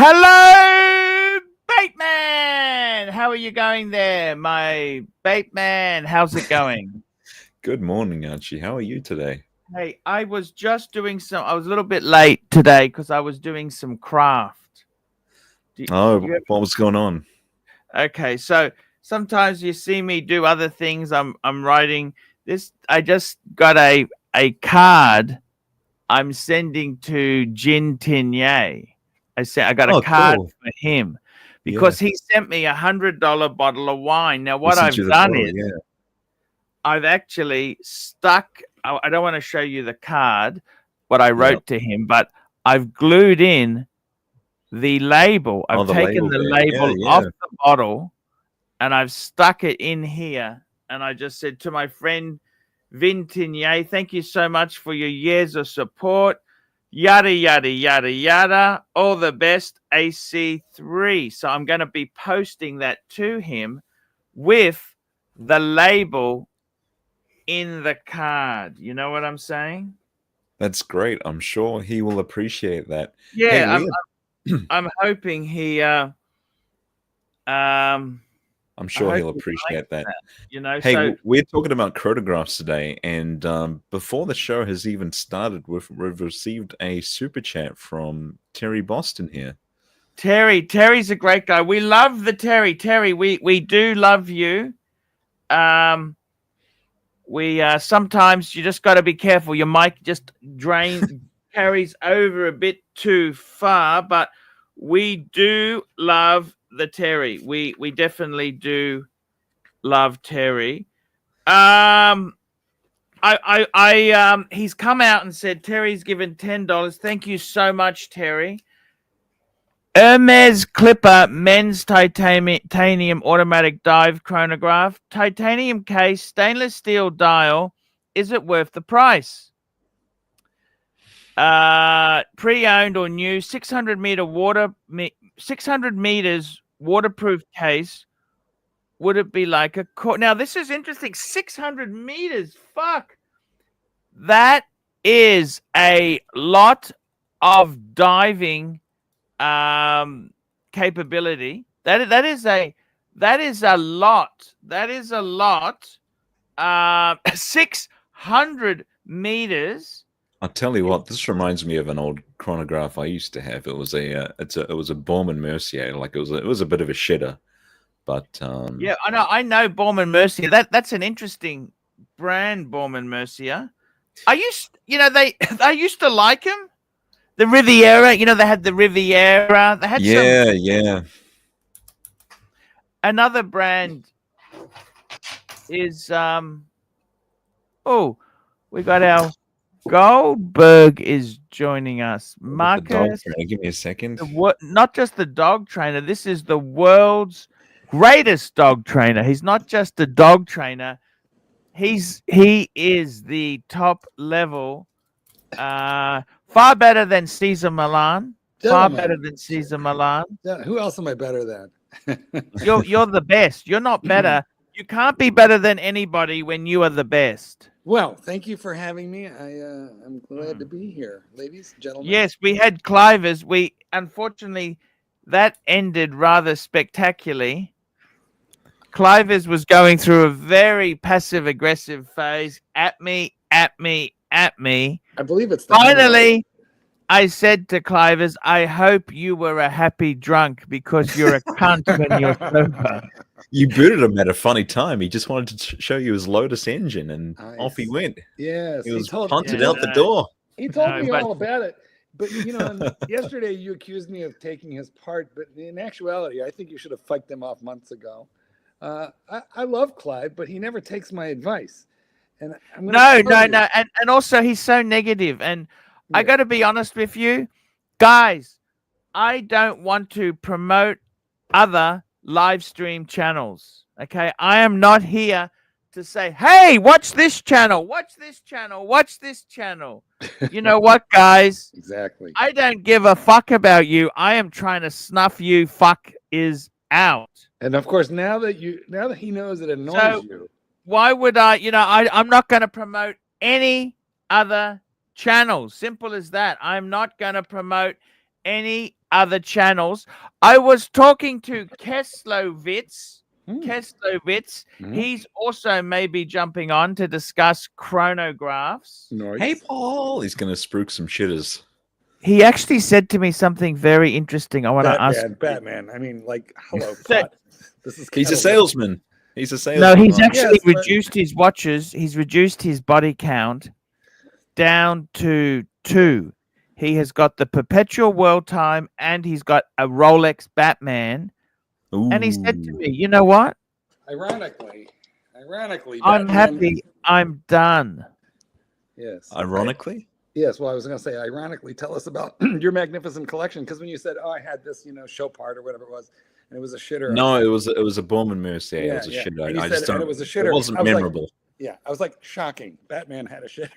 Hello, Bateman! How are you going there, my Bateman? How's it going? Good morning, Archie. How are you today? Hey, I was just doing I was a little bit late today because I was doing some craft. What was going on? Okay, so sometimes you see me do other things. I'm writing this. I just got a card I'm sending to Jin Tinye. I got a card Cool. for him because he sent me $100 bottle of wine. Now, what I've done is I've actually stuck. I don't want to show you the card, what I wrote to him, but I've glued in the label. I've taken the label off the bottle and I've stuck it in here. And I just said to my friend Vin Tinye, thank you so much for your years of support. Yada, yada, yada, yada. All the best, AC3. So I'm going to be posting that to him with the label in the card. You know what I'm saying? That's great. I'm sure he will appreciate that. Yeah, hey, I'm hoping he... I'm sure he'll appreciate that. You know, hey, we're talking about chronographs today, and before the show has even started, we've received a super chat from Terry Boston here. Terry's a great guy. We love the Terry. Terry, we do love you. We sometimes you just got to be careful. Your mic just carries over a bit too far, but we do love the Terry. We definitely do love Terry. He's come out and said Terry's given $10. Thank you so much, Terry. Hermes Clipper men's titanium automatic dive chronograph, titanium case, stainless steel dial. Is it worth the price? Pre-owned or new, 600 meters waterproof case. Would it be like a now? This is interesting. 600 meters. Fuck. That is a lot of diving capability. That is a lot. That is a lot. 600 meters. I'll tell you what, this reminds me of an old chronograph I used to have. It was a Baume & Mercier. Like it was a bit of a shitter. But yeah, I know Baume & Mercier. That's an interesting brand, Baume & Mercier. I used to like him. The Riviera, they had the Riviera. They had yeah. Another brand is we got our Goldberg is joining us. Marcus, give me a second. Not just the dog trainer. This is the world's greatest dog trainer. He's not just a dog trainer. He is the top level. Far better than Cesar Milan. Far better than Cesar Milan. Yeah, who else am I better than? You're the best. You're not better. You can't be better than anybody when you are the best. Well, thank you for having me. I'm glad to be here, ladies, gentlemen. Yes, we had Clivers. Unfortunately, that ended rather spectacularly. Clivers was going through a very passive-aggressive phase. At me. I believe it's finally. I said to Clivers, I hope you were a happy drunk because you're a cunt when you're sober. You booted him at a funny time. He just wanted to show you his Lotus engine, and off he went. Yes, he was punted out the door. He told me all about it. But, yesterday you accused me of taking his part. But in actuality, I think you should have fucked him off months ago. I love Clive, but he never takes my advice. And no. And also, he's so negative. And I got to be honest with you, guys, I don't want to promote other live stream channels. Okay. I am not here to say, hey, watch this channel, watch this channel, watch this channel. You know what, guys? Exactly. I don't give a fuck about you. I am trying to snuff you fuck is out. And of course, now that he knows it annoys you. Why would I'm not going to promote any other channels. Simple as that. I'm not going to promote any other channels. I was talking to Keslovitz. Keslovitz. He's also maybe jumping on to discuss chronographs. Nice. Hey, Paul. He's going to spruik some shitters. He actually said to me something very interesting. I want to ask. Batman. I mean, like, hello. He's a salesman. He's a salesman. No, he's actually reduced his watches. He's reduced his body count down to 2. He has got the perpetual world time and he's got a Rolex Batman. Ooh. And he said to me, you know what? Ironically, I'm happy. I'm done. Yes. Ironically? Yes. Well, I was going to say, ironically, tell us about your magnificent collection. Because when you said, oh, I had this, show part or whatever it was, and it was a shitter. No, it was a Bowman Mercy. Yeah, it was a shitter. I just don't. It was a shitter. It wasn't memorable. I was like, shocking. Batman had a shitter.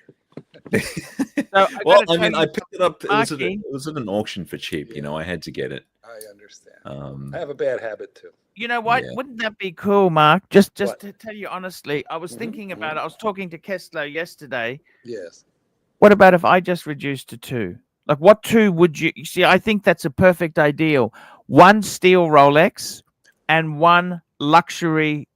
Well, I mean, I picked it up. It was at an auction for cheap. I had to get it. I understand. I have a bad habit too. You know what? Yeah. Wouldn't that be cool, Mark? Just to tell you honestly, I was thinking about it. I was talking to Keslo yesterday. Yes. What about if I just reduced to 2? Like, what 2 would you see? I think that's a perfect ideal. 1 steel Rolex and 1 luxury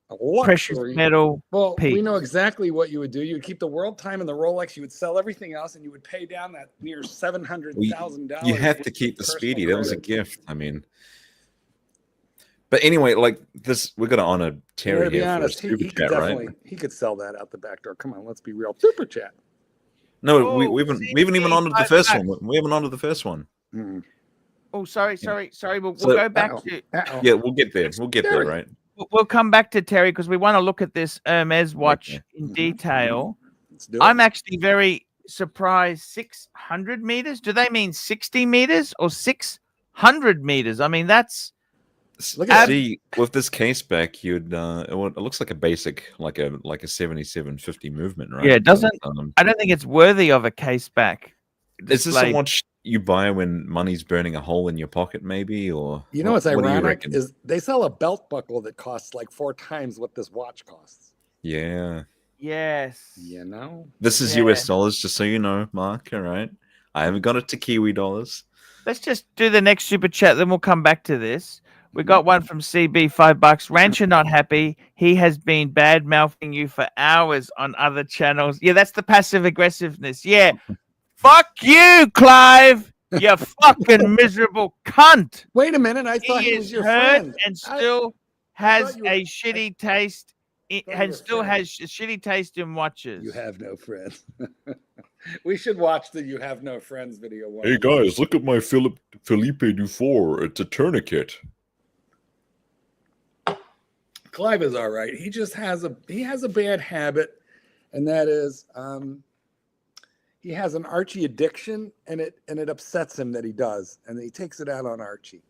precious metal piece. We know exactly what you would do. You would keep the world time and the Rolex. You would sell everything else, and you would pay down that near $700,000. You have to keep the Speedy. That was a gift. I mean, but anyway, like this, we're going to honor Terry here for a super chat, right? He could sell that out the back door. Come on, let's be real. Super chat. No, we haven't even honored the first one. We haven't honored the first one. Mm. Oh, sorry. We'll go back to. Yeah, we'll get there. We'll get there, right? We'll come back to Terry because we want to look at this Hermes watch in detail. I'm actually very surprised. 600 meters? Do they mean 60 meters or 600 meters? I mean, that's. See, with this case back, you'd it looks like a basic, like a 7750 movement, right? Yeah, it doesn't. I don't think it's worthy of a case back. Is this a watch you buy when money's burning a hole in your pocket, maybe? Or what's ironic is they sell a belt buckle that costs like 4 times what this watch costs. Yeah. Yes. This is US dollars, just so you know, Mark. All right. I haven't got it to Kiwi dollars. Let's just do the next super chat, then we'll come back to this. We got one from CB, $5. Rancher not happy. He has been bad mouthing you for hours on other channels. Yeah, that's the passive aggressiveness. Yeah. Fuck you, Clive. You fucking miserable cunt. Wait a minute. I thought he was your friend. And still has a shitty taste. And still has shitty taste in watches. You have no friends. We should watch the "You Have No Friends" video. Hey guys, look at my Philippe Dufour. It's a tourniquet. Clive is all right. He just has a bad habit, and that is he has an Archie addiction, and it upsets him that he does, and he takes it out on Archie.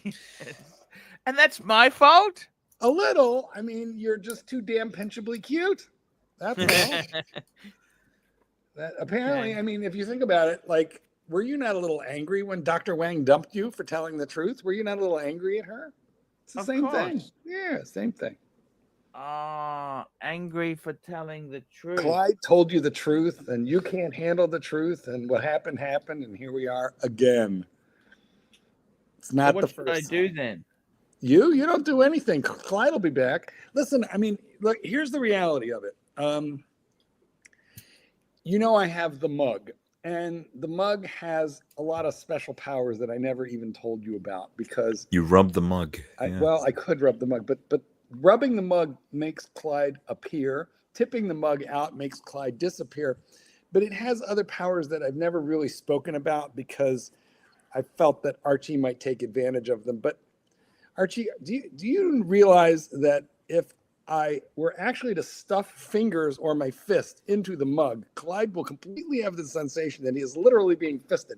And that's my fault? A little. I mean, you're just too damn pinchably cute. That's all. Apparently, I mean, if you think about it, like, were you not a little angry when Dr. Wang dumped you for telling the truth? Were you not a little angry at her? It's the same thing. Yeah, same thing. Angry for telling the truth. Clyde told you the truth, and you can't handle the truth, and what happened, and here we are again. It's not the first. What should I do then? You don't do anything. Clyde will be back. Listen, I mean, look, here's the reality of it. I have the mug, and the mug has a lot of special powers that I never even told you about because you rub the mug. I could rub the mug, but rubbing the mug makes Clyde appear. Tipping the mug out makes Clyde disappear. But it has other powers that I've never really spoken about because I felt that Archie might take advantage of them. But Archie, do you realize that if I were actually to stuff fingers or my fist into the mug, Clyde will completely have the sensation that he is literally being fisted.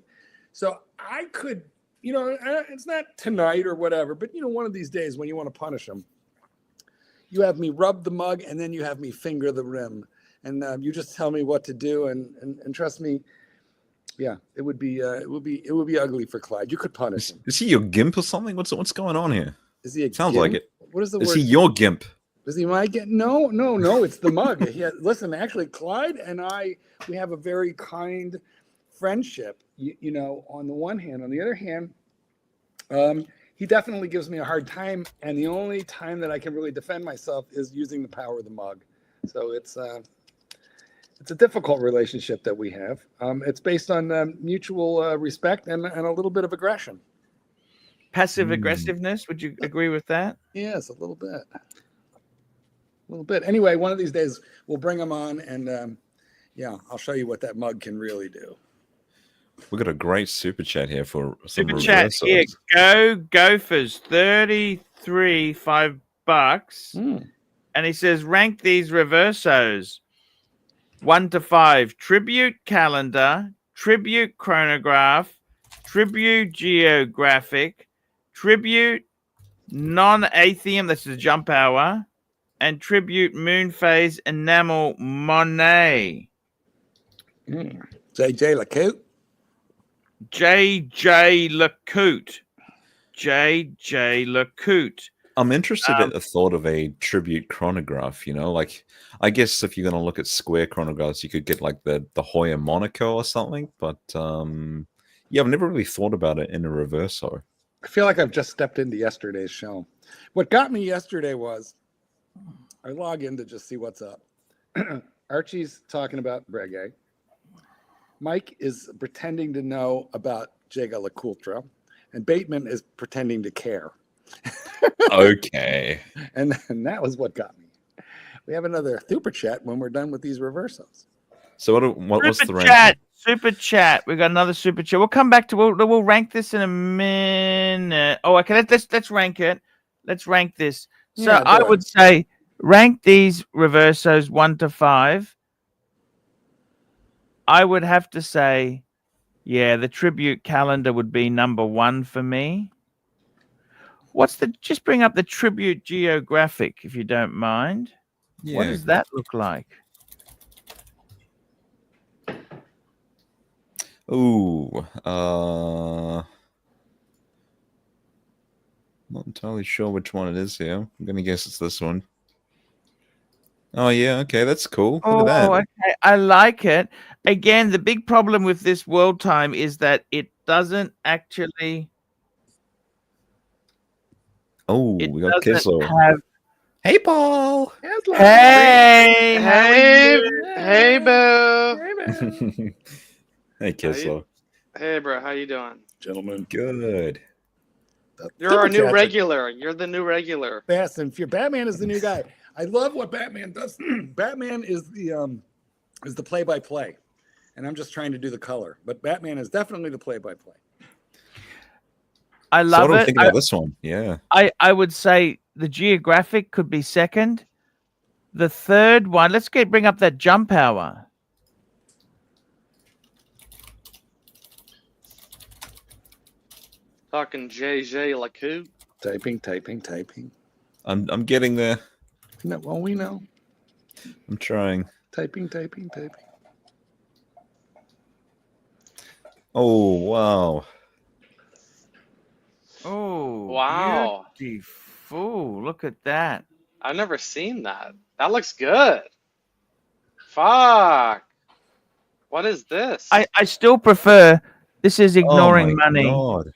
So I could, it's not tonight or whatever, but one of these days when you want to punish him, you have me rub the mug and then you have me finger the rim, and you just tell me what to do, and trust me, yeah, it would be ugly for Clyde. You could punish him. Is he your gimp or something? What's going on here? Is he? Sounds like it. What is the word? Is he your gimp? Is he my gimp? No. It's the mug. Listen, actually, Clyde and I, we have a very kind friendship. On the one hand, on the other hand, He definitely gives me a hard time, and the only time that I can really defend myself is using the power of the mug. So it's a difficult relationship that we have. It's based on mutual respect and a little bit of aggression. Passive aggressiveness. Would you agree with that? Yes, a little bit. A little bit. Anyway, one of these days we'll bring them on, and yeah, I'll show you what that mug can really do. We got a great super chat here for some super chat here. Go Gophers, 33 $5. And he says, rank these Reversos 1 to 5. Tribute calendar, tribute chronograph, tribute geographic, tribute non-atheum, this is a jump hour, and tribute moon phase enamel Monet. JJ Lacoute. JJ Lacoute. JJ Lacoute. I'm interested in the thought of a tribute chronograph, you know, like I guess if you're going to look at square chronographs, you could get like the Hoya Monaco or something, but yeah, I've never really thought about it in a Reverso. I feel like I've just stepped into yesterday's show. What got me yesterday was I log in to just see what's up. Archie's talking about Breguet. Mike is pretending to know about Jaga LaCoultre, and Bateman is pretending to care. Okay. And that was what got me. We have another super chat when we're done with these Reversos. So what's the rank? Super chat. We got another super chat. We'll come back to we'll rank this in a minute. Oh, okay. Let's rank it. Let's rank this. So yeah, I would say rank these Reversos 1 to 5. I would have to say, yeah, the tribute calendar would be number 1 for me. Just bring up the tribute geographic, if you don't mind. Yeah. What does that look like? Ooh, not entirely sure which one it is here. I'm gonna guess it's this one. Oh yeah, okay, that's cool. Look at that. Okay, I like it. Again, the big problem with this world time is that it doesn't actually. Oh, we got Keslo. Hey, Paul. Hey, hey, Boo. Hey, Keslo. Hey, bro. How you doing, gentlemen? Good. You're our new regular. You're the new regular. Fast and Furious. Batman is the new guy. I love what Batman does. Batman is the play-by-play, and I'm just trying to do the color. But Batman is definitely the play-by-play. I love it. What do you think about this one? Yeah. I would say the geographic could be second. The third one, let's bring up that jump hour. Talking JJ Lacoute. Typing. I'm getting there. No, well, we know. I'm trying. Typing. Oh, wow. Oh, wow. Beautiful. Look at that. I've never seen that. That looks good. Fuck. What is this? I still prefer, this is ignoring money. God.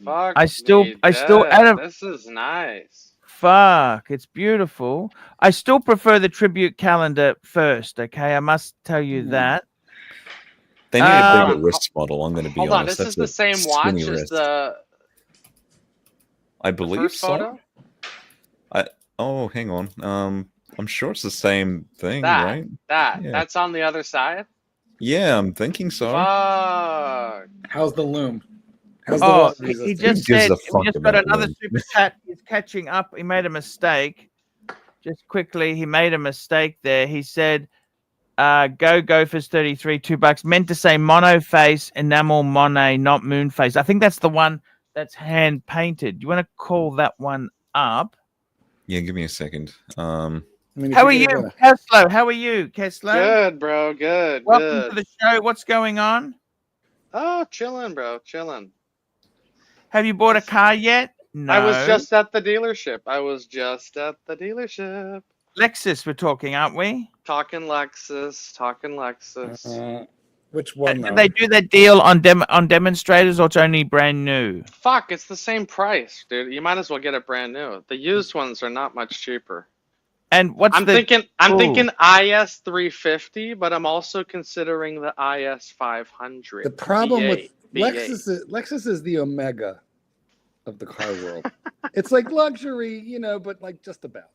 Fuck I still this is nice. Fuck, it's beautiful. I still prefer the tribute calendar first, okay? I must tell you that. They need a bigger wrist model, I'm going to be honest. Hold on, this is the same watch as the... I believe so. Oh, hang on. I'm sure it's the same thing, right? That's on the other side? Yeah, I'm thinking so. Fuck. How's the loom? He just said we just got another super chat. He's catching up. He made a mistake. Just quickly, he made a mistake there. He said, go Gophers 33, $2. Meant to say mono face, enamel Monet, not moon face. I think that's the one that's hand painted. You want to call that one up? Yeah, give me a second. How are you, Keslo? How are you, Keslo? Good, bro. Good. Welcome to the show. What's going on? Oh, chilling, bro. Chilling. Have you bought a car yet? No. I was just at the dealership. Lexus, we're talking, aren't we? Talking Lexus. Which one? Did they do that deal on demonstrators, or it's only brand new? Fuck, it's the same price, dude. You might as well get it brand new. The used ones are not much cheaper. And what's I'm thinking IS 350, but I'm also considering the IS 500. The problem with Lexus is the Omega of the car world. It's like luxury, you know, but like just about.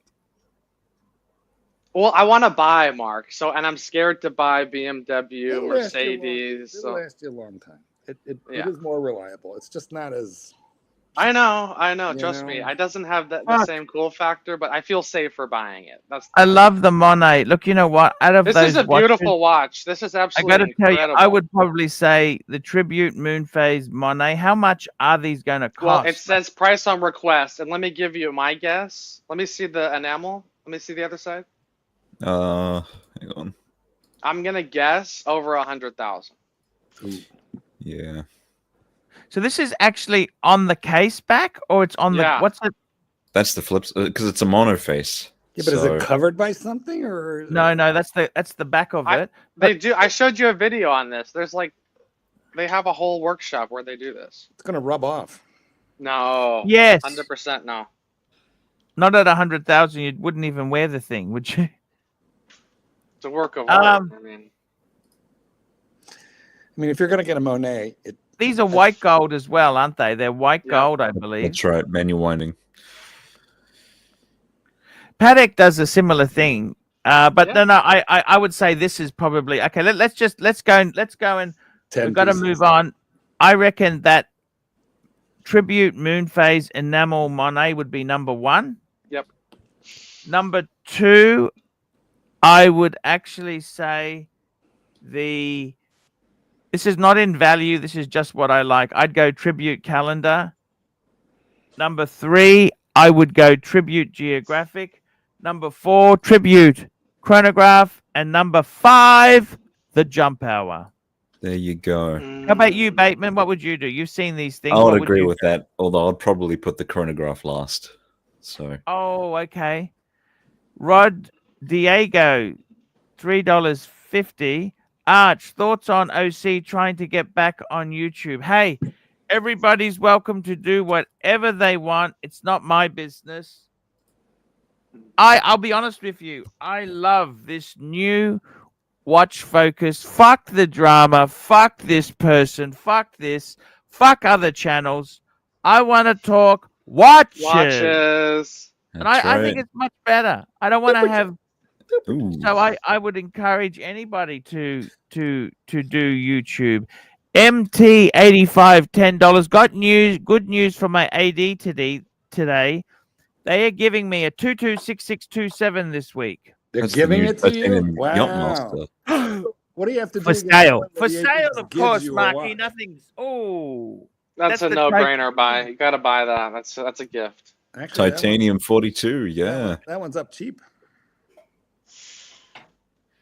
Well, I want to buy, Mark. And I'm scared to buy BMW, Mercedes. It'll last you a long time. It is more reliable. It's just not as. I know. Trust me, it doesn't have the same cool factor, but I feel safer buying it. I love the Monet. Look, you know what? Out of this those is a beautiful watch. This is absolutely. I got to tell incredible. you, I would probably say the Tribute Moonphase Monet. How much are these going to cost? Well, it says price on request, and let me give you my guess. Let me see the enamel. Let me see the other side. Hang on. I'm gonna guess over 100,000. Yeah. So this is actually on the case back, or it's on the what's it? That's the flips because it's a monoface. Yeah, but is it covered by something or? No, that's the back of it. They do. I showed you a video on this. There's like, they have a whole workshop where they do this. It's gonna rub off. No. Yes. 100% no. Not at 100,000, you wouldn't even wear the thing, would you? It's a work of art. I mean, if you're gonna get a Monet, these are white gold as well, aren't they? They're white gold, I believe. That's right, manual winding. Patek does a similar thing, but no, I would say this is probably okay. Let's go and we've got to move on. I reckon that Tribute Moonphase Enamel Monet would be number 1. Yep. Number 2, I would actually say this is not in value. This is just what I like. I'd go Tribute Calendar. Number 3, I would go Tribute Geographic. Number 4, Tribute Chronograph. And number 5, the Jump Hour. There you go. How about you, Bateman? What would you do? You've seen these things. I would agree with that, although I'd probably put the Chronograph last. So. Oh, okay. Rod Diego, $3.50. Arch, thoughts on OC trying to get back on YouTube? Hey, everybody's welcome to do whatever they want. It's not my business. I'll be honest with you. I love this new watch focus. Fuck the drama. Fuck this person. Fuck this. Fuck other channels. I want to talk watches. And I think it's much better. I don't want to have. So I would encourage anybody to do YouTube. MT85 $10. Got good news from my AD today. They are giving me a 226627 this week. They're giving it to you. Wow. What do you have to do for sale? For sale, of course, Marky. Nothing's. Oh, that's a no-brainer buy. You got to buy that. That's a gift. Actually, Titanium 42. Yeah, that one's up cheap.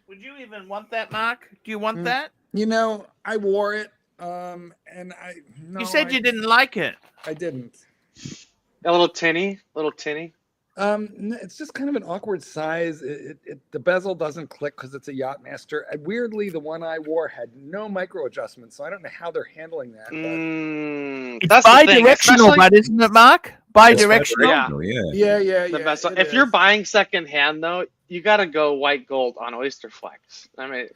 Would you even want that, Mark? Do you want that? You know, I wore it, and you said you didn't like it. I didn't. A little tinny. It's just kind of an awkward size. The bezel doesn't click because it's a Yachtmaster. Weirdly, the one I wore had no micro adjustments, so I don't know how they're handling that. It's bi-directional, but isn't it, Mark? Bi-directional. Yeah. Bezel. If you're buying secondhand, though, you got to go white gold on Oyster Flex. I mean,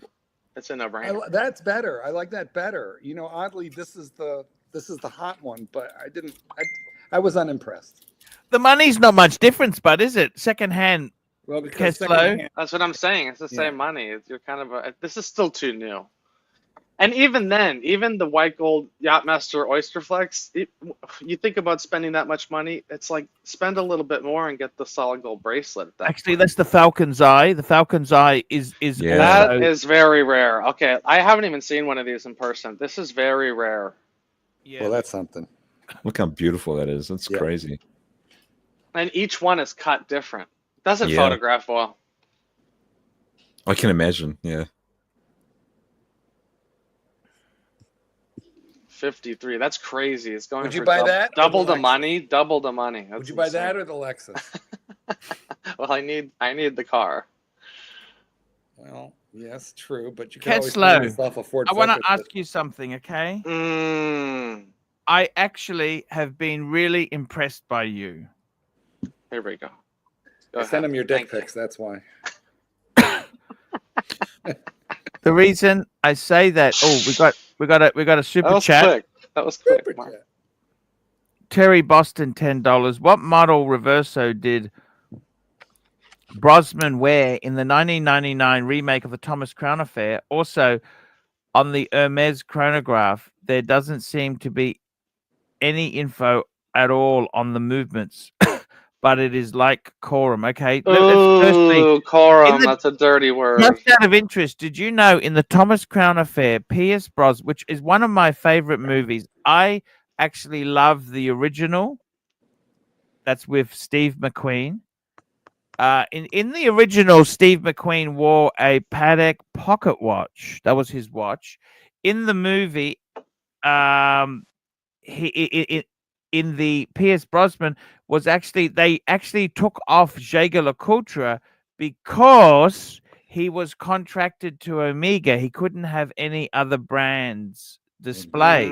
it's a no-brainer. That's better. I like that better. You know, oddly, this is the hot one, but I was unimpressed. The money's not much difference, but is it? Secondhand. Well, because Keslo. That's what I'm saying. It's the same money. You're kind of this is still too new. And even then, even the white gold Yachtmaster Oyster Flex, you think about spending that much money, it's like spend a little bit more and get the solid gold bracelet. Actually, that's the Falcon's Eye. The Falcon's Eye is that is very rare. Okay, I haven't even seen one of these in person. This is very rare. Yeah. Well, that's something. Look how beautiful that is. That's crazy. And each one is cut different. Doesn't photograph well. I can imagine. Yeah. 53. That's crazy. It's going. Would you buy that? Double the money. Double the money. Would you buy that or the Lexus? Well, I need the car. Well, Yes, true, but you can always find yourself a Ford. I want to ask you something, okay? I actually have been really impressed by you. Here we go. Send him your dick pics. That's why. The reason I say that, we got a super chat. Quick. That was quick. Terry Boston, $10. What model Reverso did Brosman wear in the 1999 remake of the Thomas Crown Affair? Also, on the Hermes chronograph, there doesn't seem to be any info at all on the movements, but it is like quorum. Okay. Ooh, quorum. That's a dirty word. Just out of interest, did you know in the Thomas Crown Affair, Pierce Brosnan, which is one of my favorite movies, I actually love the original. That's with Steve McQueen. In the original, Steve McQueen wore a Patek pocket watch. That was his watch. In the movie, in the Pierce Brosnan they actually took off Jaeger-LeCoultre because he was contracted to Omega. He couldn't have any other brands displayed.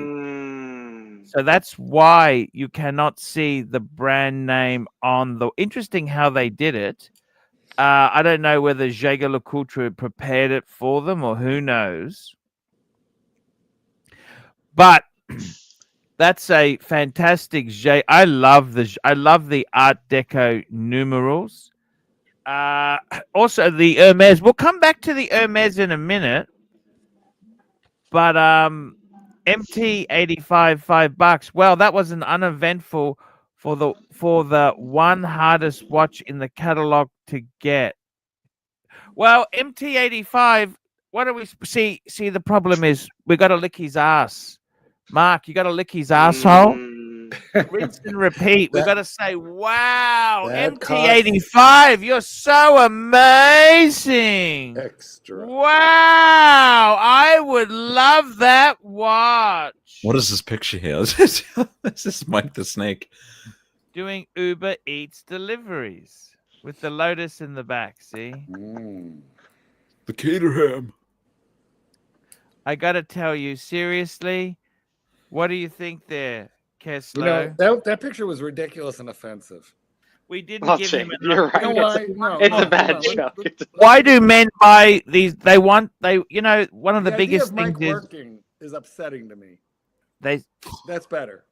So that's why you cannot see the brand name on the... Interesting how they did it. I don't know whether Jaeger-LeCoultre prepared it for them or who knows. But that's a fantastic I love the Art Deco numerals. Also the Hermes. We'll come back to the Hermes in a minute. But MT85, $5. Well, that was an uneventful for the one hardest watch in the catalog to get. Well, MT85. What do we see? The problem is we got to lick his ass. Mark, you got to lick his asshole. Rinse and repeat. We got to say, "Wow, MT85, you're so amazing! Extra. Wow, I would love that watch." What is this picture here? This is Mike the Snake doing Uber Eats deliveries with the Lotus in the back. See, the Caterham. I got to tell you seriously. What do you think there, Keslo? You know, that picture was ridiculous and offensive. We didn't give him enough. You're right. It's a bad joke. Why do men buy these? One of the biggest things is upsetting to me. That's better.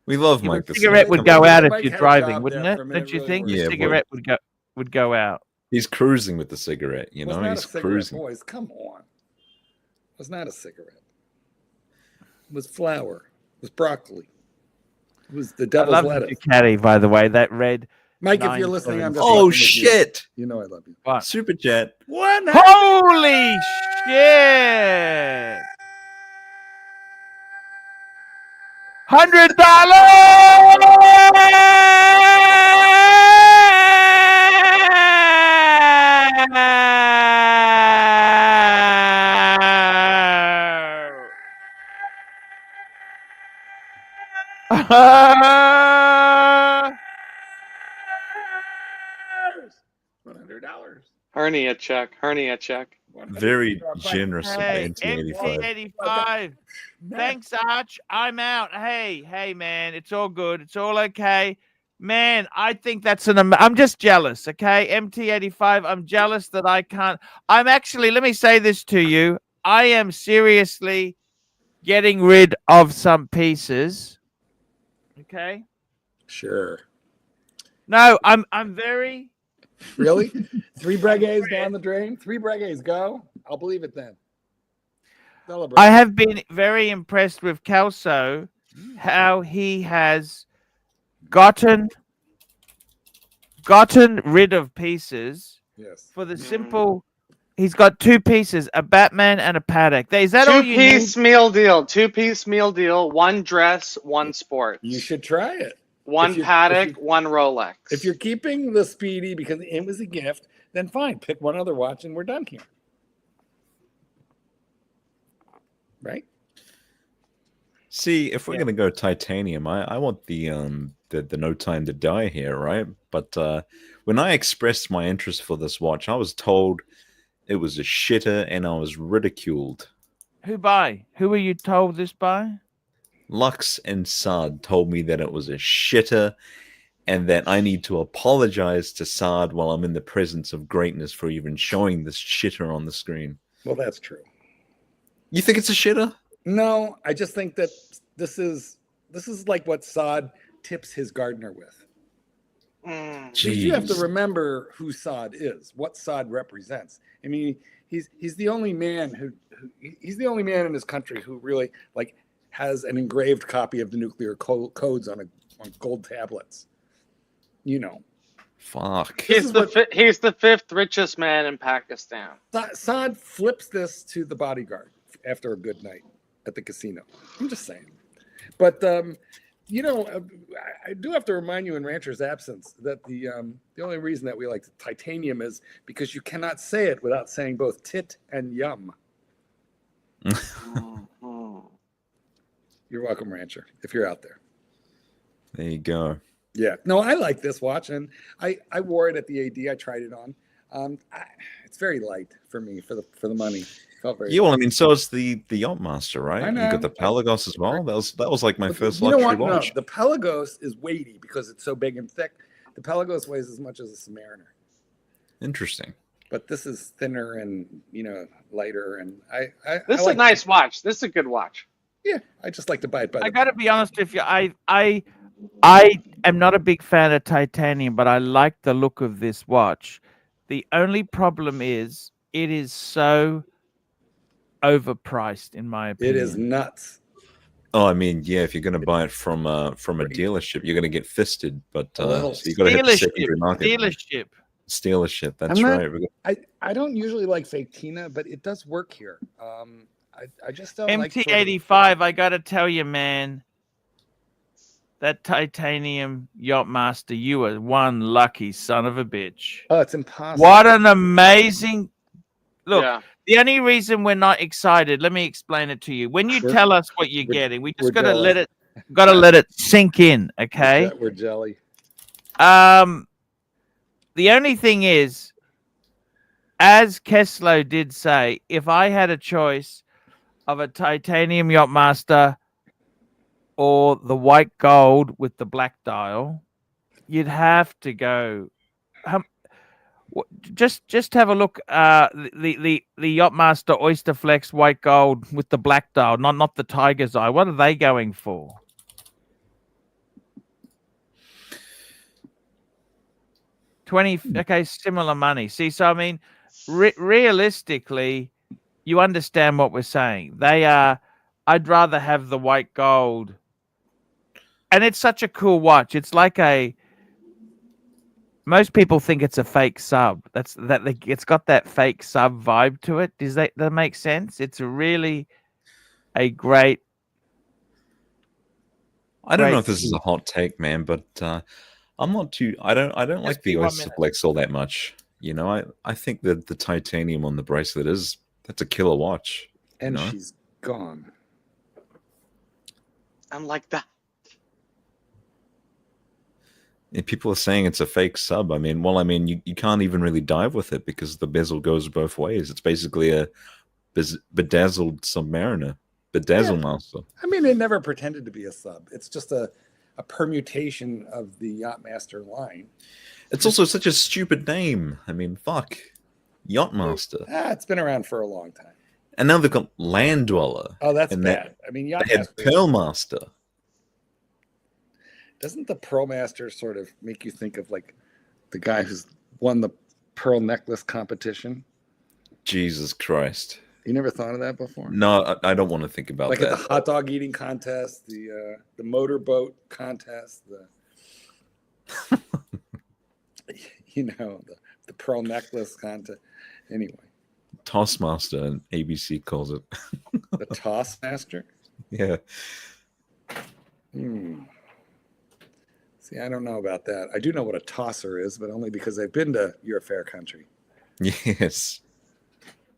We love Mike. The cigarette would go out if you're driving, wouldn't it? Don't you think? Yeah, the cigarette would go out. He's cruising with the cigarette, you know. He's cruising. Boys, come on. It was not a cigarette. It was flour. It was broccoli. It was the devil's lettuce. Caddy, by the way, that red. Mike, if you're listening, I'm just shit! You know I love you. What? Super Jet. What? Holy shit! $100. $100. Hernia check. Very generous. Hey, MT85. Thanks, Arch. I'm out. Hey, man. It's all good. It's all okay. Man, I think that's I'm just jealous, okay? MT85, I'm jealous that I can't. I'm actually, let me say this to you. I am seriously getting rid of some pieces. Okay? Sure. No, I'm very... Really? 3 Breguets down the drain? 3 Breguets, go. I'll believe it then. Celebrate. I have been very impressed with Kelso, how he has gotten rid of pieces. Yes. For the simple, he's got 2 pieces, a Batman and a Patek. Is that all you need? 2-piece meal deal. 2-piece meal deal. 1 dress, 1 sport. You should try it. 1 Patek, 1 Rolex. If you're keeping the Speedy because it was a gift, then fine. Pick one other watch and we're done here. Right? See, if we're gonna go titanium, I want the No Time to Die here, right? But when I expressed my interest for this watch, I was told it was a shitter and I was ridiculed. Who by? Who were you told this by? Lux and Sard told me that it was a shitter and that I need to apologize to Sard while I'm in the presence of greatness for even showing this shitter on the screen. Well, that's true. You think it's a shitter? No, I just think that this is like what Sod tips his gardener with. You have to remember who Sod is, what Sod represents. I mean, he's the only man he's the only man in his country who really like has an engraved copy of the nuclear codes on gold tablets. You know, fuck. He's the fifth richest man in Pakistan. Sod flips this to the bodyguard after a good night at the casino. I'm just saying. But you know, I do have to remind you in Rancher's absence that the only reason that we like titanium is because you cannot say it without saying both tit and yum. You're welcome, Rancher, if you're out there. There you go. Yeah. No, I like this watch, and I wore it at the AD. I tried it on. It's very light for me for the money. Felt very well, I mean, so is the Yachtmaster, right? I know. You got the Pelagos as well. That was like my first you know luxury what? watch. No, the Pelagos is weighty because it's so big and thick. The Pelagos weighs as much as a Submariner. Interesting. But this is thinner and lighter, and This is a nice watch. This is a good watch. Yeah, I just like to buy it. I got to be honest with you. I am not a big fan of titanium, but I like the look of this watch. The only problem is it is so overpriced, in my opinion. It is nuts. Oh, I mean, yeah. If you're going to buy it from a dealership, you're going to get fisted. But so you got to hit the secondary market. Dealership. That's right. I don't usually like fake Tina, but it does work here. I just don't like MT85. I got to tell you, man. That titanium Yachtmaster, you are one lucky son of a bitch. Oh, it's impossible. What an amazing look. Yeah. The only reason we're not excited, let me explain it to you. When you tell us what you're getting, we just gotta let it sink in, okay? We're jelly. The only thing is, as Keslo did say, if I had a choice of a titanium Yachtmaster or the white gold with the black dial, you'd have to go. Just have a look. The Yachtmaster Oyster Flex white gold with the black dial, not the Tiger's Eye. What are they going for? Okay, similar money. See, so I mean, realistically, you understand what we're saying. They are. I'd rather have the white gold. And it's such a cool watch. It's like most people think it's a fake sub. It's got that fake sub vibe to it. Does that make sense? It's really a great. I don't know if this is a hot take, man, but I'm not too. I don't like the Oyster Flex all that much. You know, I think that the titanium on the bracelet that's a killer watch. And she's gone. I'm like that. And people are saying it's a fake sub. I mean, you can't even really dive with it because the bezel goes both ways. It's basically a bedazzled Submariner, master. I mean, it never pretended to be a sub. It's just a permutation of the Yachtmaster line. It's also such a stupid name. I mean, fuck. Yachtmaster. It's been around for a long time. And now they've got Land Dweller. Oh, that's bad. I mean, Yachtmaster. They had Pearlmaster. Doesn't the Pearlmaster sort of make you think of like the guy who's won the pearl necklace competition? Jesus Christ. You never thought of that before? No, I don't want to think about that. Like at the hot dog eating contest, the motorboat contest, the pearl necklace contest. Anyway. Tossmaster, and ABC calls it. The Tossmaster? Yeah. See, I don't know about that. I do know what a tosser is, but only because I've been to your fair country. Yes.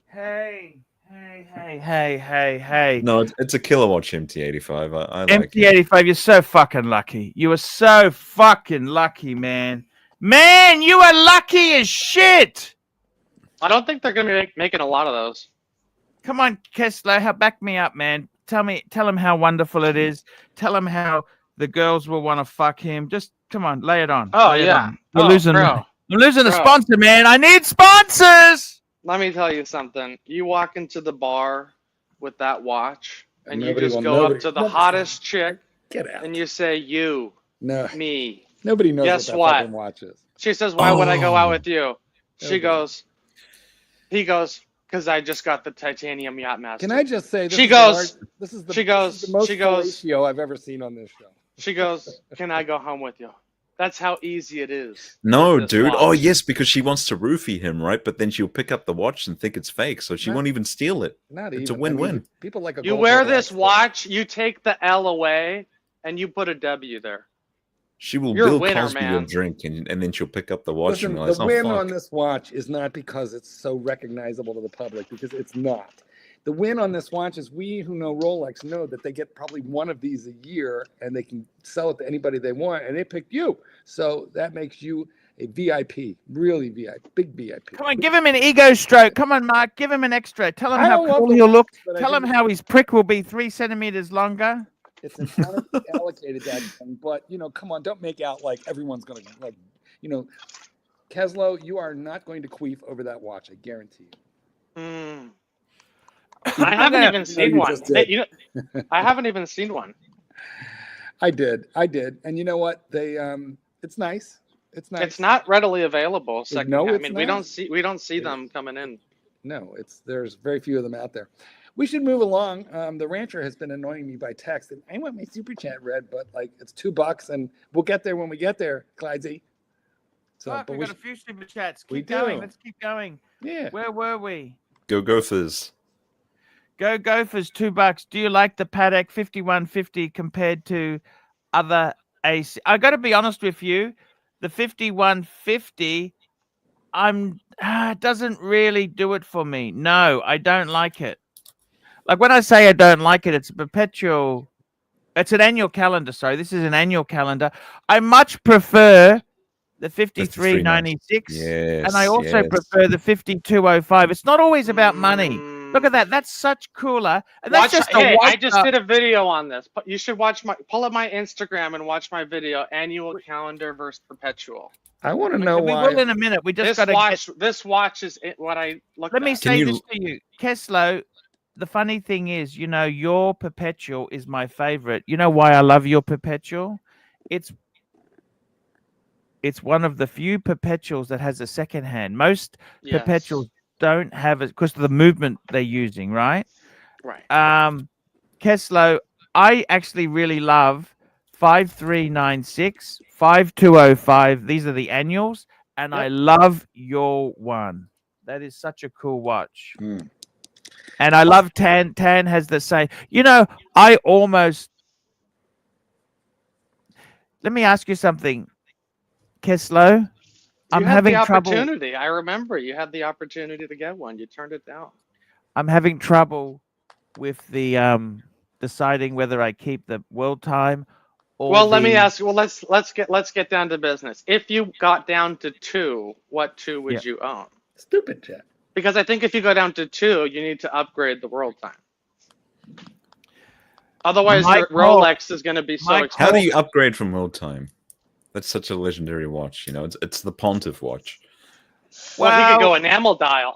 Hey. No, it's a killer watch, MT85. I like MT85, you're so fucking lucky. You are so fucking lucky, man. Man, you are lucky as shit. I don't think they're going to be making a lot of those. Come on, Keslo, back me up, man. Tell him how wonderful it is. Tell him how the girls will want to fuck him. Just come on, lay it on. Oh, lay yeah. I'm losing a Bro. sponsor, man. I need sponsors. Let me tell you something. You walk into the bar with that watch, and you just go up to the hottest chick, and you say, "You, me." Nobody knows Guess what that fucking watch is. She says, "Why would I go out with you?" He goes, "Because I just got the titanium yacht master." Can I just say, this is the most fellatio I've ever seen on this show. She goes, "Can I go home with you?" That's how easy it is. No, dude. Watch. Oh, yes, because she wants to roofie him, right? But then she'll pick up the watch and think it's fake, so she won't even steal it. It's a win-win. I mean, people like you wear this watch, you take the L away, and you put a W there. She will Bill Cosby a drink, and then she'll pick up the watch and realize, the win on this watch is not because it's so recognizable to the public, because it's not. The win on this watch is we who know Rolex know that they get probably one of these a year, and they can sell it to anybody they want, and they picked you. So that makes you a VIP, really VIP, big VIP. Come on, give him an ego stroke. Come on, Mark, give him an extra. Tell him how cool he'll look. Tell him how his prick will be 3 centimeters longer. It's entirely allocated that thing, but come on, don't make out like everyone's gonna Keslo, you are not going to queef over that watch, I guarantee you. I haven't even seen one. I haven't even seen one. I did, and you know what? They it's nice. It's nice. It's not readily available. No, I mean, we don't see them coming in. No, there's very few of them out there. We should move along. The rancher has been annoying me by text, and I want my super chat read, but it's $2, and we'll get there when we get there, Clydesy. So, but we got a few super chats. Keep going. Let's keep going. Yeah. Where were we? Go Gophers. Go Gophers, $2. Do you like the Patek 5150 compared to other AC? I got to be honest with you. The 5150, doesn't really do it for me. No, I don't like it. Like when I say I don't like it, it's a perpetual. It's an annual calendar. Sorry, this is an annual calendar. I much prefer the 5396, and I also prefer the 5205. It's not always about money. Look at that. That's such cooler. And that's I just did a video on this. You should pull up my Instagram and watch my video, annual calendar versus perpetual. I want to know why. We will in a minute. We just got to This watch is what I look at. Let me say this to you, Keslo. The funny thing is, your perpetual is my favorite. You know why I love your perpetual? It's one of the few perpetuals that has a second hand. Most perpetuals don't have it because of the movement they're using, right? Right. Keslo, I actually really love 5396, 5205. These are the annuals, and I love your one. That is such a cool watch. And I love Tan. Tan has the same. I almost. Let me ask you something, Keslo. I'm having trouble. I remember you had the opportunity to get one. You turned it down. I'm having trouble with the deciding whether I keep the world time or. Well, let me ask you. Well, let's get down to business. If you got down to 2, what 2 would you own? Stupid chat. Because I think if you go down to 2, you need to upgrade the world time. Otherwise, Rolex is going to be so expensive. How do you upgrade from world time? That's such a legendary watch. It's the Pontiff watch. Well, he could go enamel dial.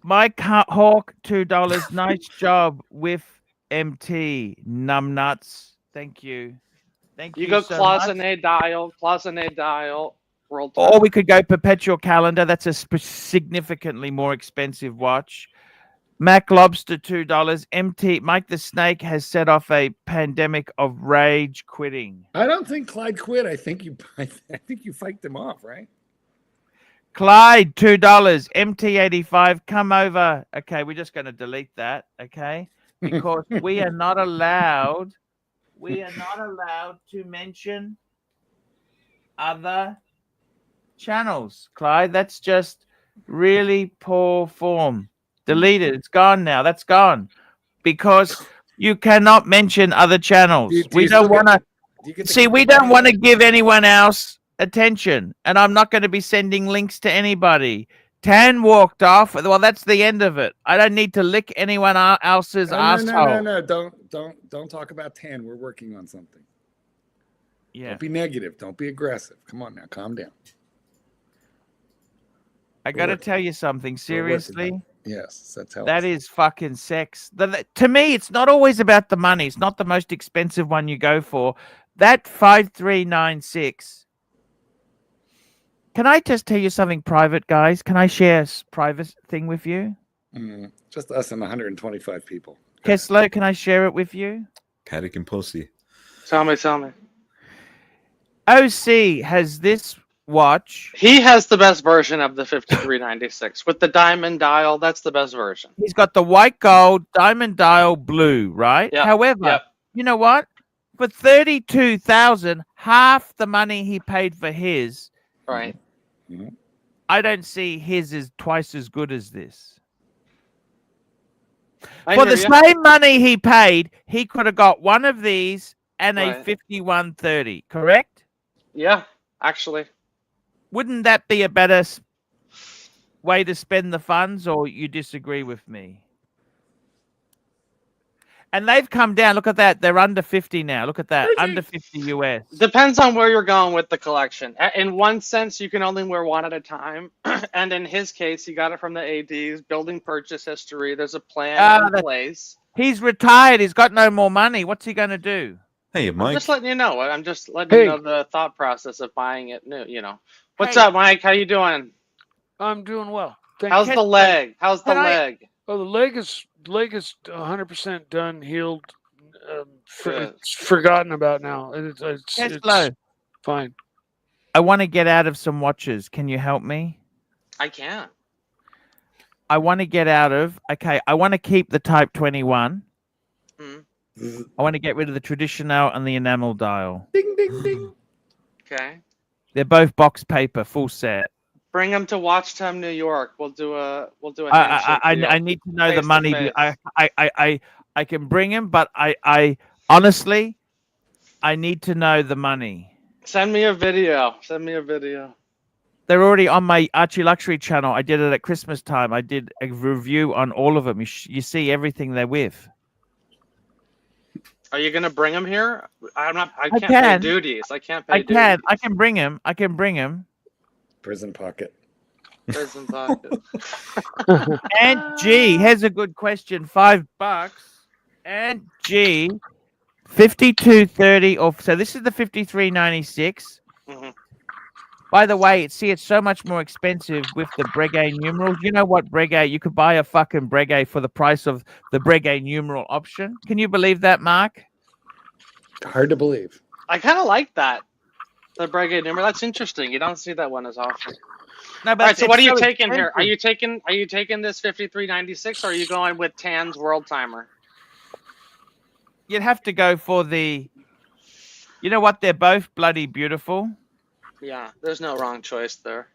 Mike Hawk, $2. Nice job with MT numbnuts. Thank you. You go so cloisonné dial. World time. Or we could go perpetual calendar. That's a significantly more expensive watch. Mac Lobster, $2. MT Mike the Snake has set off a pandemic of rage quitting. I don't think Clyde quit. I think you fiked him off, right? Clyde, $2. MT85, come over. Okay, we're just going to delete that. Okay, because we are not allowed. We are not allowed to mention other channels, Clyde. That's just really poor form. Delete it. It's gone now. That's gone because you cannot mention other channels. We don't want to see. We don't want to give anyone else attention, and I'm not going to be sending links to anybody. Tan walked off. Well, that's the end of it. I don't need to lick anyone else's asshole. No. Don't talk about Tan. We're working on something. Yeah. Don't be negative. Don't be aggressive. Come on now, calm down. I got to tell you something seriously. Yes, that's how. That is fucking sex. To me, it's not always about the money. It's not the most expensive one you go for. That 5396. Can I just tell you something private, guys? Can I share a private thing with you? Just us and 125 people. Keslo, can I share it with you? Patek and Pussy. Tell me. OC has this watch. He has the best version of the 5396 with the diamond dial. That's the best version. He's got the white gold, diamond dial, blue, right? Yep. However, you know what? For 32,000, half the money he paid for his. Right. I don't see his is twice as good as this. For For the same money he paid, he could have got one of these and a 5130, correct? Yeah, actually. Wouldn't that be a better way to spend the funds, or you disagree with me? And they've come down. Look at that. They're under 50 now. Look at that. Under 50 US. Depends on where you're going with the collection. In one sense, you can only wear one at a time. And in his case, he got it from the ADs, building purchase history. There's a plan in place. He's retired. He's got no more money. What's he going to do? Hey, Mike. I'm just letting you know. I'm just letting you know the thought process of buying it new, you know. What's up, Mike? How you doing? I'm doing well. How's the leg? How's the leg? Oh, the leg is 100% done, healed. It's forgotten about now, and it's fine. I want to get out of some watches. Can you help me? I can. I want to get out of. Okay, I want to keep the Type 21. I want to get rid of the traditional and the enamel dial. Ding ding ding. Okay. They're both box paper, full set. Bring them to Watch Time New York. We'll do a I need to know the money. I can bring him, but I honestly, I need to know the money. Send me a video. They're already on my ArchieLuxury channel. I did it at Christmas time. I did a review on all of them. You see everything they're with. Are you gonna bring them here? I can't pay duties. I can't pay duties. I can bring him. Prison pocket. And G, here's a good question. $5. And G, 5230 so this is the 5396. By the way, it's so much more expensive with the Breguet numerals. You know what, Breguet? You could buy a fucking Breguet for the price of the Breguet numeral option. Can you believe that, Mark? Hard to believe. I kind of like that. The Breguet numeral. That's interesting. You don't see that one as often. No, but all right, so what are you taking here? Are you taking this 5396, or are you going with Tan's World Timer? You'd have to go for the. You know what? They're both bloody beautiful. Yeah, there's no wrong choice there.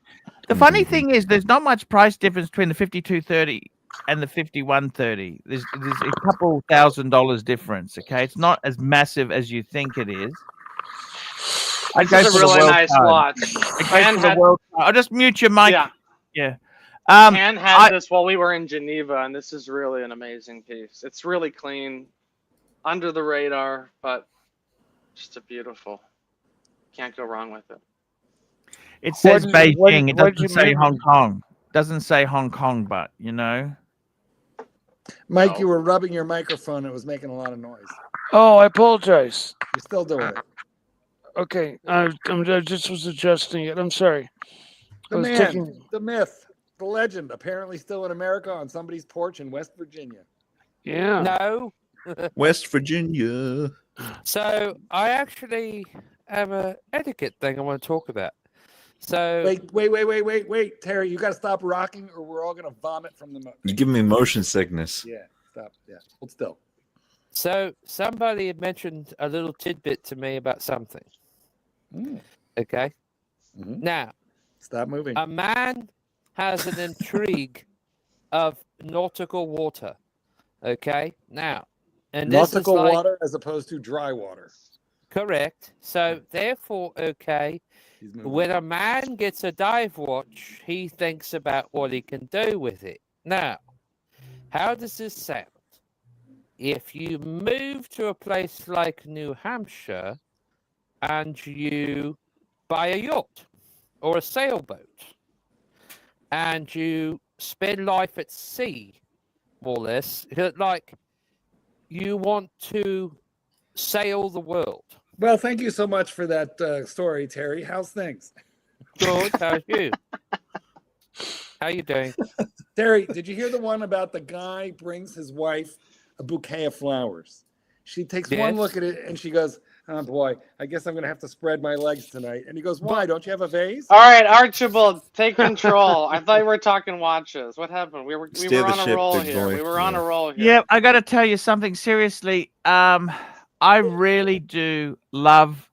The funny thing is, there's not much price difference between the 5230 and the 5130. There's a couple $1,000 difference. Okay, it's not as massive as you think it is. It's a really nice watch. I'll just mute your mic. Yeah. Tan had this while we were in Geneva, and this is really an amazing piece. It's really clean, under the radar, but just a beautiful. Can't go wrong with it. It says Beijing. It doesn't say Hong Kong. Doesn't say Hong Kong, but you know. Mike, you were rubbing your microphone. It was making a lot of noise. Oh, I apologize. You're still doing it. Okay, I just was adjusting it. I'm sorry. The myth, the legend, apparently still in America on somebody's porch in West Virginia. Yeah. No. West Virginia. So I actually have a etiquette thing I want to talk about. So wait, Terry, you got to stop rocking, or we're all gonna vomit from the. You give me motion sickness. Yeah, stop. Yeah, hold still. So somebody had mentioned a little tidbit to me about something. Okay. Now, stop moving. A man has an intrigue of nautical water. Okay. Now, and nautical water as opposed to dry water. Correct. So therefore, okay, when a man gets a dive watch, he thinks about what he can do with it. Now, how does this sound? If you move to a place like New Hampshire and you buy a yacht or a sailboat and you spend life at sea, more or less, like you want to sail the world. Well, thank you so much for that story, Terry. How's things? Good. How's you? How you doing? Terry, did you hear the one about the guy brings his wife a bouquet of flowers? She takes one look at it and she goes, oh boy, I guess I'm going to have to spread my legs tonight. And he goes, why? Don't you have a vase? All right, Archibald, take control. I thought we were talking watches. What happened? We were on a roll here. We were on a roll here. Yeah, I got to tell you something seriously. I really do love.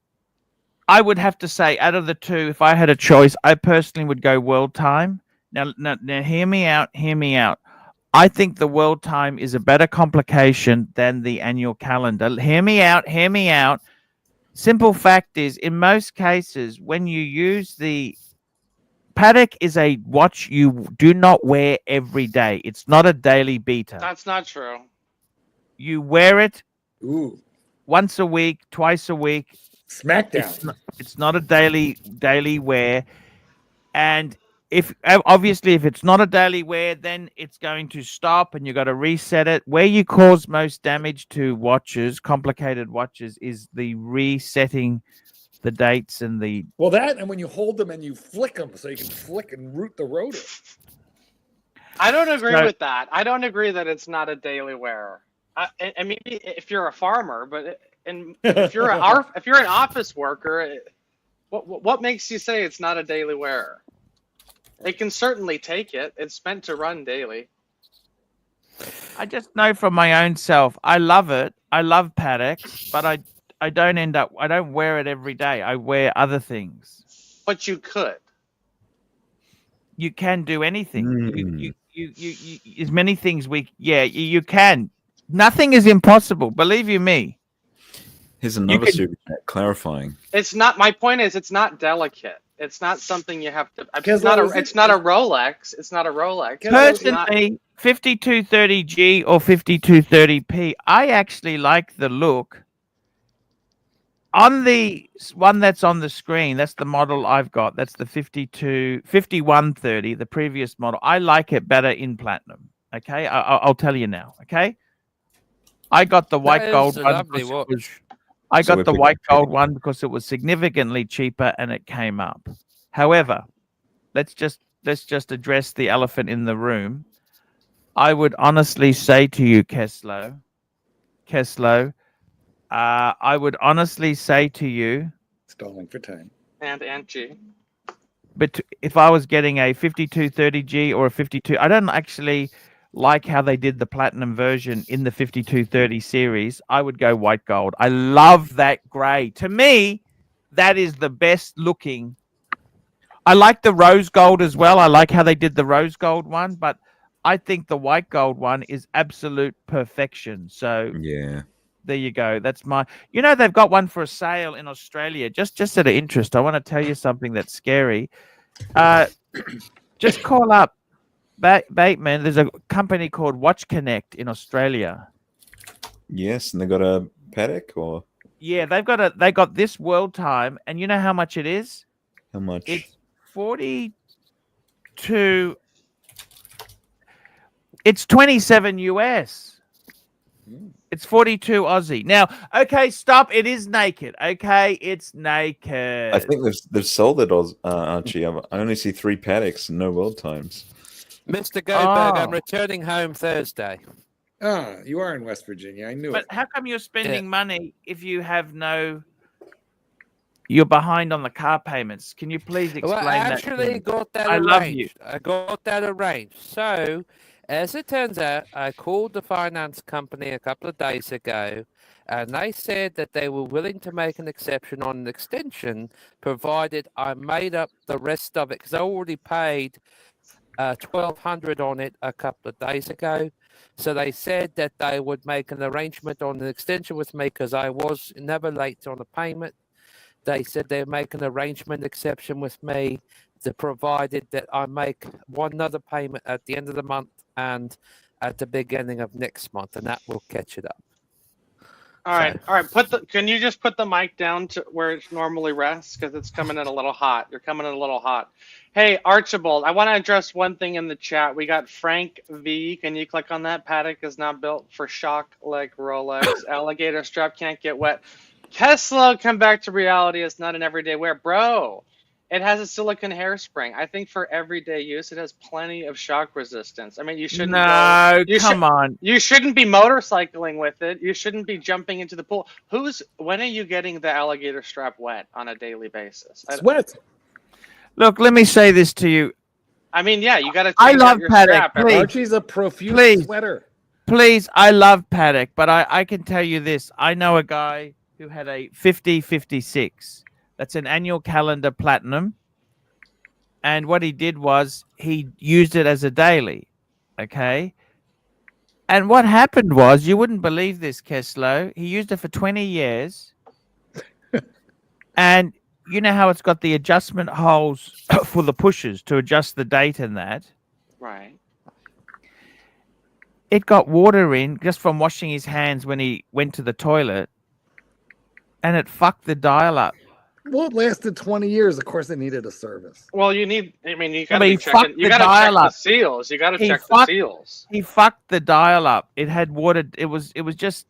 I would have to say, out of the two, if I had a choice, I personally would go World Time. Now, hear me out. Hear me out. I think the World Time is a better complication than the annual calendar. Hear me out. Hear me out. Simple fact is, in most cases, when you use the Patek is a watch you do not wear every day. It's not a daily beater. That's not true. You wear it once a week, twice a week. Smackdown. It's not a daily wear. And if it's not a daily wear, then it's going to stop and you got to reset it. Where you cause most damage to watches, complicated watches, is the resetting the dates and the... Well, that, and when you hold them and you flick them so you can flick and root the rotor. I don't agree with that. I don't agree that it's not a daily wearer. I mean, if you're a farmer, but if you're an office worker, what makes you say it's not a daily wearer? They can certainly take it. It's meant to run daily. I just know from my own self, I love it. I love Patek, but I don't wear it every day. I wear other things. But you could. You can do anything. You as many things you can. Nothing is impossible. Believe you me. Here's another super chat clarifying. It's not. My point is, it's not delicate. It's not something you have to. It's not a Rolex. It's not a Rolex. Personally, 5230G or 5230P, I actually like the look. On the one that's on the screen, that's the model I've got. That's the 5130, the previous model. I like it better in platinum. Okay, I'll tell you now. Okay, I got the white gold one. I got the white gold one because it was significantly cheaper and it came up. However, let's just address the elephant in the room. I would honestly say to you, Keslo, I would honestly say to you, stalling for time, and Archie. But if I was getting a 5230G or a 52, I don't actually like how they did the platinum version in the 5230 series. I would go white gold. I love that gray. To me, that is the best looking. I like the rose gold as well. I like how they did the rose gold one, but I think the white gold one is absolute perfection. So yeah, there you go. That's my. You know, they've got one for a sale in Australia. Just out of interest, I want to tell you something that's scary. Just call up Bateman. There's a company called Watch Connect in Australia. Yes, and they got a Patek or. Yeah, they got this World Time, and you know how much it is? How much? It's 42. It's 27 US. It's 42 Aussie. Now, okay, stop. It is naked. Okay, it's naked. I think they've sold it, Archie. I only see 3 Pateks, no World Times. Mr. Goldberg, I'm returning home Thursday. Ah, you are in West Virginia. I knew it. But how come you're spending money if you have no... You're behind on the car payments. Can you please explain that? Well, I actually got that arranged. Love you. I got that arranged. So, as it turns out, I called the finance company a couple of days ago, and they said that they were willing to make an exception on an extension, provided I made up the rest of it, because I already paid $1,200 on it a couple of days ago. So they said that they would make an arrangement on an extension with me because I was never late on a payment. They said they'd make an arrangement exception with me, provided that I make one other payment at the end of the month and at the beginning of next month, and that will catch it up. All right. Can you just put the mic down to where it normally rests, because it's coming in a little hot. You're coming in a little hot. Hey, Archibald, I want to address one thing in the chat. We got Frank V. Can you click on that? Patek is not built for shock like Rolex. Alligator strap can't get wet. Keslo, come back to reality. It's not an everyday wear, bro. It has a silicone hairspring. I think for everyday use, it has plenty of shock resistance. I mean, you shouldn't. Come on. You shouldn't be motorcycling with it. You shouldn't be jumping into the pool. When are you getting the alligator strap wet on a daily basis? It's wet. Look, let me say this to you. I mean, yeah, you got to. I love Patek. Please. Archie's a profuse sweater. Please, I love Patek, but I can tell you this. I know a guy who had a 5056. That's an annual calendar platinum. And what he did was he used it as a daily. Okay. And what happened was, you wouldn't believe this, Keslo. He used it for 20 years. And you know how it's got the adjustment holes for the pushers to adjust the date and that? Right. It got water in just from washing his hands when he went to the toilet. And it fucked the dial up. Well, it lasted 20 years. Of course, it needed a service. Well, you got to check the seals. You got to check the seals. He fucked the dial up. It had water. It was just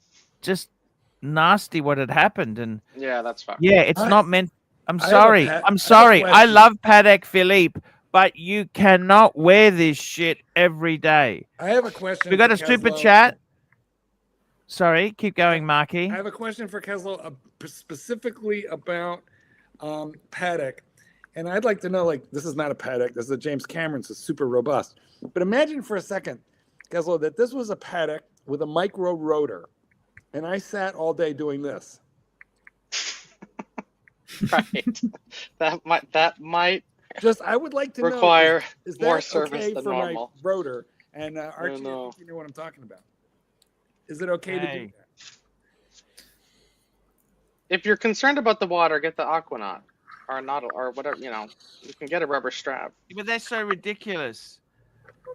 nasty what had happened. And yeah, that's fine. Yeah, it's not meant. I'm sorry. I love Patek Philippe, but you cannot wear this shit every day. I have a question. We got a super chat. Sorry, keep going, Marky. I have a question for Keslo, specifically about Patek, and I'd like to know, like, this is not a Patek, this is a James Cameron, so super robust. But imagine for a second, Keslo, that this was a Patek with a micro rotor, and I sat all day doing this. Right. that might just, I would like to require know, is more that service okay than for normal. my rotor? And Archie, I think you know what I'm talking about. Is it okay to do that? If you're concerned about the water, get the Aquanaut or whatever, you can get a rubber strap. But that's so ridiculous.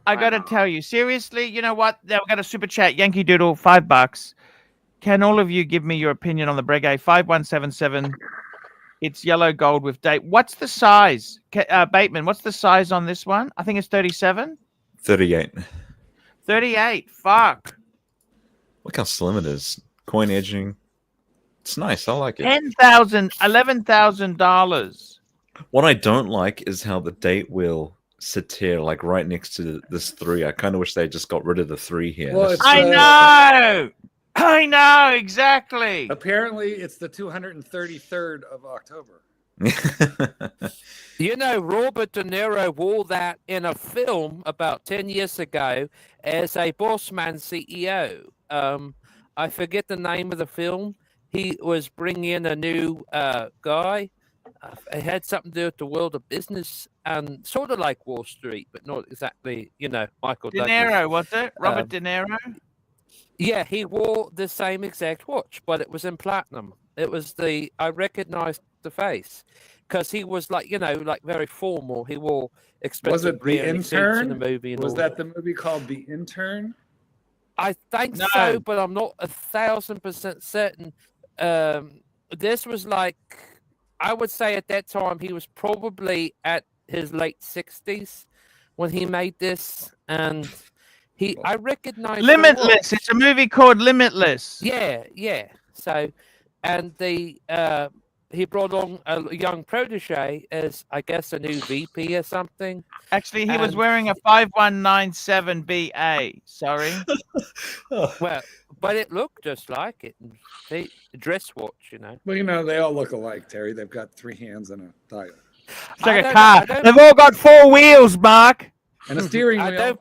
I got to tell you, seriously, you know what? We've got a super chat, Yankee Doodle, $5. Can all of you give me your opinion on the Breguet 5177? It's yellow gold with date. What's the size? Bateman, what's the size on this one? I think it's 37? 38. 38. Fuck. Look how slim it is. Coin edging. It's nice. I like it. $11,000. What I don't like is how the date wheel sits here, like right next to this 3. I kind of wish they just got rid of the 3 here. Well, I know, exactly. Apparently, it's the 233rd of October. You know, Robert De Niro wore that in a film about 10 years ago as a bossman CEO. I forget the name of the film. He was bringing in a new guy. It had something to do with the world of business and sort of like Wall Street, but not exactly, Michael De Niro, was it? Robert De Niro? Yeah, he wore the same exact watch, but it was in platinum. It was I recognized the face because he was like very formal. He wore expensive Intern suits in the movie. Was that the movie called The Intern? I think so, but I'm not 1,000% certain. This was like, I would say at that time he was probably at his late 60s when he made this, and I recognize Limitless. It's a movie called Limitless. Yeah. So, and he brought on a young protege as, I guess, a new VP or something. Actually, he was wearing a 5197 BA. Sorry. Well, but it looked just like it. The dress watch, Well, they all look alike, Terry. They've got 3 hands and a dial. It's like a car. They've all got 4 wheels, Mark. And a steering wheel.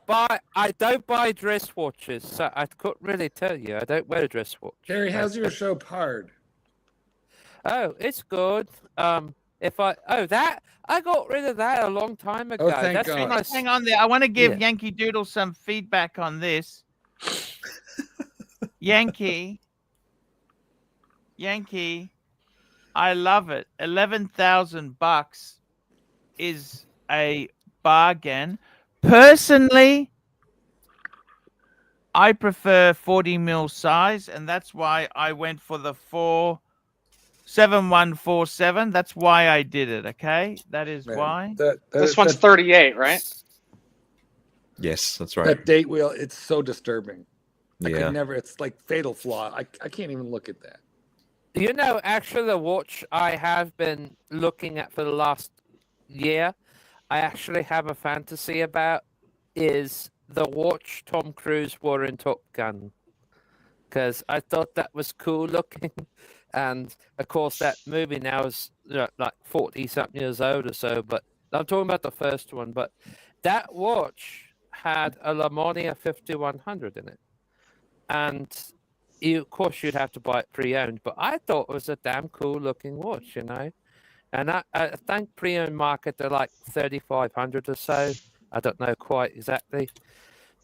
I don't buy dress watches, so I couldn't really tell you. I don't wear a dress watch. Terry, how's your show Pard? Oh, it's good. I got rid of that a long time ago. Oh, thank God. Hang on there. I want to give Yankee Doodle some feedback on this. Yankee. I love it. $11,000 is a bargain. Personally, I prefer 40 mil size, and that's why I went for the 7147. That's why I did it. Okay, that is why. This one's 38, right? Yes, that's right. That date wheel, it's so disturbing. I Yeah. could never. It's like fatal flaw. I can't even look at that. You know, actually, the watch I have been looking at for the last year, I actually have a fantasy about, is the watch Tom Cruise wore in Top Gun. Because I thought that was cool looking. And, of course, that movie now is like 40-something years old or so. But I'm talking about the first one. But that watch had a Lamania 5100 in it. And, of course, you'd have to buy it pre-owned. But I thought it was a damn cool looking watch, you know. And I think pre-owned market, they're like 3,500 or so. I don't know quite exactly.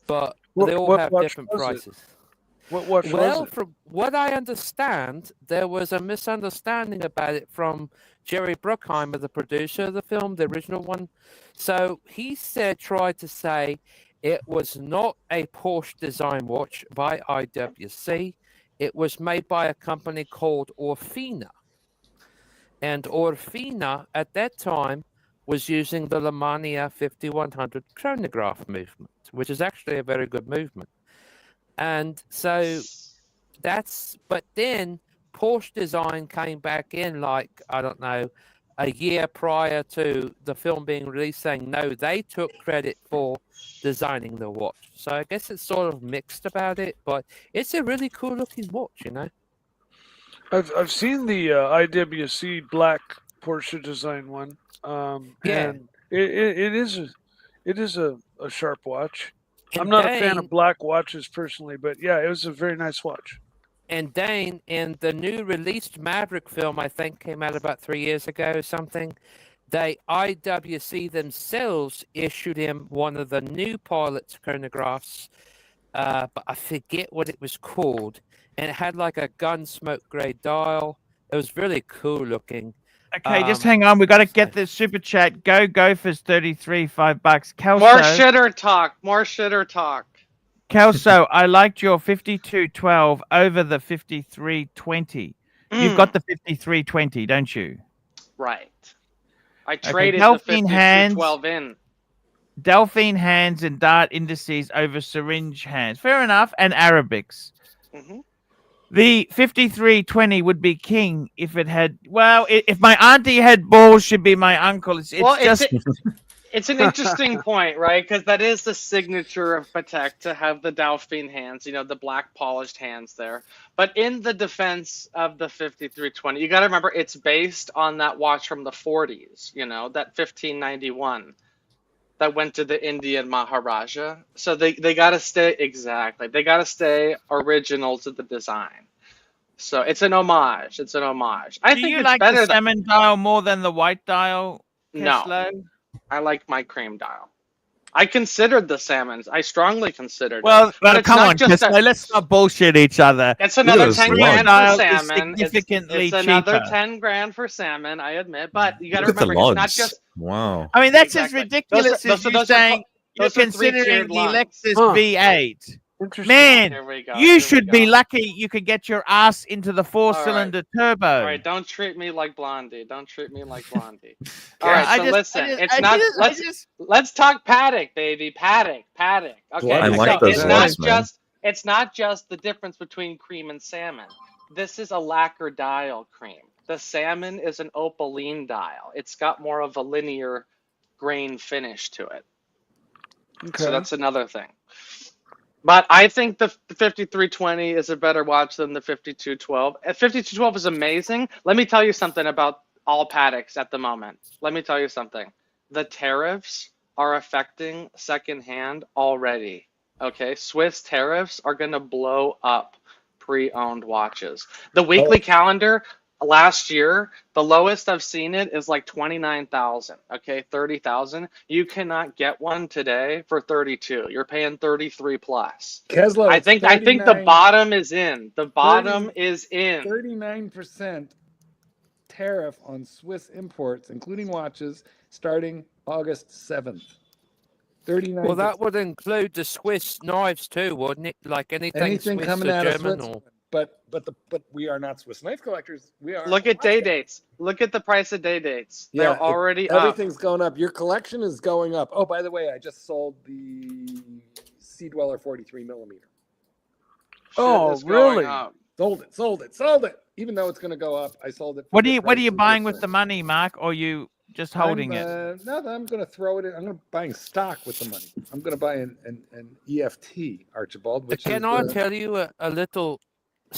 But they all have different prices. What watch was Well, it? from what I understand, there was a misunderstanding about it from Jerry Bruckheimer, the producer of the film, the original one. So he tried to say it was not a Porsche design watch by IWC. It was made by a company called Orfina. And Orfina, at that time, was using the Lamania 5100 chronograph movement, which is actually a very good movement. And so but then Porsche design came back in like, I don't know, a year prior to the film being released, saying no, they took credit for designing the watch. So I guess it's sort of mixed about it, but it's a really cool looking watch, you know. I've seen the IWC black Porsche design one. And it is a sharp watch. And I'm not a fan of black watches personally, but yeah, it was a very nice watch. And Dane, in the new released Maverick film, I think came out about 3 years ago or something, IWC themselves issued him one of the new pilot's chronographs, but I forget what it was called. And it had like a Gunsmoke grey dial. It was really cool looking. Okay, just hang on. We got to get this super chat. Go Gophers 33, $5. Kelso. More shitter talk. More shitter talk. Kelso, I liked your 5212 over the 5320. You've got the 5320, don't you? Right. I traded the 5212 in. Delphine hands and dart indices over syringe hands. Fair enough. And Arabics. The 5320 would be king if it had. Well, if my auntie had balls, she'd be my uncle. It's an interesting point, right? Because that is the signature of Patek to have the Dauphine hands, you know, the black polished hands there. But in the defense of the 5320, you got to remember it's based on that watch from the 40s, you know, that 1591 that went to the Indian Maharaja. So they got to stay They got to stay original to the design. So it's an homage. It's an homage. I think it's like the salmon dial more than the white dial? Keslo? No, I like my cream dial. I considered the salmons. I strongly considered it. But come on, Keslo, let's not bullshit each other. It's another 10 grand for salmon. Significantly it's another 10 grand for salmon, I admit. But you got to remember, it's not just. Wow. I mean, that's as ridiculous as you saying you're considering the Lexus V8. Man, you should be lucky you could get your ass into the four-cylinder turbo. All right, don't treat me like Blondie. Don't treat me like Blondie. All right, so listen, let's talk Patek, baby. Patek. Okay, I like those it's not just the difference between cream and salmon. This is a lacquer dial cream. The salmon is an opaline dial. It's got more of a linear grain finish to it. Okay. So that's another thing. But I think the 5320 is a better watch than the 5212. 5212 is amazing. Let me tell you something about all Pateks at the moment. Let me tell you something. The tariffs are affecting secondhand already. Okay, Swiss tariffs are going to blow up pre-owned watches. The weekly calendar last year, the lowest I've seen it is like 29,000. Okay, 30,000. You cannot get one today for 32. You're paying 33 plus. Keslo, I think the bottom is in. The bottom is in. 39% tariff on Swiss imports, including watches, starting August 7th. 39%. Well, that would include the Swiss knives too, wouldn't it? Like anything Swiss coming or out of German Switzerland. or... But we are not Swiss knife collectors. We are. Look at day dates. Look at the price of day dates. Yeah, They're already up. Everything's going up. Your collection is going up. Oh, by the way, I just sold the Sea Dweller 43 millimeter. Oh, Shit is going really? up. Sold it. Even though it's going to go up, I sold it. What are you buying with the money, Mark? Or you just holding it? No, I'm going to throw it in. I'm going to buying stock with the money. I'm going to buy an EFT, Archibald. Which Can I tell you a little...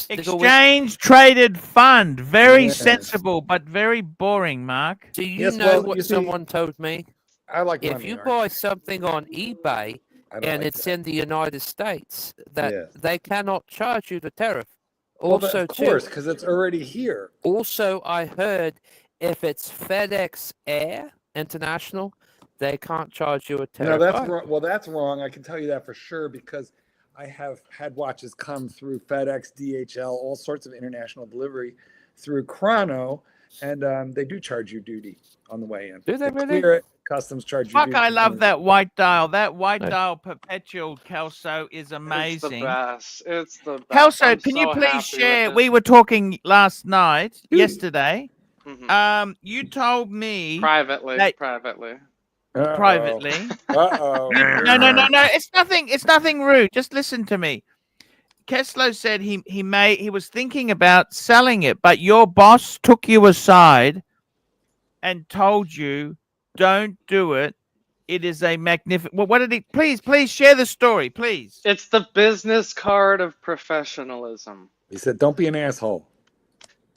Exchange traded fund. Very sensible, but very boring, Mark. Do you know what someone told me? I like if you buy something on eBay and it's in the United States, that they cannot charge you the tariff. Also, of course, because it's already here. Also, I heard if it's FedEx Air International, they can't charge you a tariff. No, that's wrong. Well, that's wrong. I can tell you that for sure because I have had watches come through FedEx, DHL, all sorts of international delivery through Chrono, and they do charge you duty on the way in. Do they really? Clear it, customs charge you duty. I love that white dial. That white dial perpetual Kelso is amazing. It's the best. Kelso, can you please share? We were talking yesterday. Mm-hmm. You told me privately. Privately. Uh-oh. No. It's nothing rude. Just listen to me. Keslo said he was thinking about selling it, but your boss took you aside and told you, don't do it. It is a magnificent... Well, what did he... Please share the story, please. It's the business card of professionalism. He said, don't be an asshole.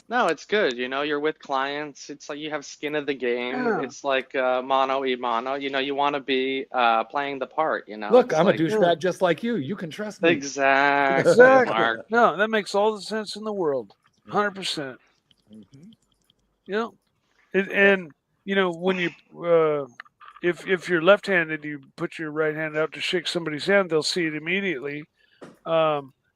No, it's good. You know, you're with clients. It's like you have skin of the game. Yeah. It's like mano y mano. You know, you want to be playing the part, you know. Look, I'm a douchebag just like you. You can trust me. Exactly. Mark. No, that makes all the sense in the world. 100%. Mm-hmm. You know, and, you know, when you, if you're left-handed, you put your right hand out to shake somebody's hand, they'll see it immediately.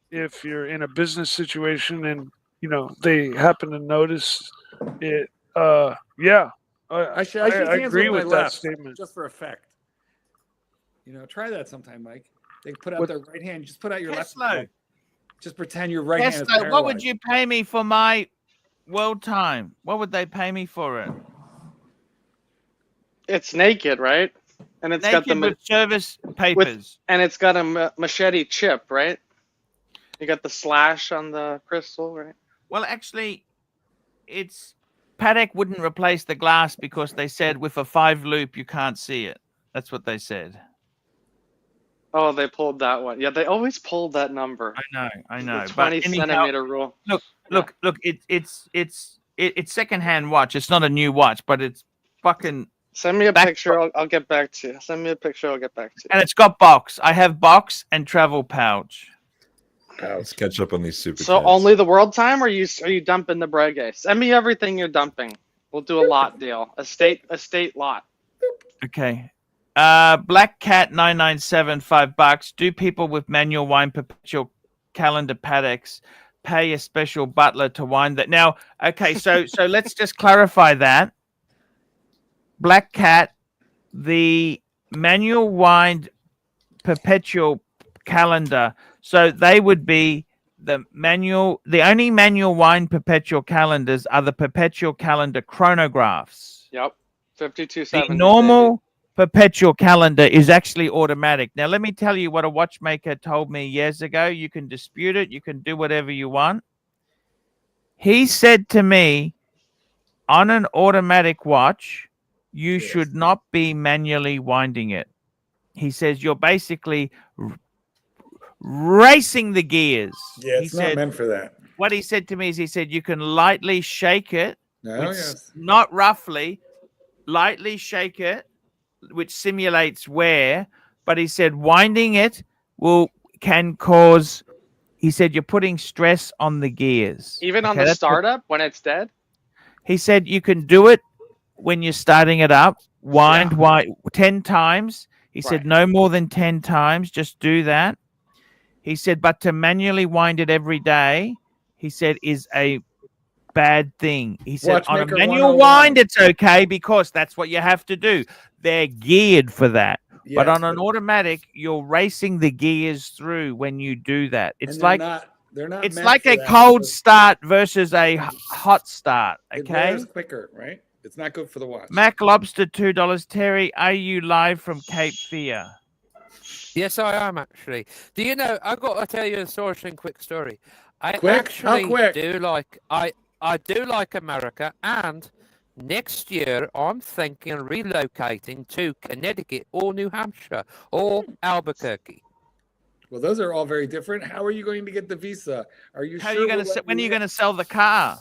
If you're in a business situation and, you know, they happen to notice it. I agree with that statement. Just for effect. You know, try that sometime, Mike. They put out their right hand. Just put out your left hand. Just pretend your right hand is paralyzed. What would you pay me for my world time? What would they pay me for it? It's naked, right? And it's got the with service papers. And it's got a machete chip, right? You got the slash on the crystal, right? Well, actually, Patek wouldn't replace the glass because they said with a 5 loop you can't see it. That's what they said. Oh, they pulled that one. Yeah, they always pulled that number. I know. The 20 centimeter rule. Look. It's secondhand watch. It's not a new watch, but it's fucking. Send me a picture. I'll get back to you. Send me a picture. I'll get back to you. And it's got box. I have box and travel pouch. Let's catch up on these super. So only the world time, or are you dumping the Breguet? Send me everything you're dumping. We'll do a lot deal. A state lot. Okay. Black Cat 997 $5. Do people with manual wine perpetual calendar Pateks pay a special butler to wind that? Now, okay, so let's just clarify that. Black Cat, the manual wind perpetual calendar. So they would be the only manual wind perpetual calendars are the perpetual calendar chronographs. Yep. 5270. The normal perpetual calendar is actually automatic. Now, let me tell you what a watchmaker told me years ago. You can dispute it. You can do whatever you want. He said to me, on an automatic watch, you should not be manually winding it. He says you're basically racing the gears. Yeah, it's not meant for that. What he said to me is he said you can lightly shake it, yes. Not roughly, lightly shake it, which simulates wear. But he said winding it can cause. He said you're putting stress on the gears, even on the startup when it's dead. He said you can do it when you're starting it up. Wind 10 times. He said no more than 10 times. Just do that. He said, but to manually wind it every day, he said, is a bad thing. He said on a Watchmaker manual 101. wind, it's okay because that's what you have to do. They're geared for that. Yes, but on an automatic, you're racing the gears through when you do that. It's like they're not. It's meant like for a that cold because start versus a hot start. it Okay. wears quicker, right? It's not good for the watch. Mac Lobster, $2. Terry, are you live from Cape Fear? Yes, I am actually. Do you know? I got to tell you a quick story. I Quick? How actually quick? I do like America, and next year I'm thinking of relocating to Connecticut or New Hampshire or Albuquerque. Well, those are all very different. How are you going to get the visa? Are you How sure? are you going to? When are you going to sell the car?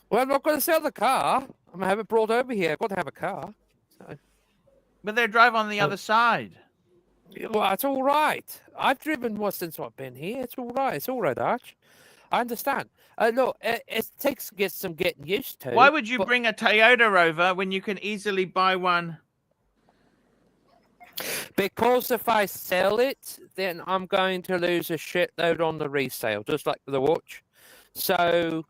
Well, I'm not going to sell the car. I'm going to have it brought over here. I've got to have a car. So. But they drive on the other side. Well, it's all right. I've driven one since I've been here. It's all right. It's all right, Arch. I understand. Look, it takes some getting used to. Why would you bring a Toyota over when you can easily buy one? Because if I sell it, then I'm going to lose a shitload on the resale, just like the watch. So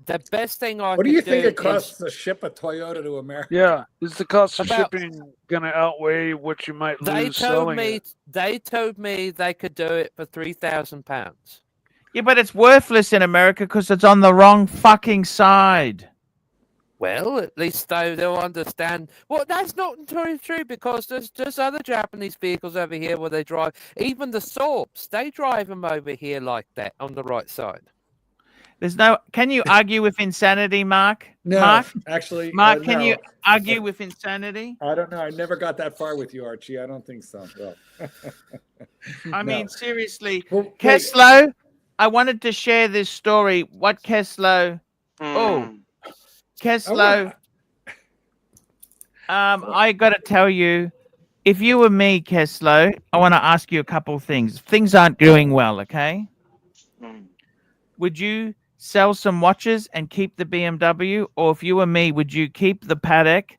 the best thing I What do you think it is, costs to ship a Toyota to America? Yeah, is the cost of About- shipping going to outweigh what you might lose selling it? They told me they could do it for £3,000. Yeah, but it's worthless in America because it's on the wrong fucking side. Well, at least they'll understand. Well, that's not entirely true because there's other Japanese vehicles over here where they drive. Even the Saabs, they drive them over here like that on the right side. There's no. Can you argue with insanity, Mark? No, Mark, actually, Mark, can no. you argue with insanity? I don't know. I never got that far with you, Archie. I don't think so. Well, I mean, seriously, well, Keslo. I wanted to share this story. What Keslo? Oh, Keslo. I got to tell you, if you were me, Keslo, I want to ask you a couple of things. Things aren't going well, okay? Would you sell some watches and keep the BMW, or if you were me, would you keep the Patek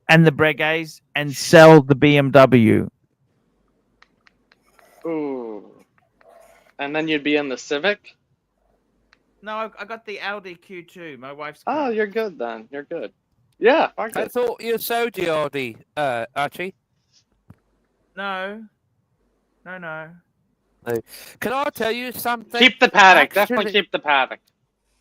and the Breguets and sell the BMW? Ooh. And then you'd be in the Civic? No, I got the Audi Q2. My wife's Oh, car. you're good then. You're good. Yeah, fuck I it. thought you sold the Audi, Archie. No. No. Can I tell you something? Keep the Patek. Definitely keep the Patek.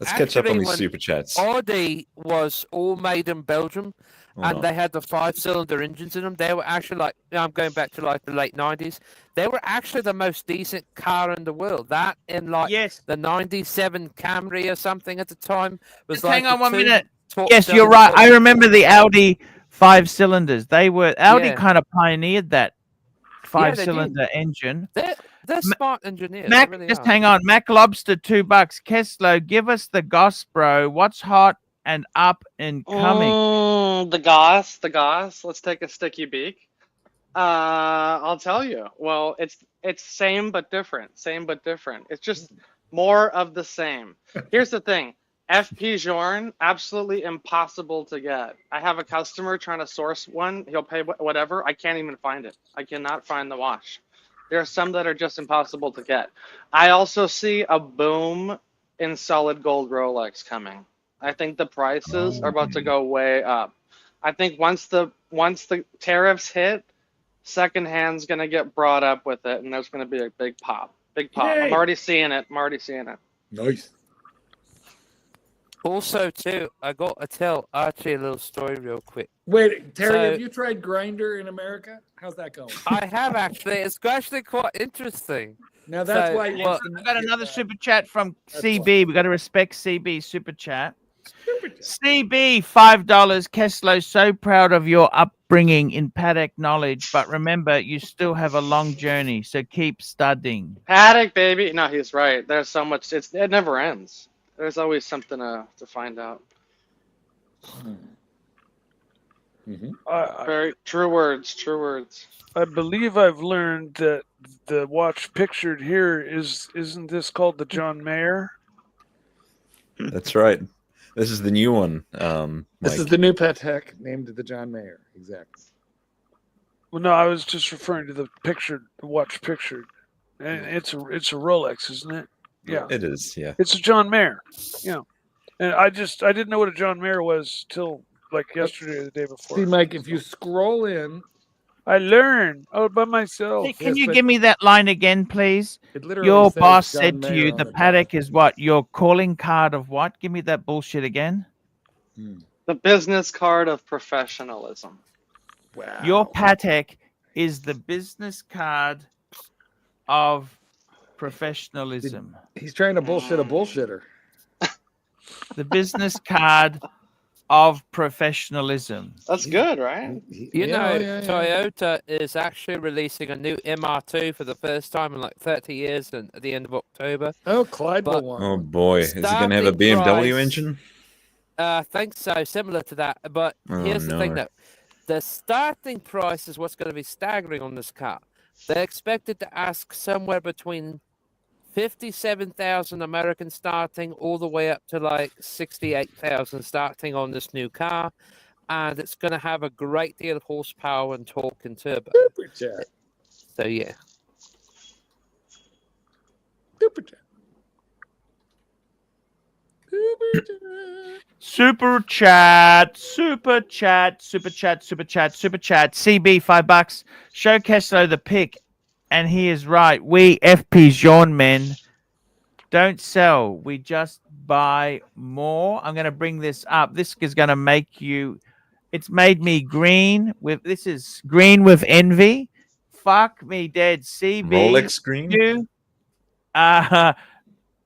Let's catch up on Actually, these when super chats. Audi was all made in Belgium, and they had the 5-cylinder engines in them. They were actually like, I'm going back to like the late 90s. They were actually the most decent car in the world. That in like the 97 Camry or something at the time was Just like. hang on 1 minute. top Yes, you're selling right. I cars. remember the Audi 5 cylinders. Audi kind of pioneered that 5-cylinder engine. They're smart engineers. Mac, really just are. hang on. Mac Lobster, $2. Keslo, give us the goss, bro. What's hot and up and coming? The goss. Let's take a sticky beak. I'll tell you. Well, it's same but different. It's just more of the same. Here's the thing. FP Journe, absolutely impossible to get. I have a customer trying to source one. He'll pay whatever. I can't even find it. I cannot find the watch. There are some that are just impossible to get. I also see a boom in solid gold Rolex coming. I think the prices are about to go way up. I think once the tariffs hit, secondhand's gonna get brought up with it, and there's gonna be a big pop. Yay. I'm already seeing it. Nice. Also, too, I got to tell Archie a little story real quick. Wait, Terry, have you tried Grindr in America? How's that going? I have actually. It's actually quite interesting. Now that's why. I got another super chat from CB. We got to respect CB super chat. CB, $5. Keslo, so proud of your upbringing in Patek knowledge, but remember, you still have a long journey, so keep studying. Patek, baby. No, he's right. There's so much. It never ends. There's always something to find out. Very true words. I believe I've learned that the watch pictured here isn't this called the John Mayer? That's right. This is the new one. This is the new Patek named the John Mayer. Exactly. Well, no, I was just referring to the watch pictured, and it's a Rolex, isn't it? Yeah, it is. Yeah, it's a John Mayer. Yeah. And I didn't know what a John Mayer was till like yesterday or the day before. See, Mike, if you scroll in, I learned all by myself. Hey, can you give me that line again, please? It literally Your says boss John said to Mayer you, on the the Patek is what? Your calling card of what? Give me that bullshit again. The business card of professionalism. Wow. Your Patek is the business card of professionalism. He's trying to bullshit a bullshitter. The business card of professionalism. That's good, right? You know, Toyota is actually releasing a new MR2 for the first time in like 30 years and at the end of October. Oh, Clyde will But- want Oh one. boy, is it going to have a Starting BMW price- engine? I think so, similar to that. But Oh, here's the thing, no. though. The starting price is what's going to be staggering on this car. They're expected to ask somewhere between 57,000 American starting all the way up to like 68,000 starting on this new car. And it's going to have a great deal of horsepower and torque and turbo. Super chat. So, yeah. Super chat. Super chat. Super chat, super chat, super chat, super chat, super chat. CB $5. Show Keslo the pic, and he is right. We FP Jean men don't sell. We just buy more. I'm going to bring this up. This is going to make you. It's made me green with. This is green with envy. Fuck me dead. CB. Rolex green? You.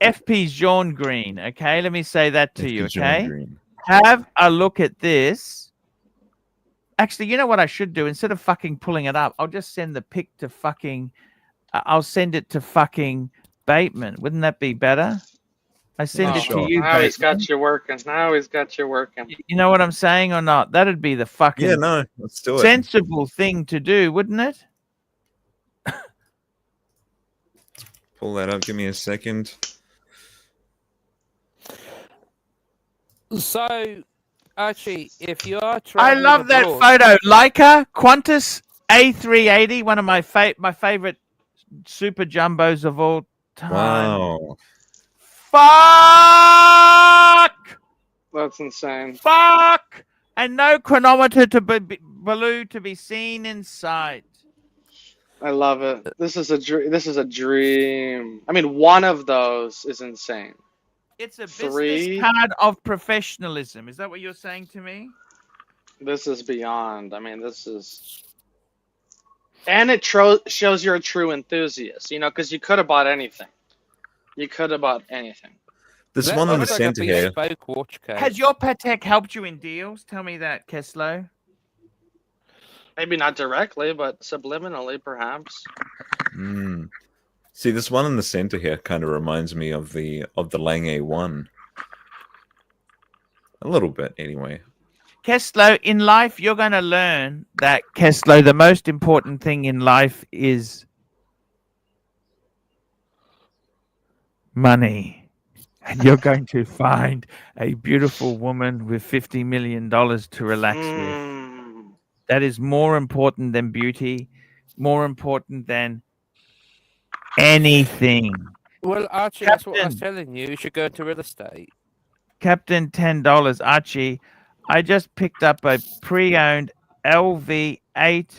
FP Jean green. Okay, let me say that to you. Okay. Green. Have a look at this. Actually, you know what I should do? Instead of fucking pulling it up, I'll just send the pic to fucking. I'll send it to fucking Bateman. Wouldn't that be better? I send it to you. Now he's Bateman. got you working. Now he's got you working. You know what I'm saying or not? That'd be the fucking Yeah, no, let's do it. sensible thing to do, wouldn't it? Pull that up. Give me a second. So, Archie, if you are I traveling love that abroad- photo. Leica Qantas A380, one of my favorite super jumbos of all time. Wow. Fuck! That's insane. Fuck! And no chronometer to blue to be seen in sight. I love it. This is a dream. This is a dream. I mean, one of those is insane. It's a Three. business card of professionalism. Is that what you're saying to me? This is beyond. I mean, this is, and it shows you're a true enthusiast. You know, because you could have bought anything. You could have bought anything. This That one on the looks like a center here. bespoke watch case. Has your Patek helped you in deals? Tell me that, Keslo. Maybe not directly, but subliminally, perhaps. Mm. See, this one in the center here kind of reminds me of the Lang A1. A little bit, anyway. Keslo, in life, you're going to learn that, Keslo, the most important thing in life is money. And you're going to find a beautiful woman with $50 million to relax with. That is more important than beauty, more important than anything. Well, Archie, that's what I was Captain. telling you. You should go into real estate. Captain $10. Archie, I just picked up a pre-owned LV8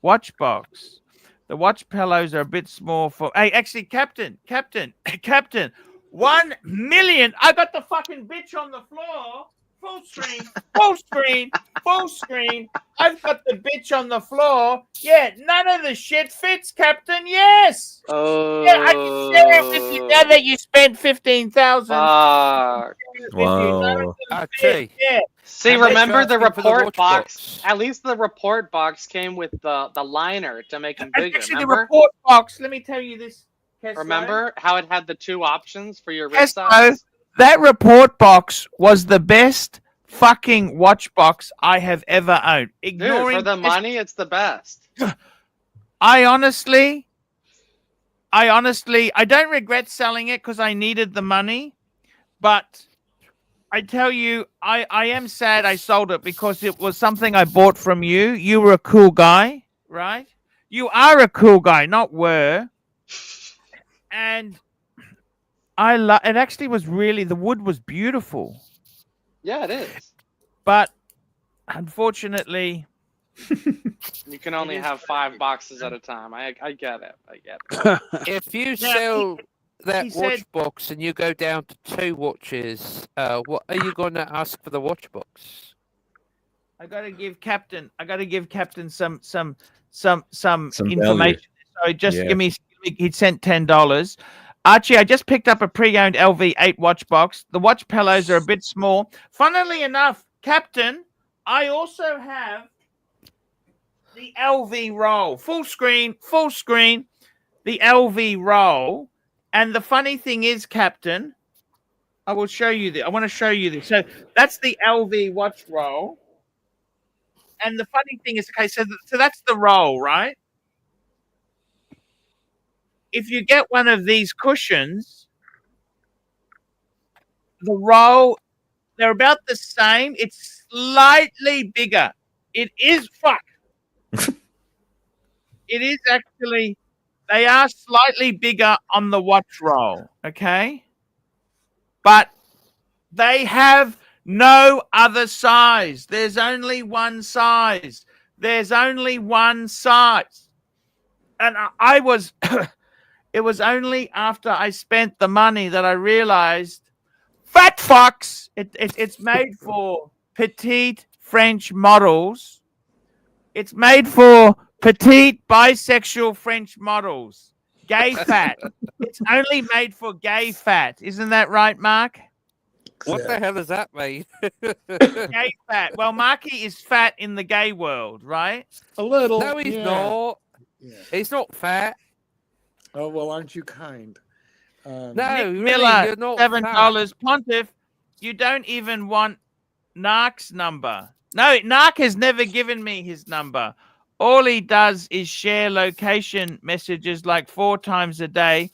watch box. The watch pillows are a bit small for. Hey, actually, Captain, 1 million. I got the fucking bitch on the floor. Full screen, full screen, full screen. I've got the bitch on the floor. Yeah, none of the shit fits, Captain. Yes. Oh. Yeah, I can share it with you now that you spent 15,000. Fuck. Wow. Archie. Yeah. See, How much remember the asking for the report watch box? At least the report box came with the liner to make them bigger. Actually, the Remember? report box. Let me tell you this. Keslo. Remember how it had the two options for your wrist Keslo, size? that report box was the best fucking watch box I have ever owned. Dude, Ignoring for the money, it's the best. I honestly, I don't regret selling it because I needed the money, but I tell you, I am sad I sold it because it was something I bought from you. You were a cool guy, right? You are a cool guy, not were. And It actually was really, the wood was beautiful. Yeah, it is. But unfortunately, you can only have 5 boxes at a time. I get it. I get it. If you sell that watch box and you go down to 2 watches, what are you going to ask for the watch box? I got to give Captain some information. Value. So just give me. He'd sent $10. Archie, I just picked up a pre-owned LV8 watch box. The watch pillows are a bit small. Funnily enough, Captain, I also have the LV roll, full screen, the LV roll. And the funny thing is, Captain, I will show you this. I want to show you this. So that's the LV watch roll. And the funny thing is, okay, so that's the roll, right? If you get one of these cushions, the roll, they're about the same. It's slightly bigger. It is It is actually, they are slightly bigger on the watch roll, okay? But they have no other size. There's only one size. And I was, it was only after I spent the money that I realized, fat fucks, it's made for petite French models. It's made for petite bisexual French models. Gay fat. It's only made for gay fat. Isn't that right, Mark? What the hell does that mean? Gay fat. Well, Marky is fat in the gay world, right? A little. No, he's not. Yeah. He's not fat. Oh, well, aren't you kind? No, Nick really, Miller, you're not $7. fat. Pontiff, you don't even want Nark's number. No, Nark has never given me his number. All he does is share location messages like 4 times a day,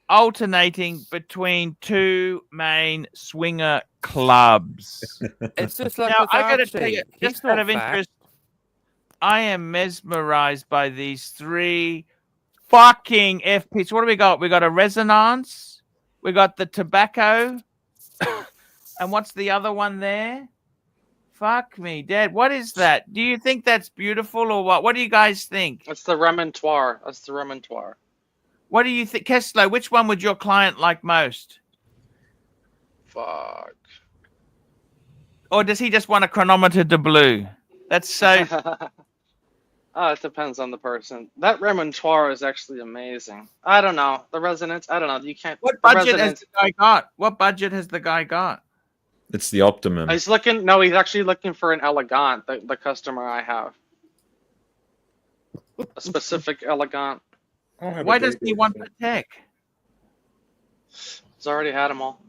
alternating between 2 main swinger clubs. It's just like now, with I got to Archie. tell you, He's just out not of fat. interest, I am mesmerized by these 3 fucking FPs. What do we got? We got a resonance. We got the tobacco. And what's the other one there? Fuck me, Dad. What is that? Do you think that's beautiful or what? What do you guys think? That's the remontoire. What do you think? Keslo, which one would your client like most? Fuck. Or does he just want a chronometer de blue? That's so... Oh, it depends on the person. That remontoire is actually amazing. I don't know. The resonance, I don't know. You can't... What budget has the guy got? What budget has the guy got? It's the optimum. He's looking... No, he's actually looking for an elegant, the customer I have. A specific elegant. Why doesn't he want Patek? He's already had them all.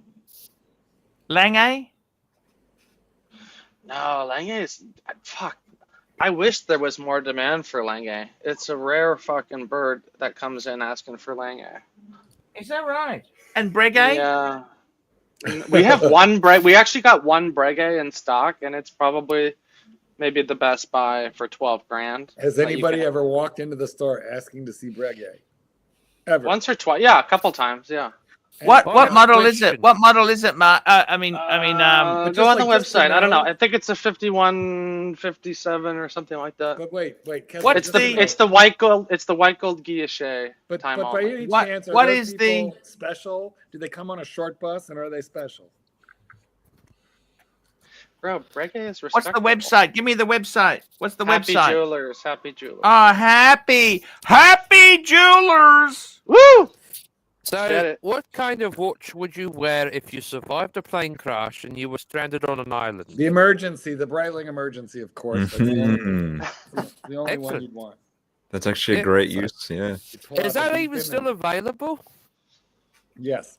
Lange? No, Lange is... Fuck. I wish there was more demand for Lange. It's a rare fucking bird that comes in asking for Lange. Is that right? And Breguet? Yeah. We have one Breguet. We actually got one Breguet in stock, and it's probably maybe the best buy for 12 grand. Has anybody ever walked into the store asking to see Breguet? Ever? Once or twice. Yeah, a couple times. Yeah. What model is it? What model is it, Mark? go on the website. I don't know. I think it's a 51, 57 or something like that. But wait. What's it's the white gold. It's the white gold guilloche. But time by only. any chance, are those people special? Do they come on a short bus, and are they special? Bro, Breguet is respectable. What's the website? Give me the website. What's the website? Happy Jewelers. Happy Jewelers. Woo! So, what kind of watch would you wear if you survived a plane crash and you were stranded on an island? The emergency, the Breitling emergency, of course. That's the only one you'd want. That's actually a great use, yeah. Is that even still available? Yes.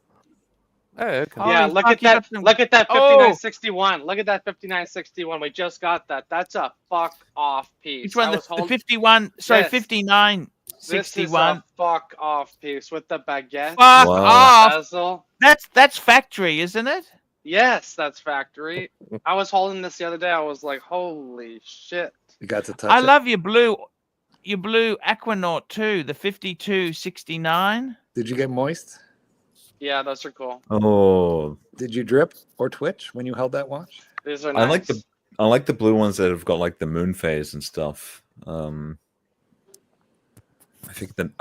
Oh, okay. Yeah, look at that 5961. Look at that 5961. We just got that. That's a fuck off piece. Which one? The 51, sorry, 59. 61. This is a fuck off piece with the baguette. Fuck off. Bezel. That's factory, isn't it? Yes, that's factory. I was holding this the other day. I was like, holy shit. You got to touch I love your blue Aquanaut too, the 5269. Did you get moist? Yeah, those are cool. Oh, Did you drip or twitch when you held that watch? These are nice. I like the blue ones that have got like the moon phase and stuff. I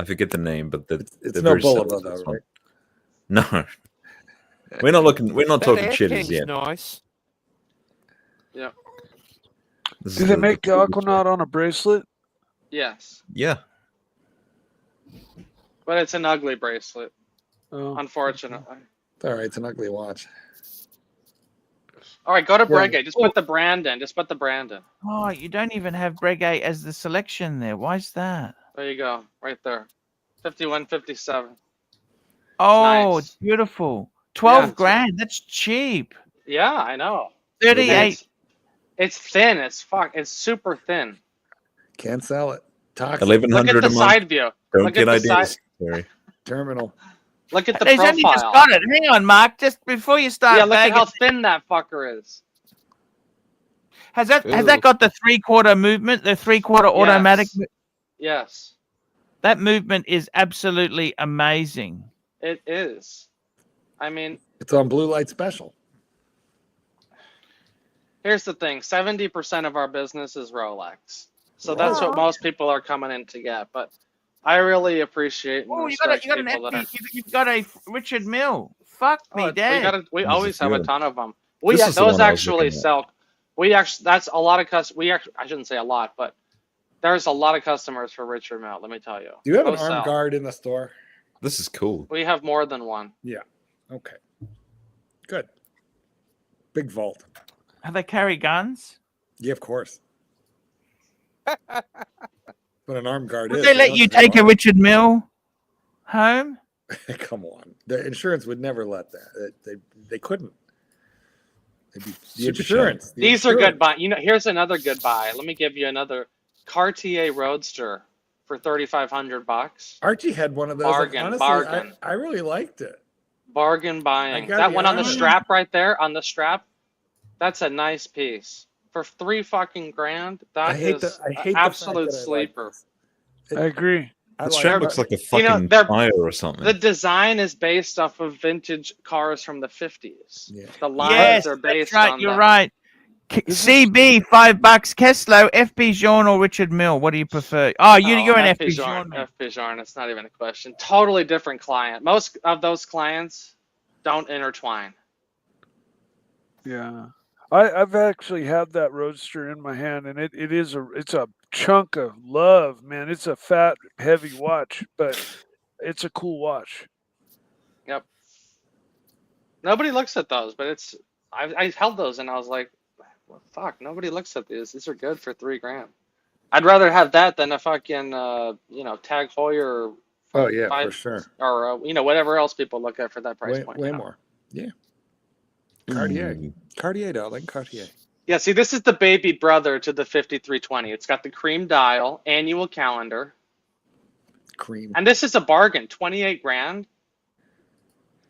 forget the name, but it's no Bulova though, right? No, we're not looking. We're not talking chitties yet. Nice. Yeah. Do they make the Aquanaut on a bracelet? Yes. Yeah. But it's an ugly bracelet, Oh. unfortunately. All right, it's an ugly watch. All right, go to Breguet. Just put the brand in. Just put the brand in. Oh, you don't even have Breguet as the selection there. Why is that? There you go, right there. 51.57. Oh, nice. it's beautiful. 12 Yeah, grand. That's cheap. Yeah, I know. 38. It's thin as fuck. It's super thin. Can't sell it. Toxic. 1100 Look at the a month. side view. Don't Look get at the ideas. Sorry. Terminal. Look at the He's profile. only just got it. Hang on, Mark. Just before you start. Yeah, look at bagging, how thin that fucker is. has that got the 3/4 movement? The 3/4 automatic. Yes. That movement is absolutely amazing. It is. I mean, it's on blue light special. Here's the thing: 70% of our business is Rolex, so that's what most people are coming in to get. But I really appreciate and respect people that are. You've got a Richard Mille. Fuck me, Dad. We always have a ton of them. Those actually sell. That's a lot of I shouldn't say a lot, but there's a lot of customers for Richard Mille. Let me tell you. Do you have an armed guard in the store? This is cool. We have more than one. Yeah. Okay. Good. Big vault. Have they carry guns? Yeah, of course. But an armed guard Would they let you take a Richard Mille home? Come on. The insurance would never let that. They couldn't. The insurance. These are good buy. Here's another good buy. Let me give you another Cartier Roadster for $3,500. Archie had one of those. Bargain. I really liked it. Bargain buying. That one on the strap right there, on the strap, that's a nice piece. For $3 That is an absolute sleeper. I agree. The strap looks like a fucking tire or something. The design is based off of vintage cars from the 50s. Yeah. The lines are based on You're right. CB $5, Keslo, FP Jean or Richard Mille. What do you prefer? Oh, you're an FP Jean. FP Jean. It's not even a question. Totally different client. Most of those clients don't intertwine. Yeah, I've actually had that Roadster in my hand, and it's a chunk of love, man. It's a fat, heavy watch, but it's a cool watch. Yep. Nobody looks at those, but I held those and I was like, well, fuck, nobody looks at these. These are good for $3,000. I'd rather have that than a fucking Tag Heuer. Oh yeah, for sure. Or whatever else people look at for that price point. Way more. Yeah. Cartier. Cartier, darling. Cartier. Yeah, see, this is the baby brother to the 5320. It's got the cream dial, annual calendar. Cream. And this is a bargain, $28,000.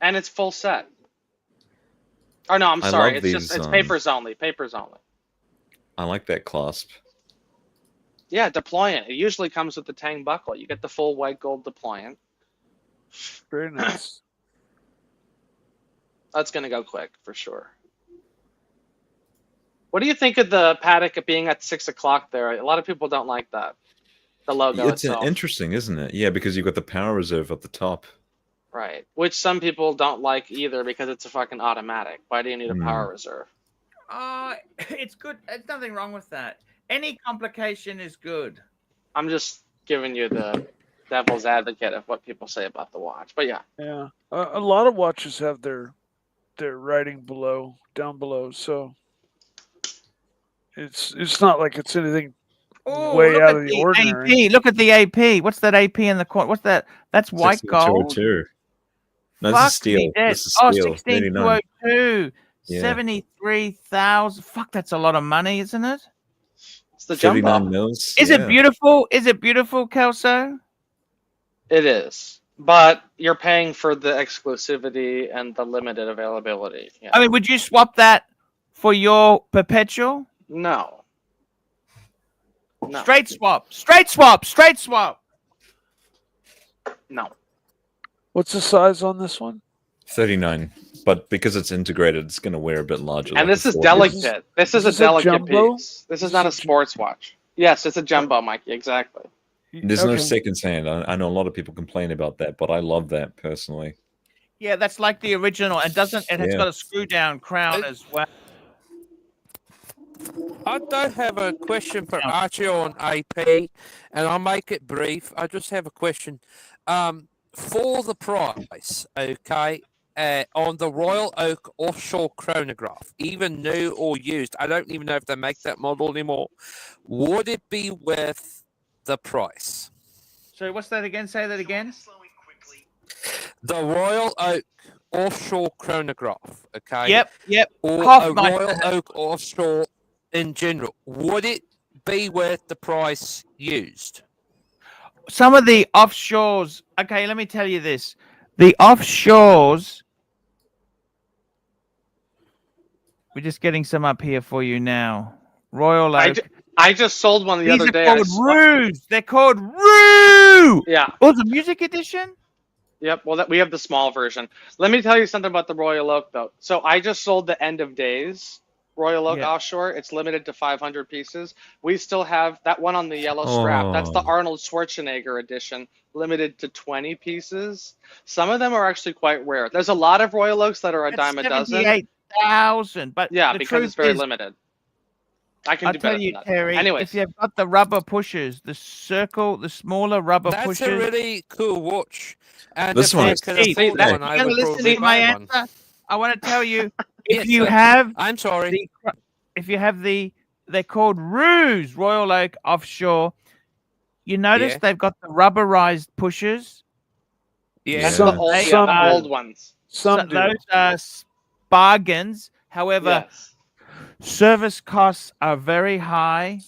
And it's full set. Oh no, I'm sorry. It's papers only. Papers only. I like that clasp. Yeah, deployant. It usually comes with the Tang buckle. You get the full white gold deployant. Very nice. That's gonna go quick for sure. What do you think of the Patek being at 6 o'clock there? A lot of people don't like that. The logo itself. Interesting, isn't it? Yeah, because you've got the power reserve at the top. Right, which some people don't like either because it's a fucking automatic. Why do you need a power reserve? It's good. There's nothing wrong with that. Any complication is good. I'm just giving you the devil's advocate of what people say about the watch. But yeah. Yeah, a lot of watches have their writing down below, so it's not like it's anything way out of the ordinary. AP. Look at the AP. What's that AP in the corner? What's that? That's white gold. No, this is steel. This is steel. 16202. 73,000. Fuck, that's a lot of money, isn't it? It's the jumbo. Mils. Is it beautiful? Is it beautiful, Kelso? It is. But you're paying for the exclusivity and the limited availability. Yeah. I mean, would you swap that for your perpetual? No. Straight swap. Straight swap. Straight swap. No. What's the size on this one? 39. But because it's integrated, it's going to wear a bit larger. And like this a is 40. delicate. This is a delicate jumbo? piece. This is not a sports watch. Yes, it's a jumbo, Mikey. Exactly. There's no Okay. seconds hand. I know a lot of people complain about that, but I love that personally. Yeah, that's like the original. It doesn't. It has Yeah. got a screw down crown as well. I do have a question for Archie on AP, and I'll make it brief. I just have a question. For the price, okay, on the Royal Oak offshore chronograph, even new or used, I don't even know if they make that model anymore, would it be worth the price? So what's that again? Say that again. The Royal Oak offshore chronograph, okay? Yep. Or a Hoffmeister Royal Oak offshore in general, would it be worth the price used? Some of the offshores. Okay, let me tell you this: the offshores. We're just getting some up here for you now. Royal Oak. I just sold one the other day. They're called Ruse. They're called Rue. Yeah. Oh, the music edition. Yep. Well, we have the small version. Let me tell you something about the Royal Oak, though. So I just sold the End of Days Royal Oak offshore. It's limited to 500 pieces. We still have that one on the yellow strap. That's the Arnold Schwarzenegger edition, limited to 20 pieces. Some of them are actually quite rare. There's a lot of Royal Oaks that are a dime a dozen. 78,000, but yeah, the because truth it's very is, limited. I can I'll do better tell you, than that. Terry, Anyways, if you've got the rubber pushers, the circle, the smaller rubber pushers. That's a really cool watch. And This one. You're going to listen to my answer. I want to tell you, if you have, I'm sorry. If you have they're called Ruse Royal Oak offshore. You notice they've got the rubberized pushers. Yeah, some old ones. Those are bargains. However, service costs are very high,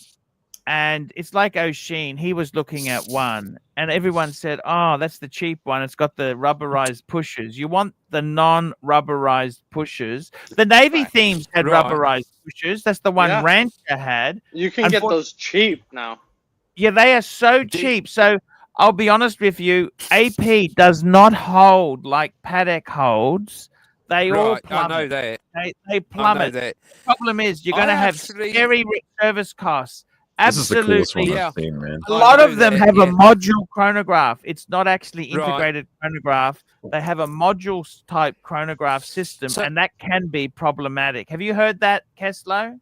and it's like O'Sheen. He was looking at one, and everyone said, "Oh, that's the cheap one. It's got the rubberized pushers." You want the non-rubberized pushers. The Navy themes had rubberized pushers. That's the one Rancher had. You can get those cheap now. Yeah, they are so cheap. So I'll be honest with you, AP does not hold like Patek holds. They all plummet. I know that. They plummet. The problem is you're going to have scary service costs. Absolutely. This is the coolest one I've seen, man. A lot of them have a module chronograph. It's not actually integrated chronograph. They have a module type chronograph system, and that can be problematic. Have you heard that, Keslo?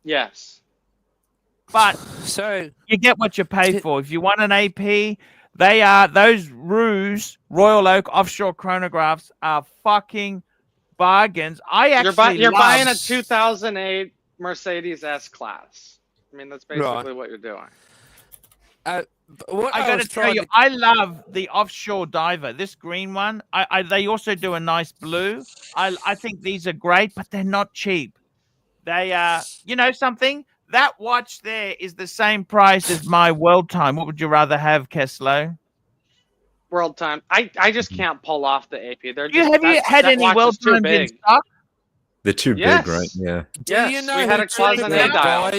Yes. But you get what you pay for. If you want an AP, those Ruse Royal Oak offshore chronographs are fucking bargains. You're buying a 2008 Mercedes S-Class. I mean, that's basically what you're doing. I got to tell you, I love the offshore diver. This green one. They also do a nice blue. I think these are great, but they're not cheap. They are. You know something? That watch there is the same price as my World Time. What would you rather have, Keslo? World Time. I just can't pull off the AP. Have you had any World Times in stock? They're too big, right? Yeah. Do you know we had a Closet A dial.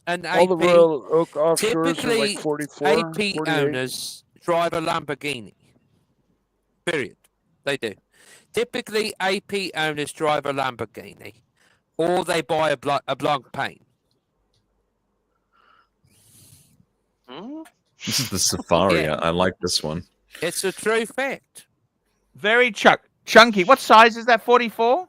And all the Royal Oak offshores typically, are like 44, AP 48. owners drive a Lamborghini. Period. They do. Typically, AP owners drive a Lamborghini, or they buy a Blanc paint. This is the Safari. I like this one. It's a true fact. Very chunky. What size is that? 44?